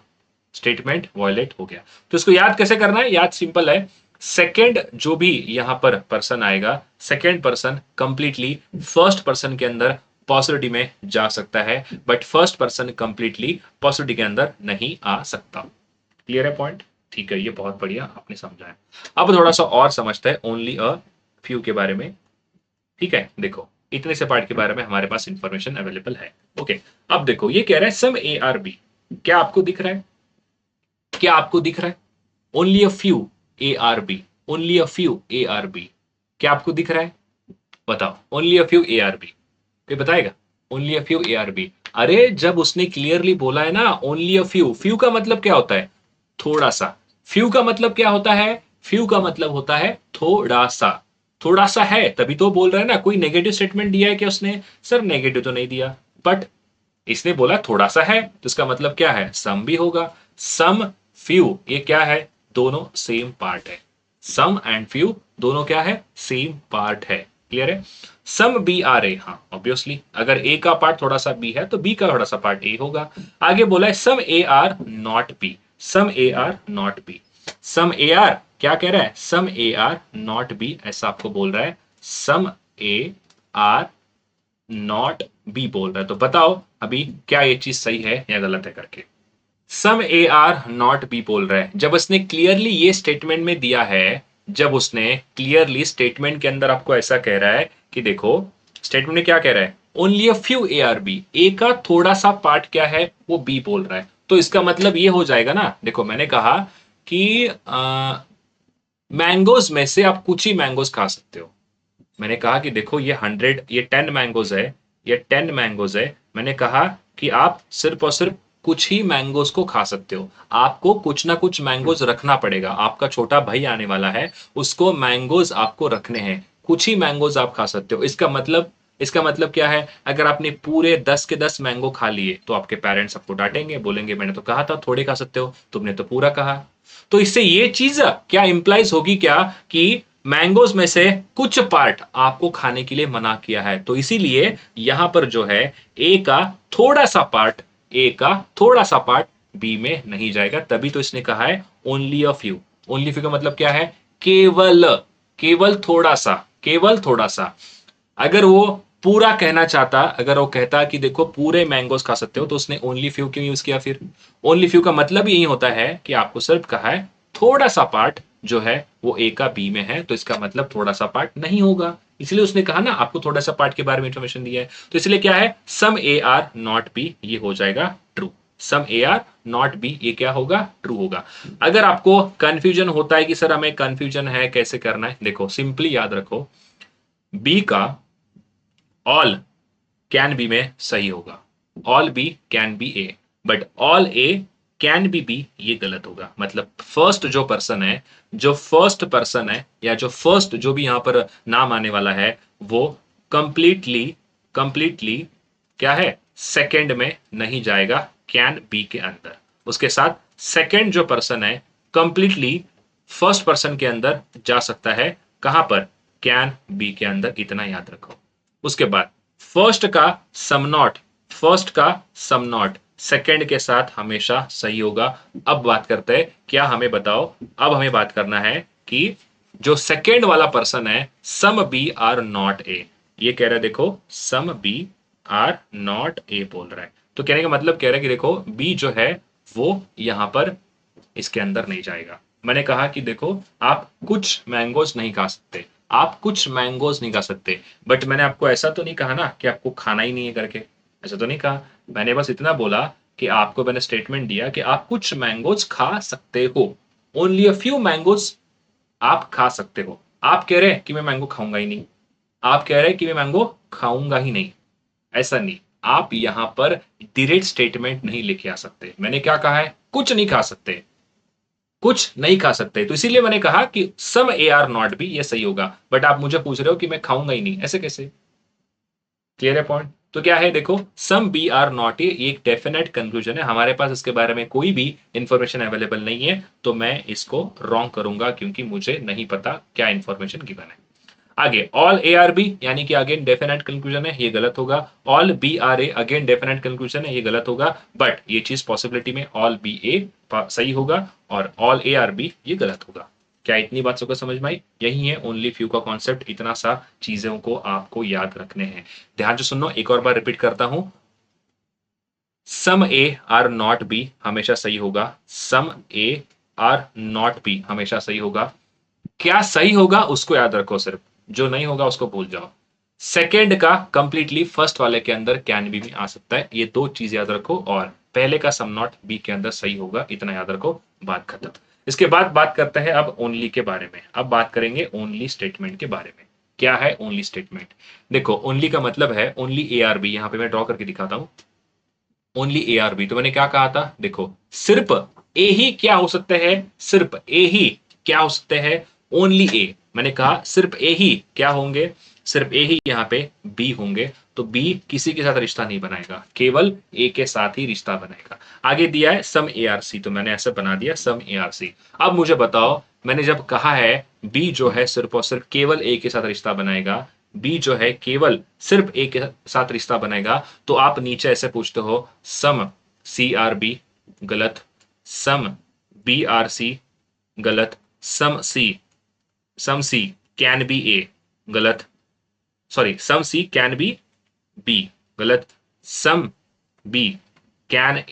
स्टेटमेंट वॉयलेट हो गया। तो इसको याद कैसे करना है? याद सिंपल है, सेकेंड जो भी यहां पर पर्सन आएगा, second person completely first person के अंदर पॉसिबिलिटी में जा सकता है, but first person completely possibility के अंदर नहीं आ सकता। क्लियर है पॉइंट? ठीक है, ये बहुत बढ़िया आपने समझा है। अब थोड़ा सा और समझते हैं ओनली अ फ्यू के बारे में। ठीक है, देखो इतने से पार्ट के बारे में हमारे पास इंफॉर्मेशन अवेलेबल है। ओके, अब देखो ये कह रहा है सम ए आर बी, क्या आपको दिख रहा है? क्या आपको दिख रहा है? Only a few A are B, only a few A are B, क्या आपको दिख रहा है? बताओ, only a few A are B, कोई बताएगा? Only a few A are B, अरे जब उसने क्लियरली बोला है ना ओनली अ फ्यू, फ्यू का मतलब क्या होता है? थोड़ा सा। फ्यू का मतलब क्या होता है? फ्यू का मतलब होता है थोड़ा सा। थोड़ा सा है तभी तो बोल रहा है ना। कोई नेगेटिव स्टेटमेंट दिया है क्या उसने? सर नेगेटिव तो नहीं दिया, बट इसने बोला थोड़ा सा है, तो इसका मतलब क्या है? सम भी होगा। सम फ्यू ये क्या है? दोनों सेम पार्ट है। सम एंड फ्यू दोनों क्या है? सेम पार्ट है। क्लियर है? सम बी आर ए, हाँ ऑब्वियसली अगर ए का पार्ट थोड़ा सा बी है तो बी का थोड़ा सा पार्ट ए होगा। आगे बोला है some A are not B, some A are not B, some A are क्या कह रहा है? Some A are not B, ऐसा आपको बोल रहा है। Some A are not B बोल रहा है, तो बताओ अभी क्या ये चीज सही है या गलत है करके। सम ए आर नॉट बी बोल रहा है, जब उसने क्लियरली ये स्टेटमेंट में दिया है, जब उसने क्लियरली स्टेटमेंट के अंदर आपको ऐसा कह रहा है कि देखो स्टेटमेंट में क्या कह रहा है, only a few A are B, A का थोड़ा सा पार्ट क्या है वो बी बोल रहा है, तो इसका मतलब ये हो जाएगा ना। देखो मैंने कहा कि मैंगोज में से आप कुछ ही मैंगोज खा सकते हो। मैंने कहा कि देखो ये 100, ये 10 मैंगोज है, ये 10 मैंगोज है। मैंने कहा कि आप सिर्फ और सिर्फ कुछ ही मैंगोज को खा सकते हो, आपको कुछ ना कुछ मैंगोज रखना पड़ेगा। आपका छोटा भाई आने वाला है, उसको मैंगोज आपको रखने हैं, कुछ ही मैंगोज आप खा सकते हो। इसका मतलब क्या है? अगर आपने पूरे 10 के 10 मैंगो खा लिए तो आपके पेरेंट्स आपको डांटेंगे, बोलेंगे मैंने तो कहा था थोड़े खा सकते हो, तुमने तो पूरा कहा। तो इससे ये चीज क्या इंप्लाइज होगी क्या कि मैंगोज में से कुछ पार्ट आपको खाने के लिए मना किया है, तो इसीलिए यहां पर जो है ए का थोड़ा सा पार्ट, ए का थोड़ा सा पार्ट बी में नहीं जाएगा, तभी तो इसने कहा है only a few. Only few का मतलब क्या है? केवल, केवल थोड़ा सा, केवल थोड़ा सा। अगर वो पूरा कहना चाहता, अगर वो कहता कि देखो पूरे मैंगोज खा सकते हो, तो उसने ओनली फ्यू क्यों यूज किया फिर? ओनली फ्यू का मतलब यही होता है कि आपको सिर्फ कहा है थोड़ा सा पार्ट जो है वो ए का बी में है, तो इसका मतलब थोड़ा सा पार्ट नहीं होगा। इसलिए उसने कहा ना आपको थोड़ा सा पार्ट के बारे में इंफॉर्मेशन दिया है, तो इसलिए क्या है? Some A are not B, ये हो जाएगा true. Some A are not B, ये क्या होगा? ट्रू होगा। अगर आपको कंफ्यूजन होता है कि सर हमें कंफ्यूजन है कैसे करना है, देखो सिंपली याद रखो, बी का ऑल कैन बी में सही होगा, all B can be A, but all A can be B, ये गलत होगा। मतलब फर्स्ट जो पर्सन है, जो फर्स्ट पर्सन है या जो फर्स्ट जो भी यहां पर नाम आने वाला है, वो कंप्लीटली कंप्लीटली क्या है? सेकंड में नहीं जाएगा कैन बी के अंदर। उसके साथ सेकंड जो पर्सन है कंप्लीटली फर्स्ट पर्सन के अंदर जा सकता है, कहां पर? कैन बी के अंदर, इतना याद रखो। उसके बाद फर्स्ट का सम नॉट, फर्स्ट का सम नॉट सेकंड के साथ हमेशा सही होगा। अब बात करते हैं, क्या हमें बताओ, अब हमें बात करना है कि जो सेकंड वाला पर्सन है some B are not A, ये कह रहा है देखो some B are not A बोल रहा है, तो कहने का मतलब कह रहा है कि देखो बी जो है वो यहां पर इसके अंदर नहीं जाएगा। मैंने कहा कि देखो आप कुछ मैंगोज नहीं खा सकते, आप कुछ मैंगोज नहीं खा सकते। बट मैंने आपको ऐसा तो नहीं कहा ना कि आपको खाना ही नहीं है करके, ऐसा तो नहीं कहा। मैंने बस इतना बोला कि आपको मैंने स्टेटमेंट दिया कि आप कुछ मैंगोज खा सकते हो, ओनली अ फ्यू मैंगोज आप खा सकते हो। आप कह रहे हैं कि मैं मैंगो खाऊंगा ही नहीं, आप कह रहे हैं कि मैं मैंगो खाऊंगा ही नहीं, ऐसा नहीं। आप यहां पर डायरेक्ट स्टेटमेंट नहीं लेके आ सकते। मैंने क्या कहा है, कुछ नहीं खा सकते, कुछ नहीं खा सकते, तो इसीलिए मैंने कहा कि सम ए आर नॉट बी, ये सही होगा। बट आप मुझे पूछ रहे हो कि मैं खाऊंगा ही नहीं, ऐसे कैसे? क्लियर है पॉइंट? तो क्या है देखो, some B are not A एक डेफिनेट कंक्लूजन है, हमारे पास इसके बारे में कोई भी इंफॉर्मेशन अवेलेबल नहीं है, तो मैं इसको रॉन्ग करूंगा क्योंकि मुझे नहीं पता क्या इंफॉर्मेशन गिवन है। आगे ऑल ए आर बी यानी कि अगेन डेफिनेट कंक्लूजन है, ये गलत होगा। All B are A again definite conclusion है, ये गलत होगा। बट ये चीज पॉसिबिलिटी में ऑल बी ए सही होगा और ऑल ए आर बी ये गलत होगा। क्या इतनी बात सबको समझ में आई? यही है ओनली फ्यू का कॉन्सेप्ट, इतना सा चीजों को आपको याद रखने हैं। ध्यान से सुनो, एक और बार रिपीट करता हूं। सम ए आर नॉट बी हमेशा सही होगा, सम ए आर नॉट बी हमेशा सही होगा। क्या सही होगा उसको याद रखो सिर्फ, जो नहीं होगा उसको भूल जाओ। सेकेंड का कंप्लीटली फर्स्ट वाले के अंदर कैन बी में आ सकता है, ये दो चीज याद रखो। और पहले का सम नॉट बी के अंदर सही होगा, इतना याद रखो, बात खत्म। इसके बाद बात करते हैं अब ओनली के बारे में। अब बात करेंगे ओनली स्टेटमेंट के बारे में। क्या है ओनली स्टेटमेंट? देखो ओनली का मतलब है ओनली ए आर बी, यहां पे मैं ड्रॉ करके दिखाता हूं। ओनली ए आर बी, तो मैंने क्या कहा था, देखो सिर्फ ए ही क्या हो सकते हैं, सिर्फ ए ही क्या हो सकते हैं, ओनली ए। मैंने कहा सिर्फ ए ही क्या होंगे, सिर्फ ए ही यहाँ पे बी होंगे। तो बी किसी के साथ रिश्ता नहीं बनाएगा, केवल ए के साथ ही रिश्ता बनाएगा। आगे दिया है सम ए आर सी, तो मैंने ऐसे बना दिया सम ए आर सी। अब मुझे बताओ, मैंने जब कहा है बी जो है सिर्फ और सिर्फ केवल ए के साथ रिश्ता बनाएगा, बी जो है केवल सिर्फ ए के साथ रिश्ता बनाएगा, तो आप नीचे ऐसे पूछते हो सम सी आर बी, गलत। सम बी आर सी, गलत। सम सी कैन बी ए, गलत। Sorry, some C can be B, गलत। सम बी कैन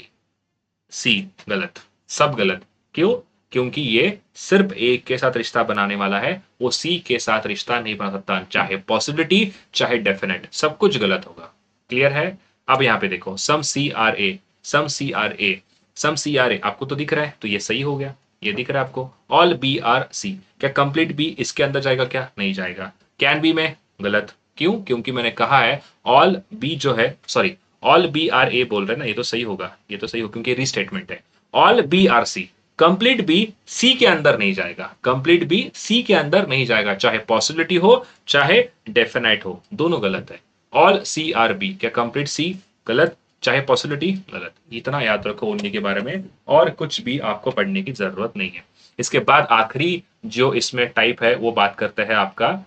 सी, गलत। सब गलत। क्यों? क्योंकि ये सिर्फ ए के साथ रिश्ता बनाने वाला है, वो सी के साथ रिश्ता नहीं बना सकता, चाहे पॉसिबिलिटी चाहे डेफिनेट, सब कुछ गलत होगा। क्लियर है? अब यहां पे देखो सम C are A, some C are A, some C R A आपको तो दिख रहा है, तो ये सही हो गया। ये दिख रहा है आपको। ऑल बी आर सी, क्या कंप्लीट बी इसके अंदर जाएगा? क्या नहीं जाएगा। कैन बी में, गलत। क्यों? क्योंकि मैंने कहा है ऑल बी जो है, सॉरी ऑल बी आर ए बोल रहे हैं ना, ये तो सही होगा, ये तो सही होगा क्योंकि रीस्टेटमेंट है। All B are C, complete B C के अंदर नहीं जाएगा, कंप्लीट बी सी के अंदर नहीं जाएगा, चाहे पॉसिबिलिटी हो चाहे डेफिनेट हो, दोनों गलत है। ऑल सी आर बी, क्या कंप्लीट सी, गलत। चाहे पॉसिबिलिटी, गलत। इतना याद रखो ओनली के बारे में, और कुछ भी आपको पढ़ने की जरूरत नहीं है। इसके बाद आखिरी जो इसमें टाइप है वो बात करते हैं आपका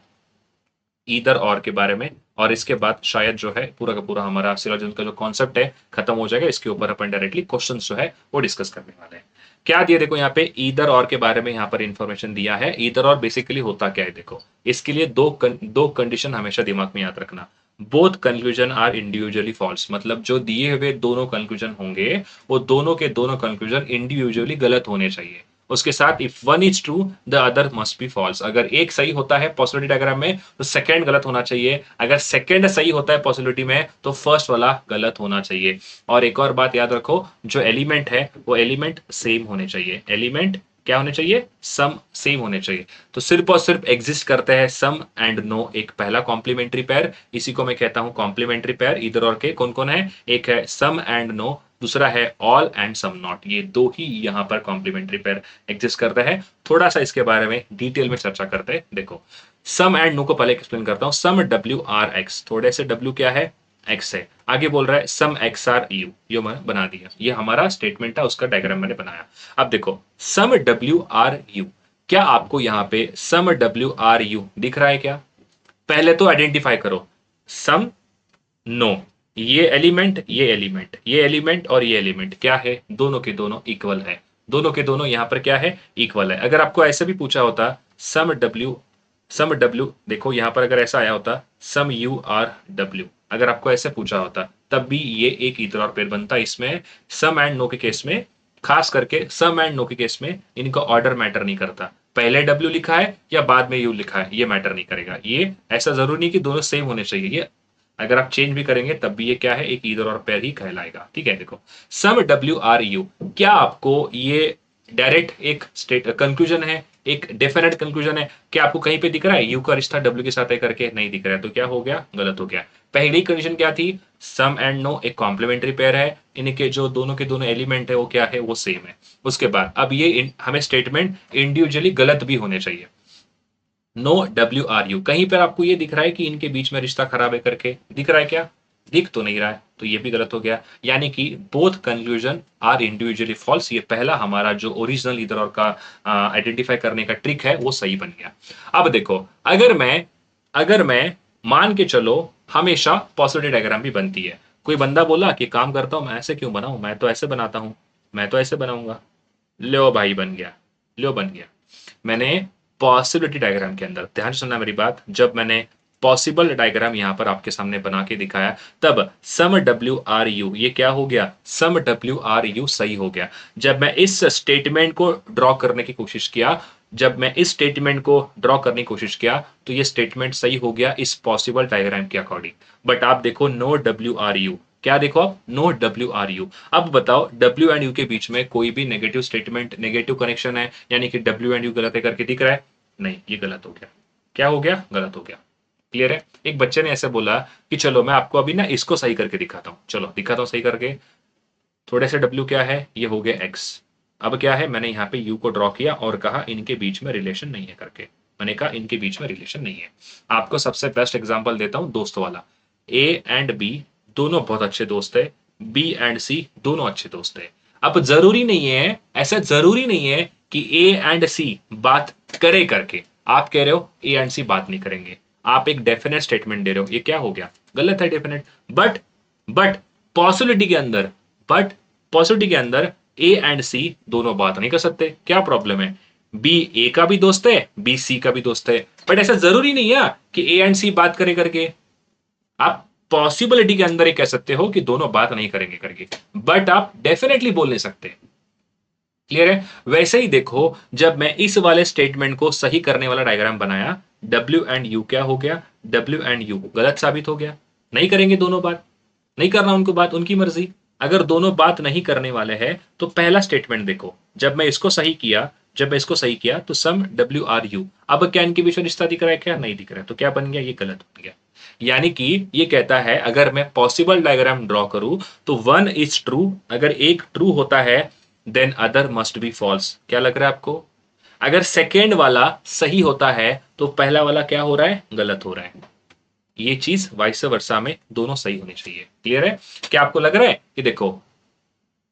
ईदर और के बारे में, और इसके बाद शायद जो है पूरा का पूरा हमारा सिलोजिज्म का जो कॉन्सेप्ट है खत्म हो जाएगा। इसके ऊपर अपन डायरेक्टली क्वेश्चंस जो है वो डिस्कस करने वाले हैं। क्या दिया देखो यहाँ पे ईदर और के बारे में, यहाँ पर इंफॉर्मेशन दिया है। ईदर और बेसिकली होता क्या है देखो, इसके लिए दो कंडीशन हमेशा दिमाग में याद रखना। Both conclusion are individually false, मतलब जो दिए हुए दोनों कंक्लूजन होंगे वो दोनों के दोनों कंक्लूजन इंडिविजुअली गलत होने चाहिए। उसके साथ if one is true the other must be false, अगर एक सही होता है पॉसिबिलिटी डायग्राम में तो सेकंड गलत होना चाहिए, अगर सेकंड सही होता है पॉसिबिलिटी में तो फर्स्ट वाला गलत होना चाहिए। और एक और बात याद रखो, जो एलिमेंट है वो एलिमेंट सेम होने चाहिए। एलिमेंट क्या होने चाहिए? सम सेम होने चाहिए। तो सिर्फ और सिर्फ एग्जिस्ट करते हैं सम एंड नो, एक पहला कॉम्प्लीमेंट्री पेयर, इसी को मैं कहता हूं कॉम्प्लीमेंट्री पेयर। इधर और के कौन कौन है? एक है सम एंड नो, दूसरा है ऑल एंड सम नॉट। ये दो ही यहां पर कॉम्प्लीमेंट्री पेयर एग्जिस्ट करता है। थोड़ा सा इसके बारे में डिटेल में चर्चा करते हैं। देखो सम एंड नो को पहले एक्सप्लेन करता हूं। सम डब्ल्यू आर एक्स, थोड़े से डब्ल्यू क्या है? एक्स है। आगे बोल रहा है सम एक्स आर यू, ये मैंने बना दिया, ये हमारा स्टेटमेंट था, उसका डायग्राम मैंने बनाया। अब देखो सम डब्ल्यू आर यू, क्या आपको यहां पे सम डब्ल्यू आर यू दिख रहा है क्या? पहले तो आइडेंटिफाई करो सम नो, ये एलिमेंट ये एलिमेंट, ये एलिमेंट और ये एलिमेंट क्या है? दोनों के दोनों इक्वल है, दोनों के दोनों यहां पर क्या है? इक्वल है। अगर आपको ऐसे भी पूछा होता सम डब्ल्यू, देखो यहां पर अगर ऐसा आया होता सम यू आर डब्ल्यू, अगर आपको ऐसे पूछा होता तब भी ये एक ईदर और पेयर बनता। इसमें सम एंड नो के केस में, खास करके सम एंड नो के केस में इनका ऑर्डर मैटर नहीं करता। पहले W लिखा है या बाद में U लिखा है ये मैटर नहीं करेगा। ये ऐसा जरूरी नहीं कि दोनों सेम होने चाहिए, ये अगर आप चेंज भी करेंगे तब भी ये क्या है, एक ईदर और पेयर ही कहलाएगा। ठीक है, देखो सम WRU, क्या आपको ये डायरेक्ट एक स्टेट कंक्लूजन है, एक डेफिनेट कंक्लूजन है? क्या आपको कहीं पे दिख रहा है यू का रिश्ता W के साथ है करके? नहीं दिख रहा है, तो क्या हो गया, गलत हो गया। पहली कंडीशन क्या थी, सम एंड नो एक कॉम्प्लीमेंट्री पेयर है, इनके जो दोनों के दोनों एलिमेंट है वो क्या है, वो सेम है। उसके बाद अब ये हमें स्टेटमेंट इंडिविजुअली गलत भी होने चाहिए। नो WRU, कहीं पर आपको ये दिख रहा है कि इनके बीच में रिश्ता खराब है करके? दिख रहा है क्या? दिख तो नहीं रहा है, तो ये भी गलत हो गया। यानी कि both conclusion are individually false. ये पहला हमारा जो ओरिजिनल ईदर और का आइडेंटिफाई करने का ट्रिक है वो सही बन गया। अब देखो, अगर मैं मान के चलो हमेशा पॉजिटिव डायग्राम भी बनती है, कोई बंदा बोला कि काम करता हूं मैं ऐसे क्यों बनाऊं, मैं तो ऐसे बनाता हूं, मैं तो ऐसे बनाऊंगा, लो भाई बन गया, लो बन गया। मैंने पॉसिबिलिटी डायग्राम के अंदर, ध्यान से सुनना मेरी बात, जब मैंने पॉसिबल डायग्राम यहां पर आपके सामने बना के दिखाया तब सम WRU ये क्या हो गया, सम WRU सही हो गया। जब मैं इस स्टेटमेंट को ड्रॉ करने की कोशिश किया, जब मैं इस स्टेटमेंट को ड्रॉ करने की कोशिश किया तो ये स्टेटमेंट सही हो गया इस पॉसिबल डायग्राम के अकॉर्डिंग। बट आप देखो नो WRU, क्या देखो आप, नो WRU। अब बताओ W एंड U के बीच में कोई भी नेगेटिव स्टेटमेंट, नेगेटिव कनेक्शन है, यानी कि W एंड U गलत है करके दिख रहा है? नहीं, ये गलत हो गया। क्या हो गया, गलत हो गया। क्लियर है? एक बच्चे ने ऐसे बोला कि चलो मैं आपको अभी ना इसको सही करके दिखाता हूं, चलो दिखाता हूं सही करके। थोड़े से W क्या है, ये हो गया X। अब क्या है, मैंने यहाँ पे U को ड्रॉ किया और कहा इनके बीच में रिलेशन नहीं है करके। मैंने कहा इनके बीच में रिलेशन नहीं है। आपको सबसे बेस्ट एग्जांपल देता हूं दोस्त वाला। A एंड B दोनों बहुत अच्छे दोस्त है, B एंड C दोनों अच्छे दोस्त है। अब जरूरी नहीं है, ऐसा जरूरी नहीं है कि A एंड C बात करे करके। आप कह रहे हो A एंड C बात नहीं करेंगे, आप एक डेफिनेट स्टेटमेंट दे रहे हो, ये क्या हो गया, गलत है डेफिनेट। बट पॉसिबिलिटी के अंदर, बट पॉसिबिलिटी के अंदर ए एंड सी दोनों बात नहीं कर सकते, क्या प्रॉब्लम है? बी ए का भी दोस्त है, बी सी का भी दोस्त है, बट ऐसा जरूरी नहीं है कि ए एंड सी बात करे करके। आप पॉसिबिलिटी के अंदर ही कह सकते हो कि दोनों बात नहीं करेंगे करके, बट आप डेफिनेटली बोल नहीं सकते। क्लियर है? वैसे ही देखो, जब मैं इस वाले स्टेटमेंट को सही करने वाला डायग्राम बनाया, W एंड U क्या हो गया, W एंड U गलत साबित हो गया। नहीं करेंगे दोनों बात, नहीं करना उनको बात, उनकी मर्जी। अगर दोनों बात नहीं करने वाले हैं तो पहला स्टेटमेंट देखो, जब मैं इसको सही किया, जब मैं इसको सही किया तो सम WRU, अब क्या इनके बीच में रिश्ता दिख रहा है, क्या नहीं दिख रहा है, तो क्या बन गया, ये गलत बन गया। यानी कि ये कहता है अगर मैं पॉसिबल डायग्राम ड्रॉ करूं तो वन इज ट्रू, अगर एक ट्रू होता है then other must be false. क्या लग रहा है आपको? अगर सेकेंड वाला सही होता है तो पहला वाला क्या हो रहा है, गलत हो रहा है। ये चीज वाइस वर्सा में दोनों सही होनी चाहिए। क्लियर है? क्या आपको लग रहा है कि देखो,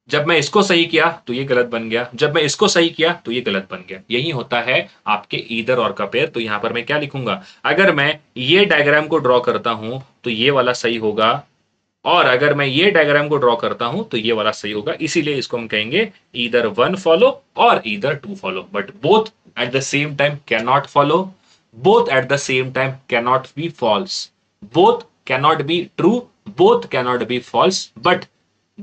जब मैं इसको सही किया तो ये गलत बन गया, जब मैं इसको सही किया तो ये गलत बन गया। यही होता है आपके ईदर और का पेयर। तो यहां पर मैं क्या लिखूंगा, अगर मैं ये डायग्राम को ड्रॉ करता हूं तो ये वाला सही होगा, और अगर मैं ये डायग्राम को ड्रॉ करता हूं तो ये वाला सही होगा। इसीलिए इसको हम कहेंगे ईदर वन फॉलो और either two follow, but both at the same time can not follow, both at the same time can not be false, both can not be true, both can not be false, but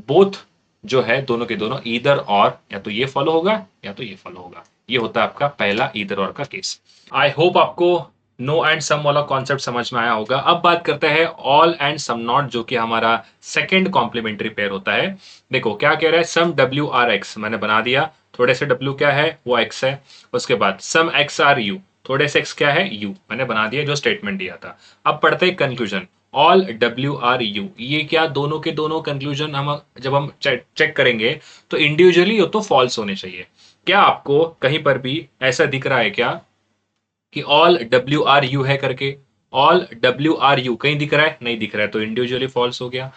both जो है दोनों के दोनों ईदर और, या तो ये फॉलो होगा या तो ये फॉलो होगा। ये होता है आपका पहला ईदर और का केस। आई होप आपको नो एंड सम वाला कॉन्सेप्ट समझ में आया होगा। अब बात करते हैं ऑल एंड सम नॉट, जो कि हमारा सेकंड कॉम्प्लीमेंट्री पेयर होता है। देखो क्या कह रहा है, सम WRX मैंने बना दिया, थोड़े से W क्या है, वो X है। उसके बाद सम XRU, थोड़े से X क्या है, U मैंने बना दिया जो स्टेटमेंट दिया था। अब पढ़ते हैं कंक्लूजन, ऑल WRU, ये क्या, दोनों के दोनों कंक्लूजन हम जब हम चेक करेंगे तो इंडिविजुअली हो तो फॉल्स होने चाहिए। क्या आपको कहीं पर भी ऐसा दिख रहा है क्या कि ऑल WRU है करके? ऑल WRU कहीं दिख रहा है? नहीं दिख रहा है, तो इंडिविजुअली फॉल्स हो गया।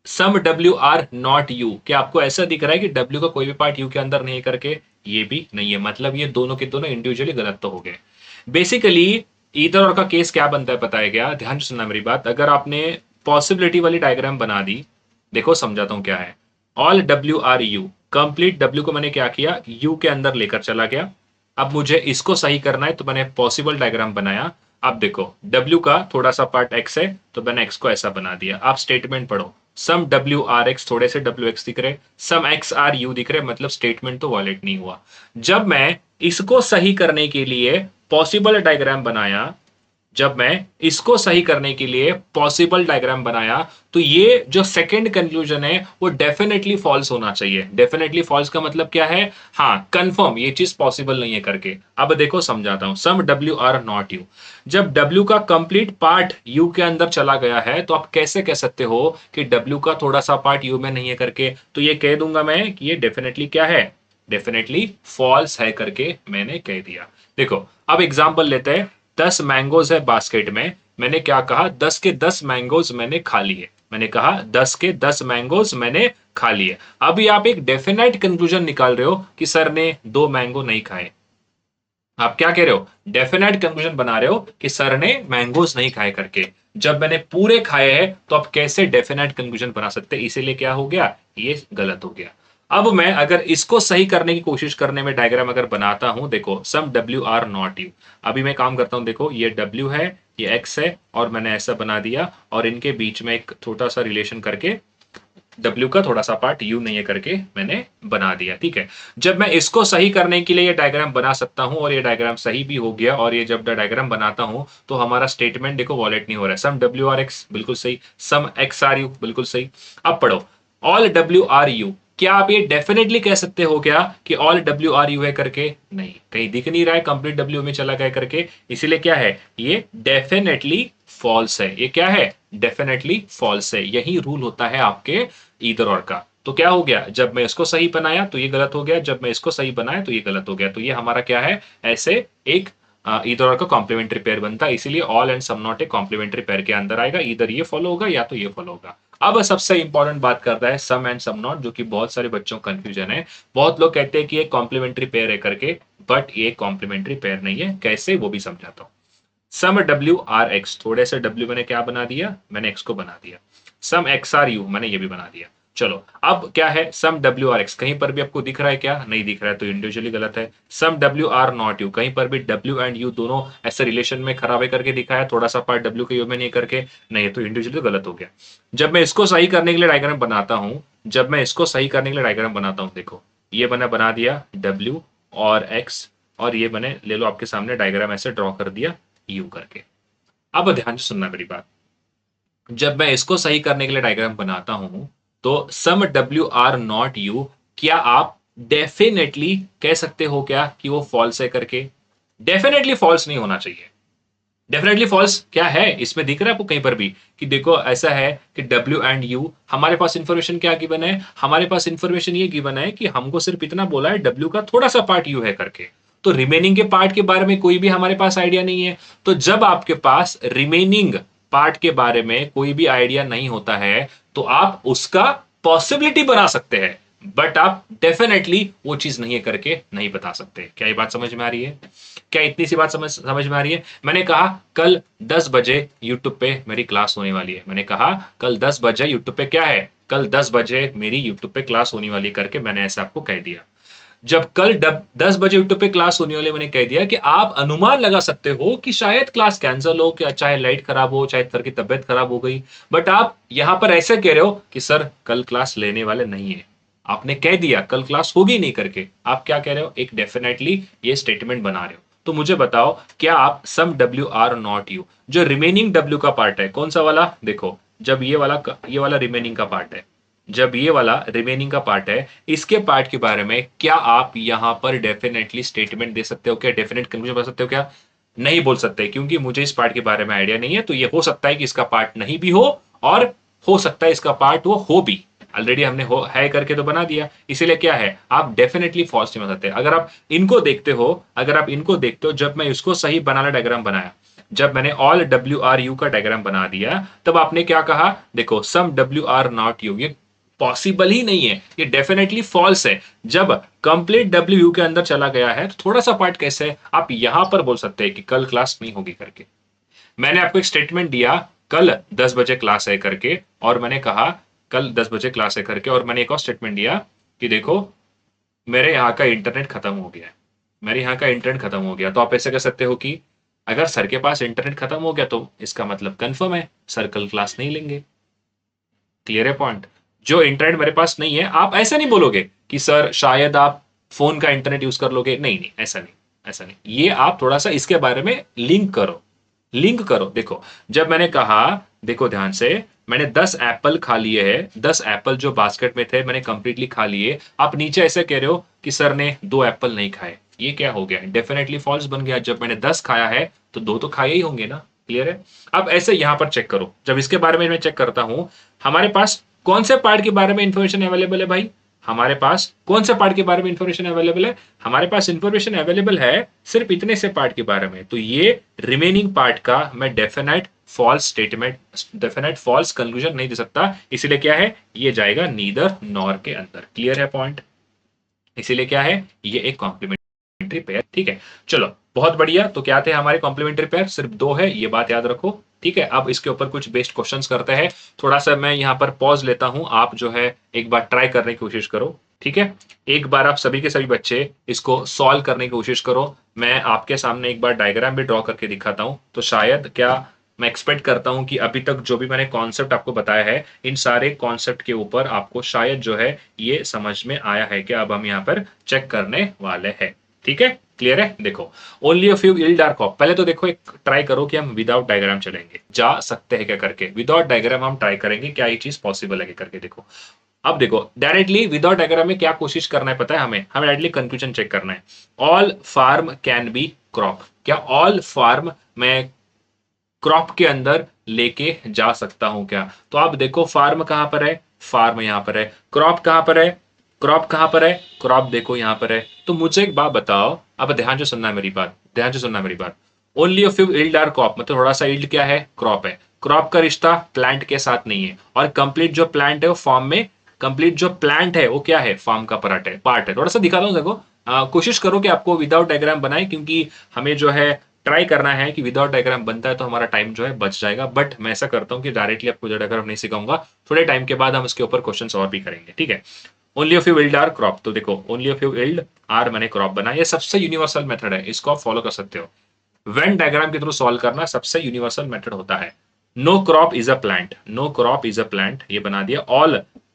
सम WR नॉट U, क्या आपको ऐसा दिख रहा है कि W का कोई भी पार्ट U के अंदर नहीं है करके? ये भी नहीं है, मतलब ये दोनों के दोनों इंडिविजुअली गलत तो हो गए। बेसिकली ईदर और का केस क्या बनता है पता है क्या? ध्यान से सुनना मेरी बात। अगर आपने पॉसिबिलिटी वाली डायग्राम बना दी, देखो समझाता हूं क्या है। ऑल WRU, कंप्लीट W को मैंने क्या किया, U के अंदर लेकर चला गया। अब मुझे इसको सही करना है तो मैंने पॉसिबल डायग्राम बनाया। अब देखो W का थोड़ा सा पार्ट X है तो मैंने X को ऐसा बना दिया। आप स्टेटमेंट पढ़ो, सम WRX, थोड़े से WX दिख रहे, सम XRU दिख रहे, मतलब स्टेटमेंट तो वॉलेट नहीं हुआ। जब मैं इसको सही करने के लिए पॉसिबल डायग्राम बनाया, जब मैं इसको सही करने के लिए पॉसिबल डायग्राम बनाया, तो ये जो सेकंड कंक्लूजन है वो डेफिनेटली फॉल्स होना चाहिए। डेफिनेटली फॉल्स का मतलब क्या है? हाँ, कंफर्म ये चीज पॉसिबल नहीं है करके। अब देखो समझाता हूं। सम डब्ल्यू आर नॉट यू, जब डब्ल्यू का कंप्लीट पार्ट यू के अंदर चला गया है, तो आप कैसे कह सकते हो कि डब्ल्यू का थोड़ा सा पार्ट यू में नहीं है करके? तो ये कह दूंगा मैं कि ये डेफिनेटली क्या है? डेफिनेटली फॉल्स है करके मैंने कह दिया। देखो अब एग्जांपल लेते हैं। 10 मैंगोज है बास्केट में, मैंने क्या कहा? 10 के 10 मैंगोज मैंने खा लिए। मैंने कहा 10 के 10 मैंगोज मैंने खा लिए। अभी आप एक डेफिनेट कंक्लूजन निकाल रहे हो कि सर ने 2 मैंगो नहीं खाए। आप क्या कह रहे हो? डेफिनेट कंक्लूजन बना रहे हो कि सर ने मैंगोज नहीं खाए करके। जब मैंने पूरे खाए हैं तो आप कैसे डेफिनेट कंक्लूजन बना सकते हैं? इसीलिए क्या हो गया? ये गलत हो गया। अब मैं अगर इसको सही करने की कोशिश करने में डायग्राम अगर बनाता हूं, देखो सम डब्ल्यू आर नॉट यू। अभी मैं काम करता हूं, देखो ये डब्ल्यू है, ये एक्स है, और मैंने ऐसा बना दिया, और इनके बीच में एक छोटा सा रिलेशन करके W का थोड़ा सा पार्ट U नहीं है करके मैंने बना दिया। ठीक है, जब मैं इसको सही करने के लिए ये डायग्राम बना सकता हूं, और ये डायग्राम सही भी हो गया, और ये जब डायग्राम बनाता हूं तो हमारा स्टेटमेंट देखो वॉलेट नहीं हो रहा है। सम डब्ल्यू आर एक्स बिल्कुल सही, सम एक्स आर यू बिल्कुल सही। अब पढ़ो, ऑल डब्ल्यू आर यू। क्या आप ये डेफिनेटली कह सकते हो क्या कि ऑल डब्ल्यू आर यू है करके? नहीं, कहीं दिख नहीं रहा है कंप्लीट डब्ल्यू में चला गया करके, इसीलिए क्या है? ये डेफिनेटली फॉल्स है। ये क्या है? डेफिनेटली फॉल्स है। यही रूल होता है आपके ईदर और का। तो क्या हो गया? जब मैं इसको सही बनाया तो ये गलत हो गया, जब मैं इसको सही बनाया तो ये गलत हो गया। तो ये हमारा क्या है? ऐसे एक ईदर और का कॉम्प्लीमेंट्री पेयर बनता है, इसीलिए ऑल एंड सम नॉट एक कॉम्प्लीमेंट्री पेयर के अंदर आएगा। इधर ये फॉलो होगा या तो ये फॉलो होगा। अब सबसे इंपॉर्टेंट बात करता है सम एंड सम नॉट, जो कि बहुत सारे बच्चों को कंफ्यूजन है। बहुत लोग कहते हैं कि ये कॉम्प्लीमेंट्री पेयर है करके, बट ये कॉम्प्लीमेंट्री पेयर नहीं है। कैसे, वो भी समझाता हूं। सम डब्ल्यू आर एक्स, थोड़े से डब्ल्यू मैंने क्या बना दिया? मैंने एक्स को बना दिया। सम एक्स आर यू, मैंने ये भी बना दिया। चलो अब क्या है? सम डब्ल्यू आर एक्स, कहीं पर भी आपको दिख रहा है क्या? नहीं दिख रहा है, तो इंडिविजुअली गलत है। सम डब्ल्यू आर नॉट यू, कहीं पर भी डब्ल्यू एंड यू दोनों ऐसे रिलेशन में खराब है करके दिखा है, थोड़ा सा पार्ट डब्ल्यू के यू में नहीं करके, नहीं है, तो इंडिविजुअली तो गलत हो गया। जब मैं इसको सही करने के लिए डायग्राम बनाता हूं, जब मैं इसको सही करने के लिए डायग्राम बनाता हूं, देखो ये मैंने बना दिया डब्ल्यू और एक्स, और ये मैंने ले लो आपके सामने डायग्राम ऐसे ड्रॉ कर दिया यू करके। अब ध्यान से सुनना मेरी बात। जब मैं इसको सही करने के लिए डायग्राम बनाता हूं, तो सम डब्ल्यू आर नॉट यू, क्या आप डेफिनेटली कह सकते हो क्या कि वो फॉल्स है करके? डेफिनेटली फॉल्स नहीं होना चाहिए। डेफिनेटली फॉल्स क्या है? इसमें दिख रहा है आपको कहीं पर भी कि देखो ऐसा है कि डब्ल्यू एंड यू, हमारे पास इंफॉर्मेशन क्या गिवन है? हमारे पास इंफॉर्मेशन ये गिवन है कि हमको सिर्फ इतना बोला है डब्ल्यू का थोड़ा सा पार्ट यू है करके, तो रिमेनिंग के पार्ट के बारे में कोई भी हमारे पास आइडिया नहीं है। तो जब आपके पास रिमेनिंग पार्ट के बारे में कोई भी आइडिया नहीं होता है, तो आप उसका पॉसिबिलिटी बना सकते हैं, बट आप डेफिनेटली वो चीज नहीं है करके नहीं बता सकते। क्या ये बात समझ में आ रही है? क्या इतनी सी बात समझ में आ रही है? मैंने कहा कल 10 बजे यूट्यूब पे मेरी क्लास होने वाली है। मैंने कहा कल 10 बजे यूट्यूब पे क्या है? कल 10 बजे मेरी यूट्यूब पे क्लास होने वाली करके मैंने ऐसे आपको कह दिया। जब कल 10 बजे यूट्यूब पे क्लास होने वाली, मैंने कह दिया कि आप अनुमान लगा सकते हो कि शायद क्लास कैंसिल हो, क्या चाहे लाइट खराब हो, चाहे सर की तबियत खराब हो गई, बट आप यहां पर ऐसे कह रहे हो कि सर कल क्लास लेने वाले नहीं है। आपने कह दिया कल क्लास होगी नहीं करके। आप क्या कह रहे हो? एक डेफिनेटली ये स्टेटमेंट बना रहे हो। तो मुझे बताओ, क्या आप सम डब्ल्यू आर नॉट यू, जो रिमेनिंग डब्ल्यू का पार्ट है, कौन सा वाला? देखो जब ये वाला रिमेनिंग का पार्ट है, जब ये वाला रिमेनिंग का पार्ट है, इसके पार्ट के बारे में क्या आप यहां पर डेफिनेटली स्टेटमेंट दे सकते हो क्या? डेफिनेट कंक्लूजन बता सकते हो क्या? नहीं बोल सकते, क्योंकि मुझे इस पार्ट के बारे में आइडिया नहीं है। तो ये हो सकता है कि इसका पार्ट नहीं भी हो, और हो सकता है इसका पार्ट वो हो भी। ऑलरेडी हमने हो है करके तो बना दिया, इसीलिए क्या है? आप डेफिनेटली फॉल्स नहीं बता सकते। अगर आप इनको देखते हो, अगर आप इनको देखते हो, जब मैं इसको सही बनाना डायग्राम बनाया, जब मैंने ऑल डब्ल्यू आर यू का डायग्राम बना दिया, तब आपने क्या कहा? देखो सम डब्ल्यू आर नॉट यू, ये पॉसिबल ही नहीं है, ये डेफिनेटली फॉल्स है। जब कंप्लीट डब्ल्यू के अंदर चला गया है तो थोड़ा सा पार्ट कैसे है? आप यहां पर बोल सकते हैं कि कल क्लास नहीं होगी करके। मैंने आपको एक स्टेटमेंट दिया कल 10 बजे क्लास है करके, और मैंने कहा कल 10 बजे क्लास है करके, और मैंने एक और स्टेटमेंट दिया कि देखो मेरे यहाँ का इंटरनेट खत्म हो गया है, मेरे यहाँ का इंटरनेट खत्म हो गया। तो आप ऐसे कह सकते हो कि अगर सर के पास इंटरनेट खत्म हो गया तो इसका मतलब कंफर्म है सर कल क्लास नहीं लेंगे। क्लियर है पॉइंट? जो इंटरनेट मेरे पास नहीं है, आप ऐसे नहीं बोलोगे कि सर शायद आप फोन का इंटरनेट यूज कर लोगे, नहीं नहीं, ऐसा नहीं, ऐसा नहीं। ये आप थोड़ा सा इसके बारे में लिंक करो, लिंक करो। देखो, जब मैंने कहा, देखो ध्यान से, मैंने 10 एप्पल खा लिए हैं, 10 एप्पल जो बास्केट में थे मैंने कंप्लीटली खा लिए। आप नीचे ऐसे कह रहे हो कि सर ने 2 एप्पल नहीं खाए, ये क्या हो गया? डेफिनेटली फॉल्स बन गया। जब मैंने 10 खाया है तो 2 तो खाए ही होंगे ना। क्लियर है? अब ऐसे यहां पर चेक करो, जब इसके बारे में मैं चेक करता हूं, हमारे पास कौन से पार्ट के बारे में इंफॉर्मेशन अवेलेबल है भाई? हमारे पास कौन से पार्ट के बारे में इंफॉर्मेशन अवेलेबल है? हमारे पास इंफॉर्मेशन अवेलेबल है सिर्फ इतने से पार्ट के बारे में। तो ये रिमेनिंग पार्ट का मैं definite false statement, definite false conclusion नहीं दे सकता। इसीलिए क्या है, ये जाएगा नीदर नॉर के अंदर। क्लियर है पॉइंट? इसीलिए क्या है, ये एक कॉम्प्लीमेंट्री पेयर। ठीक है, चलो बहुत बढ़िया। तो क्या थे हमारे कॉम्प्लीमेंट्री पेयर? सिर्फ 2 है, ये बात याद रखो। ठीक है, अब इसके ऊपर कुछ बेस्ड क्वेश्चंस करते हैं। थोड़ा सा मैं यहाँ पर पॉज लेता हूं, आप जो है एक बार ट्राई करने की कोशिश करो। ठीक है, एक बार आप सभी के सभी बच्चे इसको सॉल्व करने की कोशिश करो। मैं आपके सामने एक बार डायग्राम भी ड्रॉ करके दिखाता हूं, तो शायद क्या मैं एक्सपेक्ट करता हूं कि अभी तक जो भी मैंने कॉन्सेप्ट आपको बताया है, इन सारे कॉन्सेप्ट के ऊपर आपको शायद जो है ये समझ में आया है कि अब हम यहाँ पर चेक करने वाले हैं। ठीक है, क्लियर है? देखो, only a few yield are crop. पहले तो देखो, एक ट्राई करो कि हम विदाउट डायग्राम चलेंगे, जा सकते हैं क्या करके। विदाउट डायग्राम हम ट्राई करेंगे, क्या ये चीज पॉसिबल है क्या करके। देखो, अब देखो डायरेक्टली विदाउट डायग्राम में क्या कोशिश करना है पता है हमें डायरेक्टली कंक्लूजन चेक करना है। All farm can be crop. क्या ऑल फार्म में क्रॉप के अंदर लेके जा सकता हूं क्या? तो आप देखो, फार्म कहां पर है? फार्म यहां पर है। क्रॉप कहां पर है? क्रॉप कहां पर है? क्रॉप देखो यहां पर है। तो मुझे एक बात बताओ, अब ध्यान से सुनना है मेरी बात, ध्यान से सुनना मेरी बात। Only a few yield are crop, मतलब थोड़ा सा यील्ड क्या है? क्रॉप है। क्रॉप का रिश्ता प्लांट के साथ नहीं है, और कंप्लीट जो प्लांट है वो फॉर्म में, कंप्लीट जो प्लांट है वो क्या है? फॉर्म का पार्ट है। थोड़ा सा दिखाता हूं, देखो कोशिश करो कि आपको विदाउट डायग्राम बनाए, क्योंकि हमें जो है ट्राई करना है कि विदाउट डायग्राम बनता है तो हमारा टाइम जो है बच जाएगा। बट मैं ऐसा करता हूं कि डायरेक्टली आपको डायग्राम नहीं सिखाऊंगा, थोड़े टाइम के बाद हम इसके ऊपर क्वेश्चन और भी करेंगे। ठीक है, only of you yield are crop. तो देखो, only of you yield are मैंने क्रॉप बना, ये सबसे यूनिवर्सल मेथड है, इसको आप फॉलो कर सकते हो। वेन डायग्राम के थ्रू सॉल्व करना सबसे यूनिवर्सल मेथड होता है। No crop is a plant, no crop is a plant, ये बना दिया।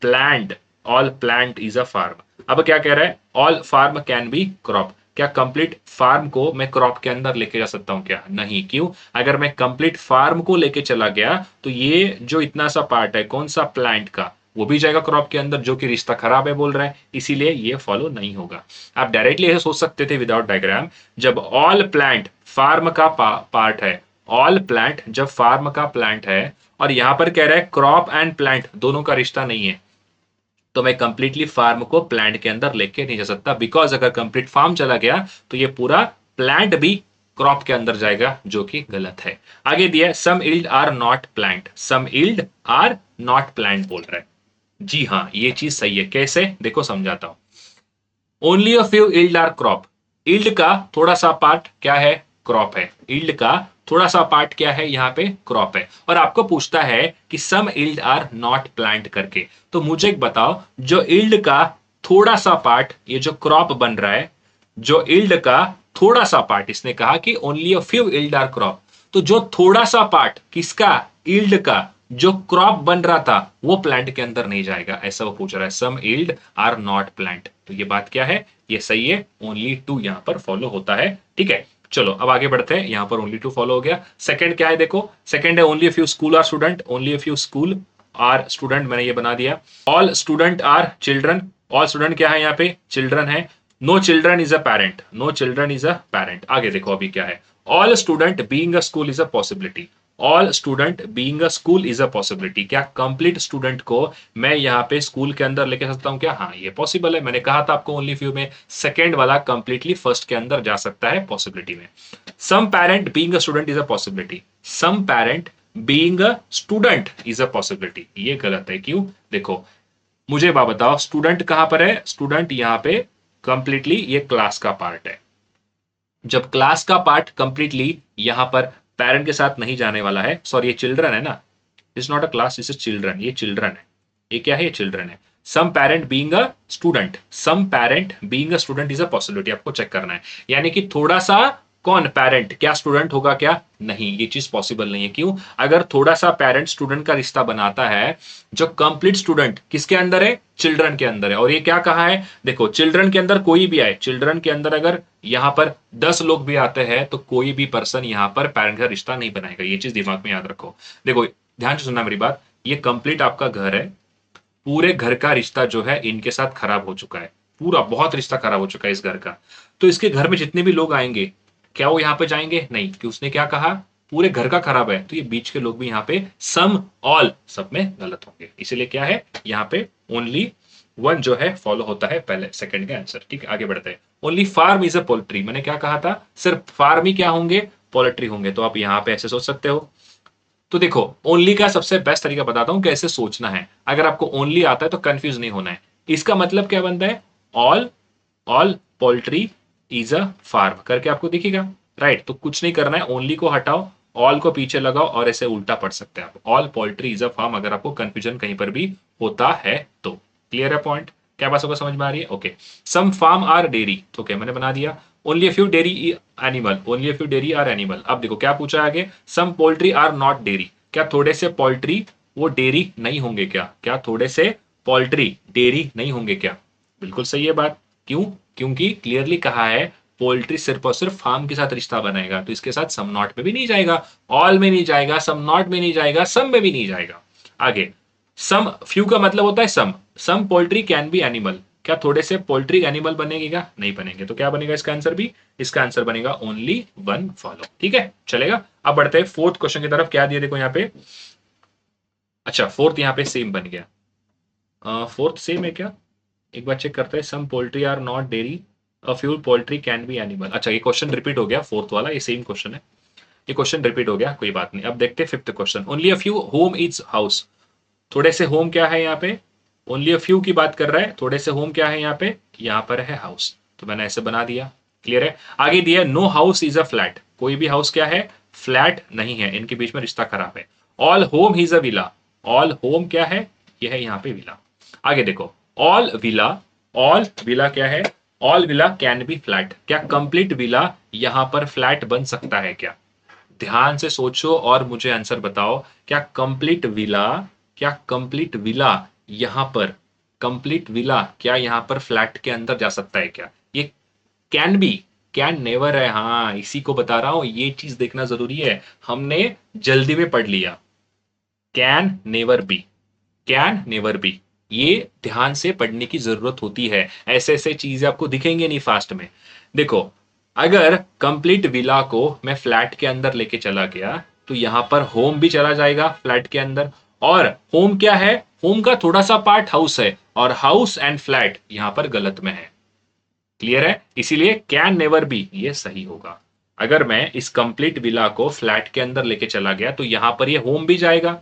Plant all plant is a farm. अब क्या कह रहा है? All farm can be crop. क्या कंप्लीट फार्म को मैं क्रॉप के अंदर लेके जा सकता हूं क्या? नहीं। क्यों? अगर मैं कंप्लीट फार्म को लेके चला गया तो ये जो इतना सा पार्ट है, कौन सा? प्लांट का, वो भी जाएगा क्रॉप के अंदर, जो कि रिश्ता खराब है बोल रहा है, इसीलिए ये फॉलो नहीं होगा। आप डायरेक्टली ऐसे सोच सकते थे विदाउट डायग्राम, जब ऑल प्लांट फार्म का पार्ट है, ऑल प्लांट जब फार्म का प्लांट है, और यहां पर कह रहा है क्रॉप एंड प्लांट दोनों का रिश्ता नहीं है, तो मैं कंप्लीटली फार्म को प्लांट के अंदर लेके नहीं जा सकता। बिकॉज अगर कंप्लीट फार्म चला गया तो ये पूरा प्लांट भी क्रॉप के अंदर जाएगा, जो कि गलत है। आगे दिया, some yield are not plant, some yield are not plant बोल रहा है। जी हाँ, ये चीज सही है। कैसे? देखो समझाता हूं। Only a few yield are crop, yield का थोड़ा सा पार्ट क्या है? क्रॉप है। इल्ड का थोड़ा सा पार्ट क्या है? यहाँ पे क्रॉप है। और आपको पूछता है कि सम इल्ड आर नॉट प्लांट करके। तो मुझे एक बताओ, जो इल्ड का थोड़ा सा पार्ट, ये जो क्रॉप बन रहा है, जो इल्ड का थोड़ा सा पार्ट, इसने कहा कि only a few yield are crop, तो जो थोड़ा सा पार्ट किसका? इल्ड का, जो क्रॉप बन रहा था वो प्लांट के अंदर नहीं जाएगा, ऐसा वो पूछ रहा है। सम इल्ड आर नॉट प्लांट, तो ये बात क्या है? ये सही है। ओनली टू यहां पर फॉलो होता है। ठीक है, चलो अब आगे बढ़ते हैं। यहां पर ओनली टू फॉलो हो गया। सेकंड क्या है? देखो, सेकंड है only a few school are student, only a few school are student, मैंने ये बना दिया। All student are children, all student क्या है? यहाँ पे चिल्ड्रन है। No children is a parent, no children is a parent. आगे देखो अभी क्या है? All student being a school is a possibility, all student being a school is a possibility. क्या कंप्लीट स्टूडेंट को मैं यहाँ पे स्कूल के अंदर लेके सकता हूँ क्या? हाँ, ये पॉसिबल है। मैंने कहा था आपको ओनली फ्यू में, सेकंड वाला कंप्लीटली फर्स्ट के अंदर जा सकता है पॉसिबिलिटी में। Some parent being a student is a possibility, some parent being a student is a possibility, ये गलत है। क्यों? देखो, मुझे बात बताओ, स्टूडेंट कहां पर है? स्टूडेंट यहाँ पे कंप्लीटली ये क्लास का पार्ट है। जब क्लास का पार्ट कंप्लीटली यहां पर पेरेंट के साथ नहीं जाने वाला है, सॉरी ये चिल्ड्रन है ना, is not a class, is children, ये चिल्ड्रन है। ये क्या है? ये चिल्ड्रन है। Some parent being a student, some parent being a student is a possibility, आपको चेक करना है। यानी कि थोड़ा सा कौन? पेरेंट। क्या स्टूडेंट होगा क्या? नहीं, ये चीज पॉसिबल नहीं है। क्यों? अगर थोड़ा सा पेरेंट स्टूडेंट का रिश्ता बनाता है, जो कंप्लीट स्टूडेंट किसके अंदर है? चिल्ड्रन के अंदर है। और ये क्या कहा है? देखो, चिल्ड्रन के अंदर कोई भी आए, चिल्ड्रन के अंदर अगर यहां पर 10 लोग भी आते हैं तो कोई भी पर्सन यहां पर पेरेंट का रिश्ता नहीं बनाएगा। ये चीज दिमाग में याद रखो। देखो, ध्यान से सुनना मेरी बात, ये कंप्लीट आपका घर है, पूरे घर का रिश्ता जो है इनके साथ खराब हो चुका है, पूरा बहुत रिश्ता खराब हो चुका है इस घर का। तो इसके घर में जितने भी लोग आएंगे, क्या वो यहाँ पे जाएंगे? नहीं, कि उसने क्या कहा? पूरे घर का खराब है, तो ये बीच के लोग भी यहाँ पे सम ऑल सब में गलत होंगे। इसीलिए क्या है यहाँ पे? ओनली वन जो है फॉलो होता है पहले सेकंड का आंसर। ठीक है, आगे बढ़ते हैं। Only farm is a poultry, मैंने क्या कहा था? सिर्फ फार्म ही क्या होंगे? पोल्ट्री होंगे। तो आप यहाँ पे ऐसे सोच सकते हो। तो देखो, ओनली का सबसे बेस्ट तरीका बताता हूं कैसे सोचना है। अगर आपको ओनली आता है तो कंफ्यूज नहीं होना है। इसका मतलब क्या बनता है? All all poultry is a farm करके आपको दिखेगा, राइट? तो कुछ नहीं करना है, ओनली को हटाओ, ऑल को पीछे लगाओ और ऐसे उल्टा पढ़ सकते हैं आप। All poultry is a farm, अगर आपको कंफ्यूजन कहीं पर भी होता है तो। क्लियर है पॉइंट? क्या बात होगा, समझ में आ रही है? Okay. Some farm are dairy, okay मैंने बना दिया। Only a few dairy animal, only a few dairy are animal. अब देखो क्या पूछा आगे? Some poultry are not dairy, क्या थोड़े से पोल्ट्री वो डेयरी नहीं होंगे क्या? क्या थोड़े से पोल्ट्री डेयरी नहीं होंगे क्या? बिल्कुल सही है बात। क्यों? क्योंकि क्लियरली कहा है पोल्ट्री सिर्फ और सिर्फ फार्म के साथ रिश्ता बनाएगा, तो इसके साथ सम नॉट में भी नहीं जाएगा, ऑल में नहीं जाएगा, सम नॉट में नहीं जाएगा, सम में भी नहीं जाएगा। आगे, सम फ्यू का मतलब होता है सम। सम पोल्ट्री कैन बी एनिमल, क्या थोड़े से पोल्ट्री एनिमल बनेगी क्या? नहीं बनेंगे। तो क्या बनेगा इसका आंसर भी? इसका आंसर बनेगा ओनली वन फॉलो। ठीक है, चलेगा। अब बढ़ते हैं फोर्थ क्वेश्चन की तरफ। क्या दिया देखो यहाँ पे? अच्छा, फोर्थ यहाँ पे सेम बन गया। फोर्थ सेम है क्या? एक बार चेक करते हैं। Some poultry are not dairy, a few poultry can be animal. अच्छा, ये क्वेश्चन रिपीट हो गया, फोर्थ वाला ये सेम क्वेश्चन है, ये क्वेश्चन रिपीट हो गया, कोई बात नहीं। अब देखते हैं fifth question. Only a few home is house, थोड़े से होम क्या है यहाँ पे? ओनली अ फ्यू की बात कर रहा है, थोड़े से होम क्या है यहाँ पे? यहाँ पर है हाउस, तो मैंने ऐसे बना दिया। क्लियर है? आगे दिया no house is a flat, कोई भी हाउस क्या है? फ्लैट नहीं है, इनके बीच में रिश्ता खराब है। All home is a villa, all home क्या है? यह है यहाँ पे विला। आगे देखो, ऑल विला, ऑल विला क्या है? All villa can be flat, क्या कंप्लीट विला यहां पर फ्लैट बन सकता है क्या? ध्यान से सोचो और मुझे आंसर बताओ। क्या कंप्लीट विला, क्या कंप्लीट विला यहां पर, कंप्लीट विला क्या यहां पर फ्लैट के अंदर जा सकता है क्या? ये कैन बी, कैन नेवर है। हाँ, इसी को बता रहा हूं, ये चीज देखना जरूरी है, हमने जल्दी में पढ़ लिया। Can never B, can never B, ये ध्यान से पढ़ने की जरूरत होती है। ऐसे ऐसे चीजें आपको दिखेंगे नहीं फास्ट में। देखो, अगर कंप्लीट विला को मैं फ्लैट के अंदर लेके चला गया तो यहां पर होम भी चला जाएगा फ्लैट के अंदर। और होम क्या है? होम का थोड़ा सा पार्ट हाउस है, और हाउस एंड फ्लैट यहां पर गलत में है। क्लियर है? इसीलिए कैन नेवर बी ये सही होगा। अगर मैं इस कंप्लीट विला को फ्लैट के अंदर लेके चला गया तो यहां पर ये होम भी जाएगा,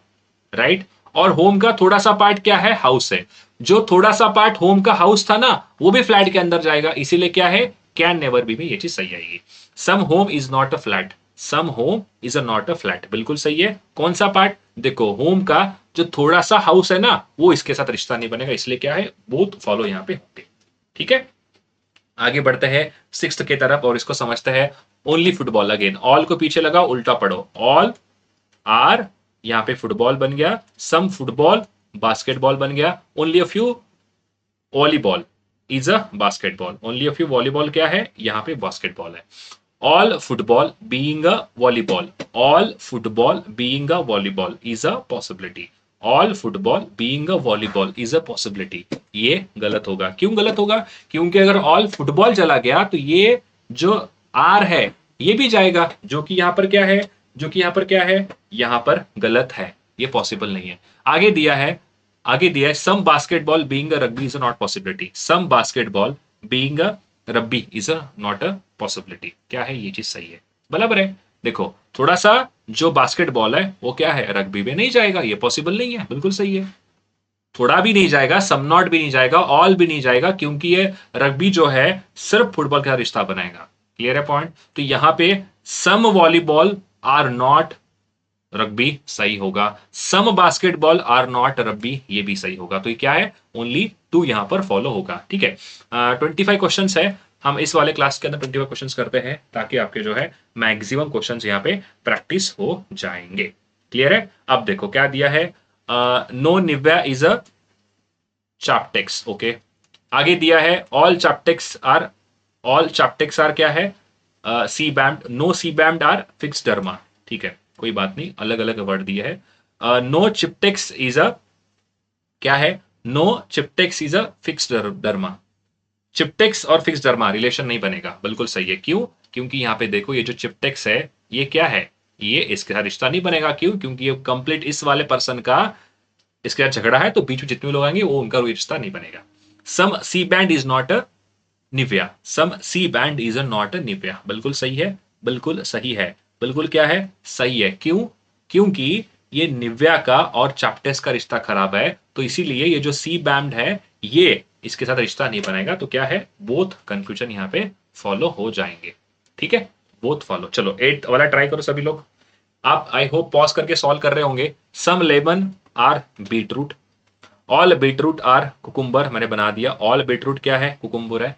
राइट? और होम का थोड़ा सा पार्ट क्या है? हाउस है। जो थोड़ा सा पार्ट होम का हाउस था ना, वो भी फ्लैट के अंदर जाएगा। इसीलिए क्या है? कैन नेवर बी में ये चीज सही आएगी। Some home is not a flat, some home is a not a flat, बिल्कुल सही है। कौन सा पार्ट? देखो, होम का जो थोड़ा सा हाउस है ना, वो इसके साथ रिश्ता नहीं बनेगा। इसलिए क्या है? बोथ फॉलो यहां पे होंगे। ठीक है, आगे बढ़ते हैं सिक्स्थ की तरफ और इसको समझते हैं। ओनली फुटबॉल, अगेन ऑल को पीछे लगाओ, उल्टा पढ़ो। ऑल आर, यहां पे फुटबॉल बन गया। सम फुटबॉल बास्केटबॉल बन गया। Only a few volleyball is a basketball, only a few volleyball क्या है? यहां पे बास्केटबॉल है। All football being a volleyball, all football being a volleyball is a possibility, all football being a volleyball is a possibility. ये गलत होगा। क्यों गलत होगा? क्योंकि अगर ऑल फुटबॉल चला गया तो ये जो आर है ये भी जाएगा, जो कि यहां पर क्या है? जो कि यहां पर क्या है? यहां पर गलत है, ये पॉसिबल नहीं है। आगे दिया है, आगे दिया है some basketball being a rugby is a not possibility, some basketball being a rugby is a not a possibility. क्या है? ये चीज सही है, बराबर है। देखो, थोड़ा सा जो बास्केटबॉल है वो क्या है? रग्बी में नहीं जाएगा, ये पॉसिबल नहीं है, बिल्कुल सही है। थोड़ा भी नहीं जाएगा, सम नॉट भी नहीं जाएगा, ऑल भी नहीं जाएगा, क्योंकि ये रग्बी जो है सिर्फ फुटबॉल का रिश्ता बनाएगा। क्लियर है पॉइंट? तो यहां पे सम वॉलीबॉल आर नॉट रग्बी सही होगा, सम बास्केटबॉल आर नॉट रग्बी ये भी सही होगा। तो ये क्या है? ओनली टू यहां पर फॉलो होगा। ठीक है, 25 क्वेश्चन है। हम इस वाले क्लास के अंदर 25 क्वेश्चंस करते हैं ताकि आपके जो है मैक्सिमम क्वेश्चंस यहाँ पे प्रैक्टिस हो जाएंगे। क्लियर है? अब देखो क्या दिया है, no Nivea is a ChapStick. Okay, आगे दिया है ऑल चाप्टेक्स आर क्या है, C band, no C band are Fixderma. ठीक है, कोई बात नहीं, अलग अलग वर्ड दिए है। नो चिप्टेक्स इज अ क्या है, no ChapStick is a Fixderma. ChapStick और फिक्स डर्मा रिलेशन नहीं बनेगा, बिल्कुल सही है। क्यों? क्योंकि यहाँ पे देखो ये जो चिप्टेक्स है ये क्या है, ये इसके साथ रिश्ता नहीं बनेगा। क्यों? क्योंकि ये कंप्लीट इस वाले पर्सन का इसके साथ झगड़ा है, तो बीच में जितने लोग आएंगे वो उनका रिश्ता नहीं बनेगा। Some C band is not a Nivea, some C band is not a Nivea, बिल्कुल सही है, बिल्कुल सही है, बिल्कुल क्या है, सही है। क्यों? क्योंकि ये निव्या का और चाप्टेक्स का रिश्ता खराब है, तो इसीलिए ये जो सी बैंड है ये इसके साथ रिश्ता नहीं बनेगा। तो क्या है, बोथ कंफ्यूजन यहाँ पे फॉलो हो जाएंगे। ठीक है, बोथ फॉलो। चलो 8 वाला ट्राई करो सभी लोग। आप आई होप पॉज करके सॉल्व कर रहे होंगे। Some lemon are beetroot, all beetroot are cucumber, मैंने बना दिया। ऑल बीटरूट क्या है, कुकुम्बर है,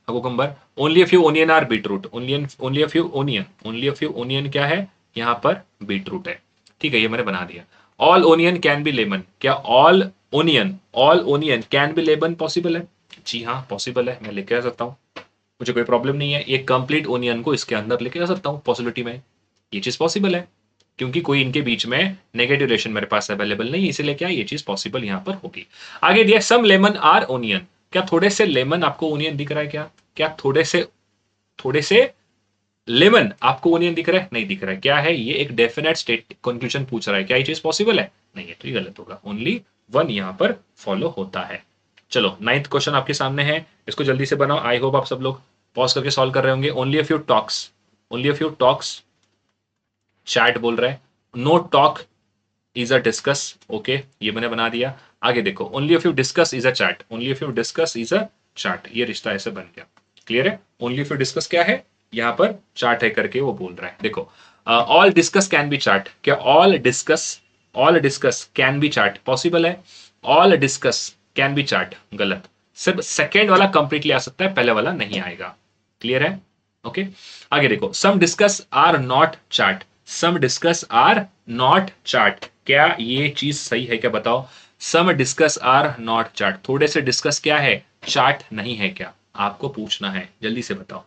cucumber. Only a few onion are beetroot, only a few onion, only a few onion क्या है, यहाँ पर बीटरूट है। ठीक है, ये मैंने बना दिया। All onion can be lemon, क्या all onion can be lemon possible है? जी हाँ पॉसिबल है, मैं लेके आ सकता हूँ, मुझे कोई प्रॉब्लम नहीं है। ये कंप्लीट ओनियन को इसके अंदर लेके आ सकता हूँ पॉसिबिलिटी में, ये चीज पॉसिबल है। क्योंकि कोई इनके बीच में नेगेटिव रिलेशन मेरे पास अवेलेबल नहीं, इसीलिए क्या ये चीज पॉसिबल यहां पर होगी। आगे दिया सम लेमन आर ओनियन, क्या थोड़े से लेमन आपको ओनियन दिख रहा है? क्या थोड़े से लेमन आपको ओनियन दिख रहा है? नहीं दिख रहा है। क्या है ये, एक डेफिनेट स्टेट कंक्लूजन पूछ रहा है, क्या ये चीज पॉसिबल है? नहीं है, तो ये गलत होगा। ओनली वन यहां पर फॉलो होता है। चलो 9th क्वेश्चन आपके सामने है, इसको जल्दी से बनाओ। आई होप आप सब लोग पॉज करके सॉल्व कर रहे होंगे। Only a few talks, only a few talks, chat बोल रहा है। No talk is a discuss, okay ये मैंने बना दिया। आगे देखो, only if you discuss is a chat, only if you discuss is a chat, ये रिश्ता ऐसे बन गया। क्लियर है? ओनली इफ यू डिस्कस क्या है, यहां पर चार्ट है करके वो बोल रहा है। देखो all discs can be chart, क्या all discs can be chart possible है? All discs can be chart गलत, सिर्फ सेकेंड वाला कंप्लीटली आ सकता है, पहले वाला नहीं आएगा। क्लियर है? ओके आगे देखो, some discs are not chart, some discs are not chart, क्या ये चीज सही है क्या बताओ? Some discs are not chart, थोड़े से डिस्कस क्या है, चार्ट नहीं है क्या? आपको पूछना है, जल्दी से बताओ,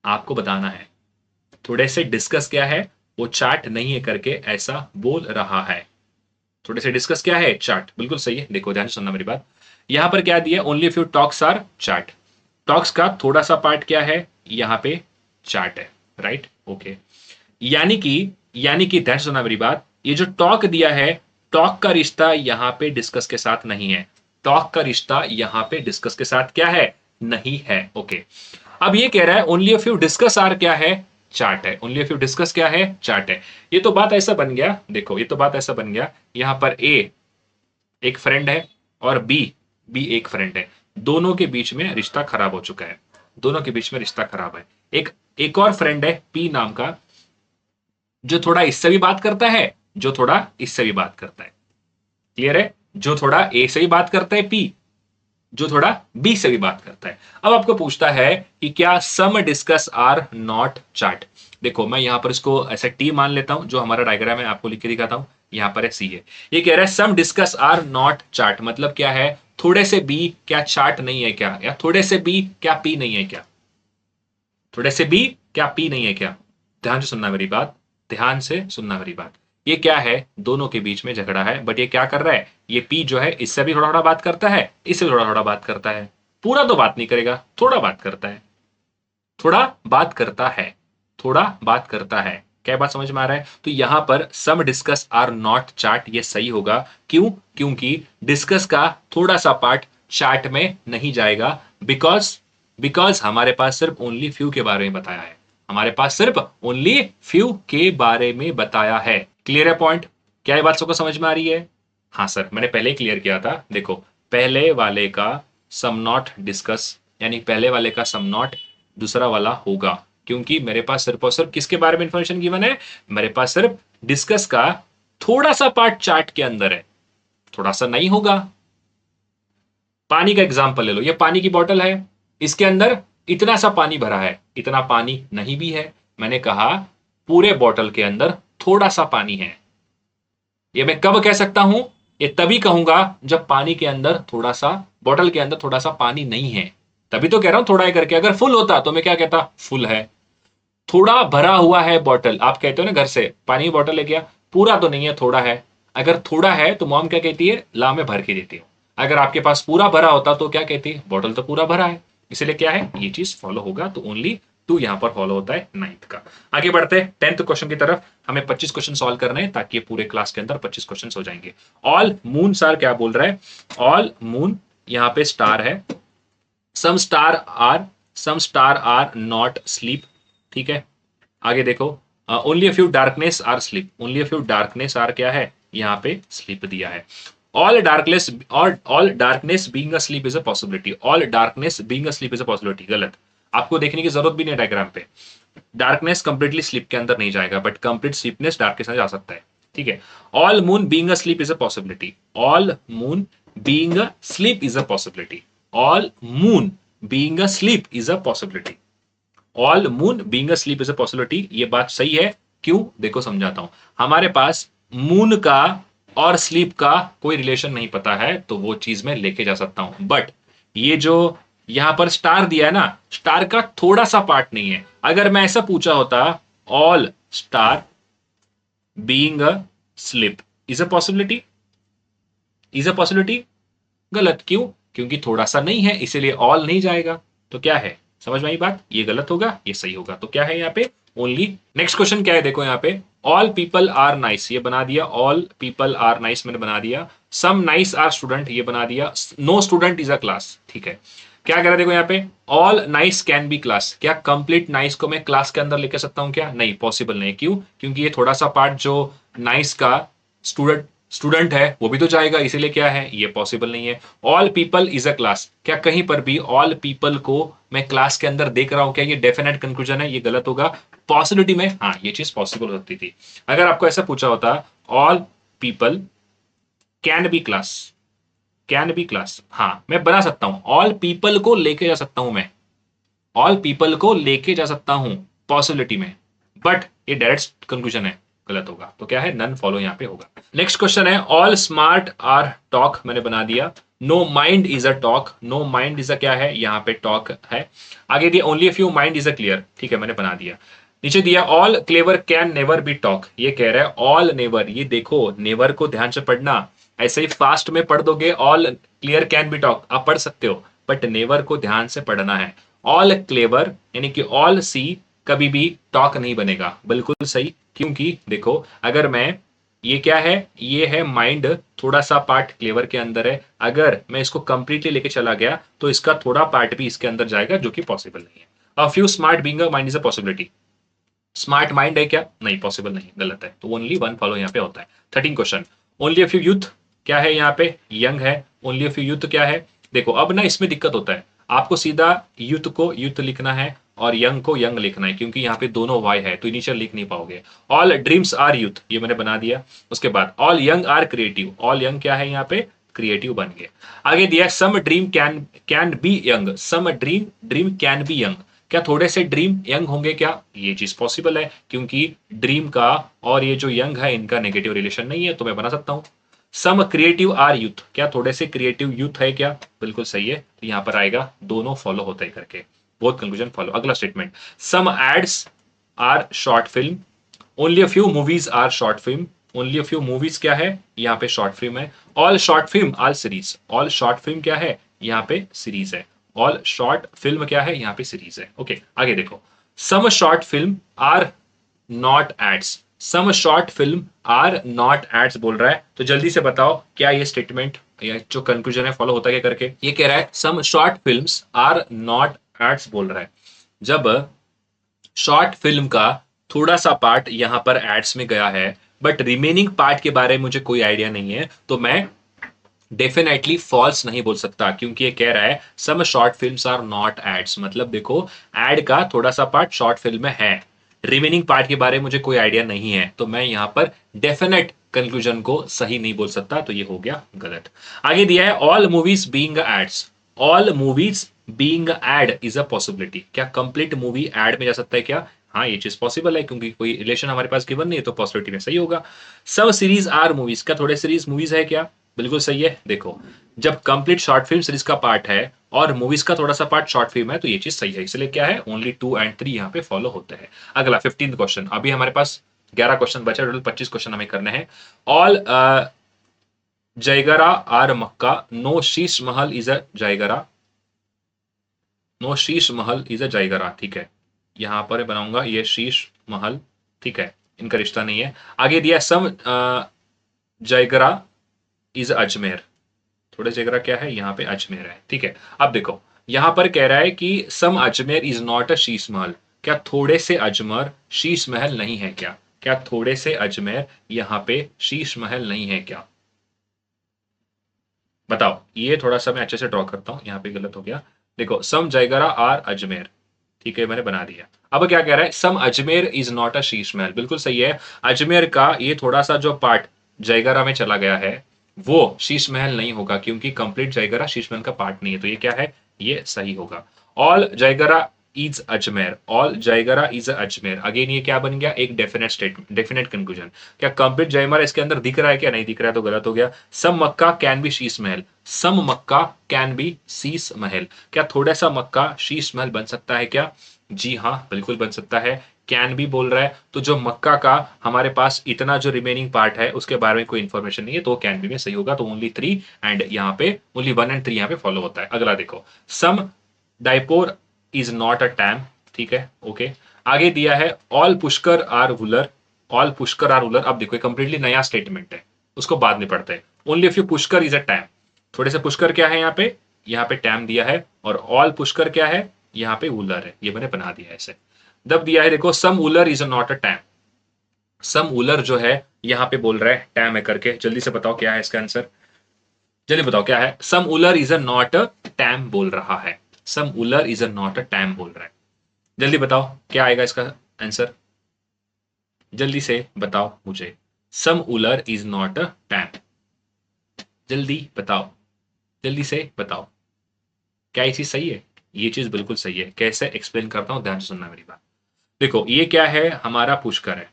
आपको बताना है। थोड़े से डिस्कस क्या है, वो चार्ट नहीं है करके ऐसा बोल रहा है। थोड़े से डिस्कस क्या है, चार्ट, बिल्कुल सही है। देखो ध्यान से सुनना मेरी बात, यहां पर क्या दिया, only few talks are chart, talks का थोड़ा सा पार्ट क्या है, यहां पे चार्ट है, राइट? ओके यानी कि ध्यान से सुनना मेरी बात, ये जो टॉक दिया है, टॉक का रिश्ता यहां पे डिस्कस के साथ नहीं है, टॉक का रिश्ता यहां पे डिस्कस के साथ क्या है, नहीं है। ओके अब ये कह रहा है only a few discuss are क्या है, चार्ट है। ओनली अ फ्यू डिस्कस क्या है, चार्ट है। ये तो बात ऐसा बन गया, देखो ये तो बात ऐसा बन गया, यहां पर ए एक फ्रेंड है और बी एक फ्रेंड है, दोनों के बीच में रिश्ता खराब हो चुका है, दोनों के बीच में रिश्ता खराब है। एक और फ्रेंड है पी नाम का, जो थोड़ा इससे भी बात करता है, जो थोड़ा इससे भी बात करता है। क्लियर है? जो थोड़ा ए से भी बात करता है पी, जो थोड़ा बी से भी बात करता है। अब आपको पूछता है कि क्या सम डिस्कस आर नॉट चार्ट। देखो मैं यहां पर इसको ऐसा टी मान लेता हूं, जो हमारा डायग्राम है आपको लिख के दिखाता हूं, यहां पर है सी है। ये कह रहा है सम डिस्कस आर नॉट चार्ट, मतलब क्या है, थोड़े से बी क्या चार्ट नहीं है क्या, या थोड़े से बी क्या पी नहीं है क्या, थोड़े से बी क्या पी नहीं है क्या? ध्यान से सुनना मेरी बात, ध्यान से सुनना मेरी बात। ये क्या है, दोनों के बीच में झगड़ा है, बट ये क्या कर रहा है, ये पी जो है इससे भी थोड़ा थोड़ा बात करता है, इससे थोड़ा थोड़ा बात करता है, पूरा तो बात नहीं करेगा, थोड़ा बात करता है, थोड़ा बात करता है, थोड़ा बात करता है। क्या बात समझ में आ रहा है? तो यहां पर सम डिस्कस आर नॉट चार्ट, ये सही होगा। क्यों? क्योंकि डिस्कस का थोड़ा सा पार्ट चार्ट में नहीं जाएगा, बिकॉज बिकॉज हमारे पास सिर्फ ओनली फ्यू के बारे में बताया है, हमारे पास सिर्फ ओनली फ्यू के बारे में बताया है। क्लियर है पॉइंट? क्या ये बात सबको समझ में आ रही है? हाँ सर, मैंने पहले ही क्लियर किया था। देखो पहले वाले का सम नॉट डिस्कस, यानी पहले वाले का सम नॉट दूसरा वाला होगा, क्योंकि मेरे पास सिर्फ और सिर्फ किसके बारे में इंफॉर्मेशन गिवन है, मेरे पास सिर्फ डिस्कस का थोड़ा सा पार्ट चार्ट के अंदर है, थोड़ा सा नहीं होगा। पानी का एग्जांपल ले लो, ये पानी की बोतल है, इसके अंदर इतना सा पानी भरा है, इतना पानी नहीं भी है। मैंने कहा पूरे बॉटल के अंदर थोड़ा सा पानी है। ये मैं कब कह सकता हूं? ये तभी कहूंगा जब पानी के अंदर थोड़ा सा, बॉटल के अंदर थोड़ा सा पानी नहीं है। तभी तो कह रहा हूं थोड़ा है करके। अगर फुल होता तो मैं क्या कहता? फुल है। थोड़ा भरा हुआ है बॉटल, आप कहते हो ना घर से पानी की बॉटल लेके आ, पूरा तो नहीं है, थोड़ा है। अगर थोड़ा है तो मॉम क्या कहती है? ला मैं भर के देती हूँ। अगर आपके पास पूरा भरा होता तो क्या कहती है? बॉटल तो पूरा भरा है। इसलिए क्या है, ये चीज फॉलो होगा। तो ओनली टू यहां पर फॉलो होता है नाइन्थ का। आगे बढ़ते हैं 10th क्वेश्चन की तरफ। हमें 25 क्वेश्चन सॉल्व करने हैं ताकि ये पूरे क्लास के अंदर 25 क्वेश्चन हो जाएंगे। ऑल मून सर क्या बोल रहा है? ऑल मून, यहाँ पे स्टार है। Some star are, some star are not sleep. ठीक है, आगे देखो। Only a few darkness are sleep, only a few darkness are क्या है? यहाँ पे स्लीप दिया है। All darkness, all darkness being a sleep is a possibility, all darkness being a sleep is a possibility, गलत। आपको देखने की जरूरत भी नहीं डायग्राम पे। डार्कनेस कंप्लीटली स्लीप के अंदर नहीं जाएगा, बट कंप्लीट स्लीपनेस डार्कनेस में जा सकता है। ठीक है। All moon being a sleep is a possibility, all moon being a sleep is a possibility, all moon being a sleep is a possibility, all moon being a sleep is a possibility. ये बात सही है। क्यों? देखो समझाता हूं। हमारे पास मून का और स्लीप का कोई रिलेशन नहीं पता है, तो वो चीज मैं लेके जा सकता हूं। बट ये जो यहां पर स्टार दिया है ना, स्टार का थोड़ा सा पार्ट नहीं है। अगर मैं ऐसा पूछा होता, all star being a sleep is a possibility, is a possibility, गलत। क्यों? क्योंकि थोड़ा सा नहीं है, इसीलिए ऑल नहीं जाएगा। तो क्या है, समझ में आई बात? ये गलत होगा, ये सही होगा। तो क्या है यहाँ पे? ओनली। नेक्स्ट क्वेश्चन क्या है, देखो यहाँ पे। ऑल पीपल आर नाइस, ये बना दिया। ऑल पीपल आर नाइस मैंने बना दिया। सम नाइस आर स्टूडेंट, ये बना दिया। No student is a class. ठीक है, क्या कह रहा है देखो यहाँ पे। All nice can be class, क्या कंप्लीट नाइस को मैं क्लास के अंदर लेके सकता हूँ? क्या नहीं, पॉसिबल नहीं। क्यों? क्योंकि ये थोड़ा सा पार्ट जो नाइस का स्टूडेंट स्टूडेंट है वो भी तो जाएगा, इसीलिए क्या है, ये पॉसिबल नहीं है। All people is a class, क्या कहीं पर भी ऑल पीपल को मैं क्लास के अंदर देख रहा हूं? क्या ये डेफिनेट कंक्लूजन है? ये गलत होगा। पॉसिबिलिटी में हाँ ये चीज पॉसिबल हो सकती थी। अगर आपको ऐसा पूछा होता, all people can be class, can be class, हाँ मैं बना सकता हूं। ऑल पीपल को लेके जा सकता हूं मैं, ऑल पीपल को लेके जा सकता हूं पॉसिबिलिटी में। बट ये डायरेक्ट कंक्लूजन है, गलत होगा। तो क्या है, नन फॉलो यहां पे होगा। नेक्स्ट क्वेश्चन है। ऑल स्मार्ट आर टॉक, मैंने बना दिया। No mind is a talk, no mind is a क्या है, यहां पे टॉक है। आगे दिया only a few mind is a clear, ठीक है मैंने बना दिया। नीचे दिया all clever can never be talk, ये कह रहा है ऑल नेवर। ये देखो नेवर को ध्यान से पढ़ना, ऐसे ही फास्ट में पढ़ दोगे all clear can be talk, आप पढ़ सकते हो, बट नेवर को ध्यान से पढ़ना है। ऑल क्लेवर यानी कि ऑल सी कभी भी टॉक नहीं बनेगा, बिल्कुल सही। क्योंकि देखो अगर मैं, ये क्या है, ये है माइंड, थोड़ा सा पार्ट क्लेवर के अंदर है। अगर मैं इसको कंप्लीटली लेके चला गया तो इसका थोड़ा पार्ट भी इसके अंदर जाएगा, जो कि पॉसिबल नहीं है। A few smart being a mind is a possibility, smart mind है क्या? नहीं, पॉसिबल नहीं, गलत है। तो ओनली वन फॉलो यहाँ पे होता है। 13 question. Only a few youth क्या है, यहाँ पे यंग है। ओनली अ फ्यू यूथ क्या है, देखो अब ना इसमें दिक्कत होता है। आपको सीधा यूथ को यूथ लिखना है और यंग को यंग लिखना है, क्योंकि यहाँ पे दोनों वाई है तो इनिशियल लिख नहीं पाओगे। ऑल ड्रीम्स आर यूथ, ये मैंने बना दिया। उसके बाद all young are creative, all young क्या है यहाँ पे, क्रिएटिव बन गए। आगे दिया some dream can can be young, some dream dream can be young, क्या थोड़े से ड्रीम यंग होंगे क्या? ये चीज पॉसिबल है, क्योंकि ड्रीम का और ये जो यंग है इनका नेगेटिव रिलेशन नहीं है, तो मैं बना सकता हूं। सम क्रिएटिव आर यूथ, क्या थोड़े से क्रिएटिव यूथ है क्या? बिल्कुल सही है। तो यहां पर आएगा दोनों फॉलो होते हैं करके, बहुत कंक्लूजन फॉलो। अगला statement, some ads are short film, only a few movies are short film, only a few movies क्या है, यहाँ पे शॉर्ट फिल्म है। All short film are series, all short film क्या है, यहाँ पे सीरीज है। ऑल शॉर्ट फिल्म क्या है, यहाँ पे सीरीज है। ओके आगे देखो, some short film are not ads, some short film are not ads बोल रहा है। तो जल्दी से बताओ क्या ये स्टेटमेंट या जो कंक्लूजन है फॉलो होता है क्या करके? ये कह रहा है some short films are not ads बोल रहा है। जब शॉर्ट फिल्म का थोड़ा सा पार्ट यहां पर एड्स में गया है, बट रिमेनिंग पार्ट के बारे में मुझे कोई आइडिया नहीं है, तो मैं डेफिनेटली फॉल्स नहीं बोल सकता, क्योंकि ये कह रहा है some short films are not ads. मतलब देखो एड का थोड़ा सा पार्ट शॉर्ट फिल्म में है, रिमेनिंग पार्ट के बारे में मुझे कोई आइडिया नहीं है, तो मैं यहां पर डेफिनेट कंक्लूजन को सही नहीं बोल सकता, तो ये हो गया गलत। आगे दिया है all movies being ads, all movies being ad is a possibility, क्या कंप्लीट मूवी एड में जा सकता है क्या? हाँ, ये चीज पॉसिबल है क्योंकि कोई रिलेशन हमारे पास गिवन नहीं है, तो पॉसिबिलिटी में सही होगा। सब सीरीज आर मूवीज, क्या थोड़े सीरीज मूवीज है क्या? बिल्कुल सही है। देखो, जब कंप्लीट शॉर्ट फिल्म सीरीज का पार्ट है और मूवीज का थोड़ा सा पार्ट शॉर्ट फिल्म है, तो ये चीज सही है। इसलिए क्या है, ओनली 2 एंड 3 यहाँ पे फॉलो होते हैं। अगला 15 क्वेश्चन, अभी हमारे पास 11 क्वेश्चन बचे, टोटल 25 क्वेश्चन हमें करने हैं। All जयगरा are Mecca, no Sheesh Mahal is a जयगरा, no Sheesh Mahal is a जयगरा, ठीक है। यहां पर बनाऊंगा ये शीश महल, ठीक है, इनका रिश्ता नहीं है। आगे दिया सम जयगरा इज अजमेर, थोड़े जयगरा क्या है, यहाँ पे अजमेर है, ठीक है। अब देखो, यहां पर कह रहा है कि सम अजमेर इज नॉट अ शीश महल, क्या थोड़े से अजमेर शीश महल नहीं है क्या? क्या थोड़े से अजमेर यहाँ पे शीश महल नहीं है क्या? बताओ, ये थोड़ा सा मैं अच्छे से ड्रॉ करता हूं, यहाँ पे गलत हो गया। देखो, सम जयगरा आर अजमेर, ठीक है, मैंने बना दिया। अब क्या कह रहा है, सम अजमेर इज नॉट अ शीश महल, बिल्कुल सही है। अजमेर का ये थोड़ा सा जो पार्ट जयगरा में चला गया है, वो शीश महल नहीं होगा, क्योंकि कंप्लीट जयगरा शीश महल का पार्ट नहीं है, तो ये क्या है, ये सही होगा। ऑल जयगरा इज अजमेर, ऑल जयगरा इज अजमेर, अगेन ये क्या बन गया, एक डेफिनेट स्टेटमेंट, डेफिनेट कंक्लूजन। क्या कंप्लीट जयमर इसके अंदर दिख रहा है क्या? नहीं दिख रहा है, तो गलत हो गया। सम मक्का can be Sheesh Mahal, some Mecca can be Sheesh Mahal, क्या थोड़ा सा मक्का शीश महल बन सकता है क्या? जी हाँ, बिल्कुल बन सकता है। कैन भी बोल रहा है, तो जो मक्का का हमारे पास इतना जो रिमेनिंग पार्ट है उसके बारे में कोई इंफॉर्मेशन नहीं है, तो कैन बी में सही होगा। तो ओनली 3 एंड यहाँ पे ओनली 1 एंड 3 यहाँ पे फॉलो होता है। अगला देखो, some diaper is not a tam, ठीक है, ओके। आगे दिया है all Pushkar are Wular, all Pushkar are Wular. अब देखो, कंप्लीटली नया स्टेटमेंट है, उसको बाद में पढ़ते हैं। Only if you Pushkar is a time, थोड़े से पुष्कर क्या है यहाँ पे टैम दिया है, और ऑल पुष्कर क्या है, यहाँ पे वुलर है, ये मैंने बना दिया ऐसे। दब दिया है, देखो some wooler is not a tam, some wooler जो है यहाँ पे बोल रहा है टैम है करके, जल्दी से बताओ क्या है इसका आंसर, जल्दी बताओ क्या है। Some wooler is a not a tam बोल रहा है, some wooler is a not a tam बोल रहा है, जल्दी बताओ क्या आएगा इसका आंसर, जल्दी से बताओ मुझे। Some wooler is not a tam, जल्दी बताओ, जल्दी से बताओ, क्या ये चीज सही है? ये चीज बिल्कुल सही है। कैसे एक्सप्लेन करता हूं, ध्यान से सुनना मेरी बात। देखो, ये क्या है, हमारा पुष्कर है,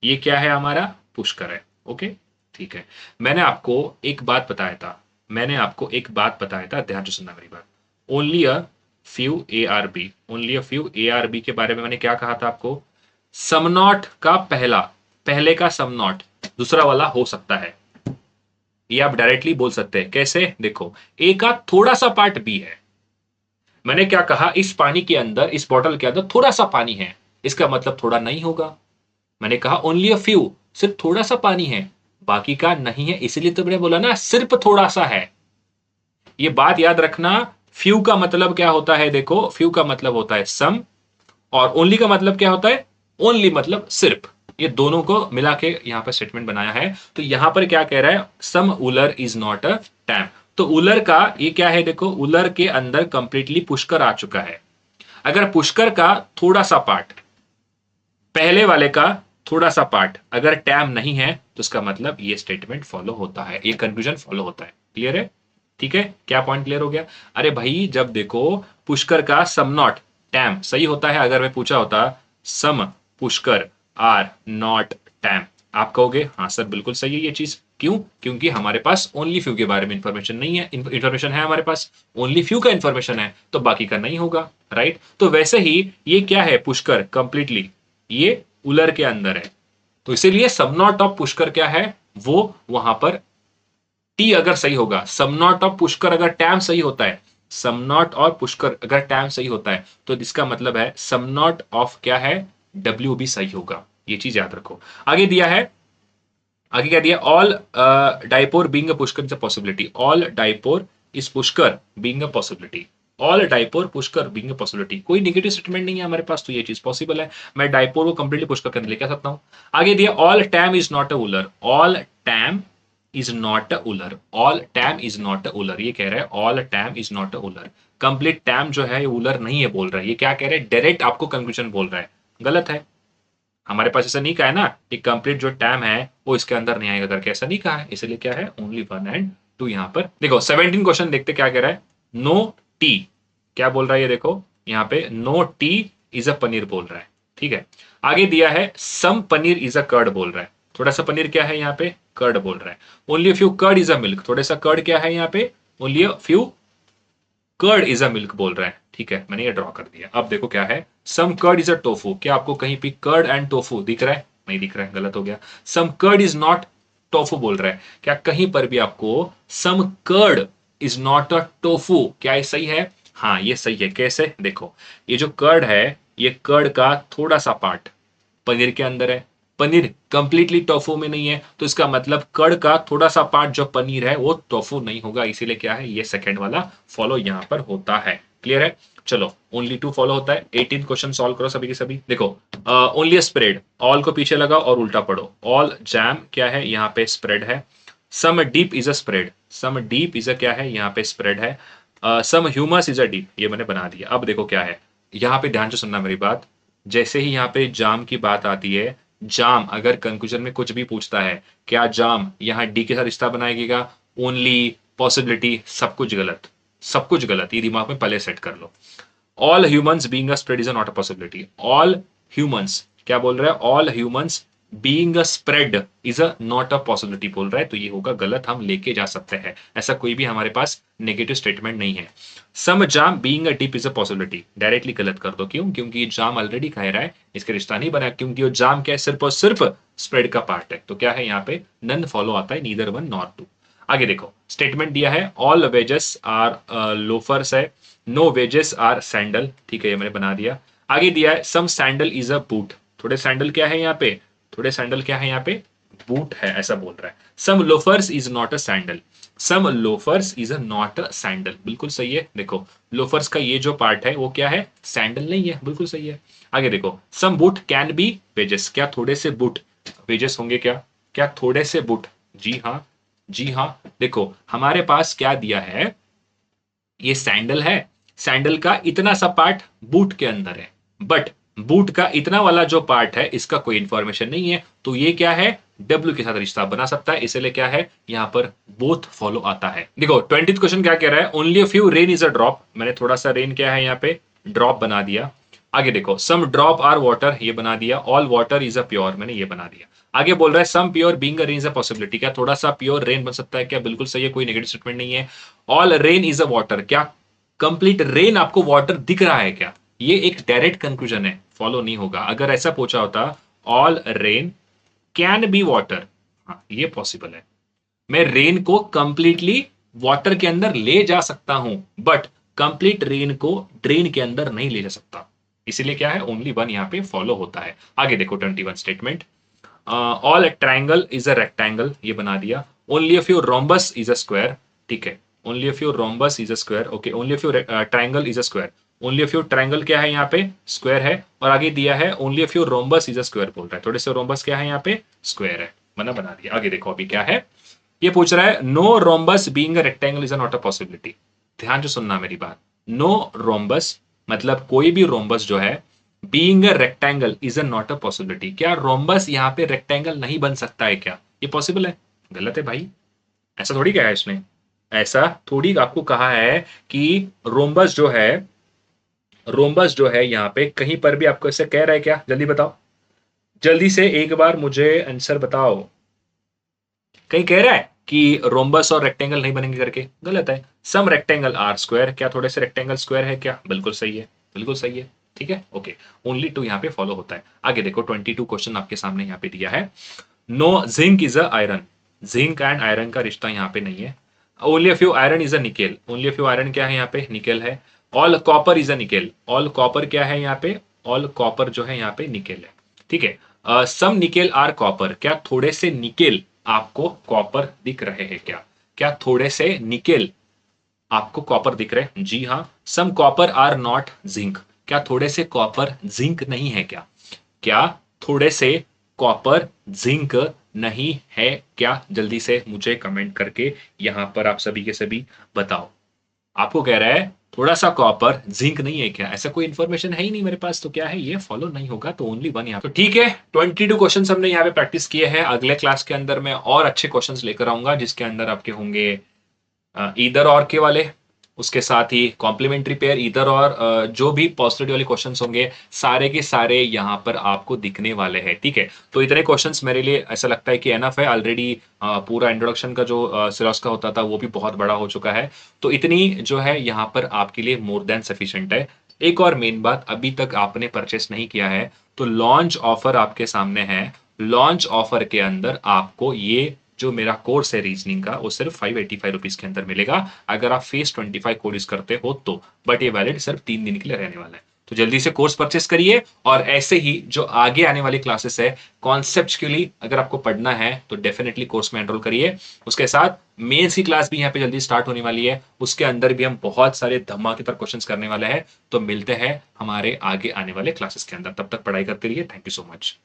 ये क्या है, हमारा पुष्कर है, ओके, ठीक है। मैंने आपको एक बात बताया था, मैंने आपको एक बात बताया था, ध्यान से सुनना मेरी बात। Only a few A are B, only a few A are B के बारे में मैंने क्या कहा था आपको, समनॉट का पहला, पहले का समनॉट दूसरा वाला हो सकता है, ये आप डायरेक्टली बोल सकते हैं। कैसे, देखो, ए का थोड़ा सा पार्ट बी है, मैंने क्या कहा, इस पानी के अंदर, इस बॉटल के अंदर थोड़ा सा पानी है, इसका मतलब थोड़ा नहीं होगा। मैंने कहा ओनली अ फ्यू, सिर्फ थोड़ा सा पानी है, बाकी का नहीं है, इसलिए तो मैंने बोला ना सिर्फ थोड़ा सा है। ये बात याद रखना, फ्यू का मतलब क्या होता है, देखो, फ्यू का मतलब होता है सम, और ओनली का मतलब क्या होता है, ओनली मतलब सिर्फ। ये दोनों को मिला के यहां पर स्टेटमेंट बनाया है। तो यहां पर क्या कह रहा है, सम उलर इज नॉट अ टैम, तो उलर का ये क्या है, देखो, उलर के अंदर कंप्लीटली पुष्कर आ चुका है। अगर पुष्कर का थोड़ा सा पार्ट, पहले वाले का थोड़ा सा पार्ट अगर टैम नहीं है, तो उसका मतलब ये स्टेटमेंट फॉलो होता है, ये कंक्लूजन फॉलो होता है। क्लियर है? ठीक है, क्या पॉइंट क्लियर हो गया? अरे भाई, जब देखो पुष्कर का सम नॉट टैम सही होता है, अगर मैं पूछा होता सम पुष्कर आर नॉट टैम, आप कहोगे हाँ सर बिल्कुल सही है ये चीज। क्यों? क्योंकि हमारे पास ओनली फ्यू के बारे में इंफॉर्मेशन नहीं है, इंफॉर्मेशन है हमारे पास, ओनली फ्यू का इंफॉर्मेशन है, तो बाकी का नहीं होगा, राइट? तो वैसे ही ये क्या है, पुष्कर कंप्लीटली ये उलर के अंदर है, तो इसीलिए सबनॉट ऑफ पुष्कर क्या है, वो वहां पर टी अगर सही होगा, सबनॉट ऑफ पुष्कर अगर टैम सही होता है, समनॉट और पुष्कर अगर टैम सही होता है, तो इसका मतलब है समनॉट ऑफ क्या है, डब्ल्यू भी सही होगा। ये चीज याद रखो। आगे दिया है, आगे क्या दिया, all diaper being a Pushkar is a possibility, all diaper is Pushkar being a possibility, all diaper Pushkar being a possibility, कोई नेगेटिव स्टेटमेंट नहीं है हमारे पास, तो ये चीज पॉसिबल है। मैं डाइपोर को कंप्लीटली पुष्कर के अंदर लेके आ सकता हूं। आगे दिया all tam is not a wooler, all tam is not a wooler, all tam is not a wooler, ये कह रहा है all tam is not a wooler, complete time जो है ये उलर नहीं है बोल रहा है। ये क्या कह रहे हैं, डायरेक्ट आपको कंक्लूजन बोल रहा है, गलत है। हमारे पास ऐसा नहीं कहा है ना कि कंप्लीट जो टैम है वो इसके अंदर नहीं आएगा करके, ऐसा नहीं कहा है, इसलिए क्या है, ओनली 1 एंड 2 यहां पर। देखो 17 क्वेश्चन देखते क्या कह रहा है, नो टी क्या बोल रहा है ये देखो, यहाँ पे no tea is a paneer बोल रहा है, ठीक है। आगे दिया है some paneer is a curd बोल रहा है, थोड़ा सा पनीर क्या है यहाँ पे, कर्ड बोल रहा है। Only few curd is a milk, थोड़ा सा कर्ड क्या है यहाँ पे, only few curd is a milk बोल रहा है, ठीक है। मैंने ये ड्रॉ कर दिया। अब देखो क्या है, सम कर्ड इज अ टोफू, क्या आपको कहीं पे कर्ड एंड टोफू दिख रहा है, नहीं दिख रहा है, गलत हो गया। Some curd is not tofu बोल रहा है, क्या कहीं पर भी आपको some curd is not a tofu, क्या ये सही है? हाँ ये सही है। कैसे? देखो ये जो कर्ड है, ये कर्ड का थोड़ा सा पार्ट पनीर के अंदर है, पनीर कंप्लीटली टोफू में नहीं है, तो इसका मतलब कर्ड का थोड़ा सा पार्ट जो पनीर है वो टोफू नहीं होगा, इसीलिए क्या है, ये सेकंड वाला फॉलो यहां पर होता है। क्लियर है? चलो ओनली टू फॉलो होता है। 18 क्वेश्चन सॉल्व करो सभी के सभी। देखो ओनली स्प्रेड, ऑल को पीछे लगाओ और उल्टा पढ़ो। ऑल जैम क्या है, यहाँ पे स्प्रेड है। Some dip is a spread, some dip is a क्या है, यहाँ पे स्प्रेड है। Some hummus is a dip, ये मैंने बना दिया। अब देखो क्या है, यहाँ पे ध्यान से सुनना मेरी बात। जैसे ही यहाँ पे जाम की बात आती है, जाम अगर कंक्लूजन में कुछ भी पूछता है, क्या जाम यहाँ डी के साथ रिश्ता बनाएगा, ओनली, पॉसिबिलिटी, सब कुछ गलत, सब कुछ गलत, ये दिमाग में पहले सेट कर लो। All humans being a spread is not a possibility. All humans क्या बोल रहा है, all humans being a spread is a not a possibility बोल रहा है, तो ये होगा गलत, हम लेके जा सकते हैं, ऐसा कोई भी हमारे पास नेगेटिव स्टेटमेंट नहीं है। Some jam being a dip is a possibility, directly गलत कर दो, क्यों? क्योंकि ये जाम ऑलरेडी कह रहा है, इसका रिश्ता नहीं बना, क्योंकि वो जाम क्या है, सिर्फ और सिर्फ स्प्रेड का पार्ट है, तो क्या है यहाँ पे नन फॉलो आता है, नीदर वन नॉर टू। आगे देखो स्टेटमेंट दिया है, ऑल वेजेस आर लोफर्स है, नो वेजेस आर सैंडल, ठीक है ये मैंने बना दिया। आगे दिया है सम सैंडल इज अ बूट, थोड़े सैंडल क्या है यहाँ पे, थोड़े सैंडल क्या है यहाँ पे, बूट है, ऐसा बोल रहा है। Some loafers is not a sandal, some loafers is a not a sandal, बिल्कुल सही है। देखो लोफर्स का ये जो पार्ट है वो क्या है, सैंडल नहीं है, बिल्कुल सही है। आगे देखो सम बूट कैन बी वेजेस, क्या थोड़े से बूट वेजेस होंगे क्या, क्या थोड़े से बूट, जी हाँ, जी हाँ। देखो हमारे पास क्या दिया है, ये सैंडल है, सैंडल का इतना सा पार्ट बूट के अंदर है, बट बूट का इतना वाला जो पार्ट है इसका कोई इंफॉर्मेशन नहीं है, तो ये क्या है, डब्ल्यू के साथ रिश्ता बना सकता है, इसलिए क्या है यहां पर बोथ फॉलो आता है। देखो 20th क्वेश्चन क्या कह रहा है, only a few rain is a drop, मैंने थोड़ा सा रेन क्या है यहाँ पे, ड्रॉप बना दिया। आगे देखो सम ड्रॉप आर वाटर, ये बना दिया। All water is a pure, मैंने ये बना दिया। आगे बोल रहा है some pure being a rain is a possibility, क्या थोड़ा सा प्योर रेन बन सकता है क्या, बिल्कुल सही है, कोई नेगेटिव स्टेटमेंट नहीं है। All rain is a water, क्या कंप्लीट रेन आपको वाटर दिख रहा है क्या, ये एक डायरेक्ट कंक्लूजन है, फॉलो नहीं होगा। अगर ऐसा पूछा होता all rain can be water, हाँ ये पॉसिबल है, मैं रेन को कंप्लीटली वाटर के अंदर ले जा सकता हूं, बट कंप्लीट रेन को ड्रेन के अंदर नहीं ले जा सकता, इसीलिए क्या है ओनली वन यहां पे फॉलो होता है। आगे देखो 21 statement, all triangle is a rectangle, ये बना दिया। Only a few rhombus is a square, ठीक है, only a few rhombus is a square, okay, only a few triangle is a square, only a few triangle क्या है यहाँ पे, स्क्वायर है। और आगे दिया है only a few rhombus is a square बोल रहा है, थोड़े से रोम्बस क्या है यहाँ पे, स्क्वायर है, बना दिया। आगे देखो अभी क्या है, ये पूछ रहा है no rhombus being a rectangle is not a possibility, ध्यान से सुनना मेरी बात। नो रोम्बस मतलब कोई भी रोम्बस जो है, being a rectangle is not a possibility, क्या रोम्बस यहाँ पे रेक्टेंगल नहीं बन सकता है क्या, ये पॉसिबल है, गलत है भाई, ऐसा थोड़ी कहा है इसने, ऐसा थोड़ी आपको कहा है कि रोम्बस जो है, रोम्बस जो है यहाँ पे कहीं पर भी आपको ऐसे कह रहा है क्या, जल्दी बताओ, जल्दी से एक बार मुझे आंसर बताओ, कहीं कह रहा है कि रोम्बस और रेक्टेंगल नहीं बनेंगे करके, गलत है। सम रेक्टेंगल आर स्क्वायर, क्या थोड़े से रेक्टेंगल स्क्वायर है क्या, बिल्कुल सही है, बिल्कुल सही है, ठीक है, ओके, ओनली टू यहाँ पे फॉलो होता है। आगे देखो 22 क्वेश्चन आपके सामने यहाँ पे दिया है, no zinc is a iron, zinc and iron का रिश्ता यहाँ पे नहीं है। Only a few iron is a nickel, only a few iron क्या है यहाँ पे, निकेल है। All copper is a nickel, all copper क्या है यहाँ पे, ऑल कॉपर जो है यहाँ पे निकेल है, ठीक है। सम निकेल आर कॉपर, क्या थोड़े से निकेल आपको कॉपर दिख रहे हैं क्या, क्या थोड़े से निकेल आपको कॉपर दिख रहे हैं, जी हाँ। सम कॉपर आर नॉट जिंक, क्या थोड़े से कॉपर जिंक नहीं है क्या, क्या थोड़े से कॉपर जिंक नहीं है क्या, जल्दी से मुझे कमेंट करके यहां पर आप सभी के सभी बताओ। आपको कह रहा है थोड़ा सा कॉपर जिंक नहीं है क्या, ऐसा कोई इंफॉर्मेशन है ही नहीं मेरे पास, तो क्या है ये फॉलो नहीं होगा, तो ओनली वन यहाँ, तो ठीक है 22 क्वेश्चन हमने यहाँ पे प्रैक्टिस किए हैं। अगले क्लास के अंदर मैं और अच्छे क्वेश्चंस लेकर आऊंगा जिसके अंदर आपके होंगे ईदर और के वाले, उसके साथ ही कॉम्प्लीमेंट्री पेयर ईदर और जो भी पॉसिबिलिटी वाले क्वेश्चंस होंगे सारे के सारे यहाँ पर आपको दिखने वाले हैं, ठीक है। तो इतने क्वेश्चंस मेरे लिए ऐसा लगता है कि एनफ है ऑलरेडी। पूरा इंट्रोडक्शन का जो सिलेबस का होता था वो भी बहुत बड़ा हो चुका है। तो इतनी जो है यहाँ पर आपके लिए मोर देन सफिशिएंट है। एक और मेन बात, अभी तक आपने परचेस नहीं किया है तो लॉन्च ऑफर आपके सामने है। लॉन्च ऑफर के अंदर आपको ये जो मेरा कोर्स है रीजनिंग का वो सिर्फ 585 रुपीज के अंदर मिलेगा, अगर आप फेस 25 कोड यूज करते हो तो। बट ये वैलिड सिर्फ 3 दिन के लिए रहने वाला है। तो जल्दी से कोर्स परचेस करिए। और ऐसे ही जो आगे आने वाली क्लासेस है कॉन्सेप्चुअली अगर आपको पढ़ना है तो डेफिनेटली कोर्स में एनरोल करिए। उसके साथ मेंस की क्लास भी यहाँ पे जल्दी स्टार्ट होने वाली है, उसके अंदर भी हम बहुत सारे धमाकेदार क्वेश्चंस करने वाले हैं। तो मिलते हैं हमारे आगे आने वाले क्लासेस के अंदर, तब तक पढ़ाई करते रहिए। Thank you so much.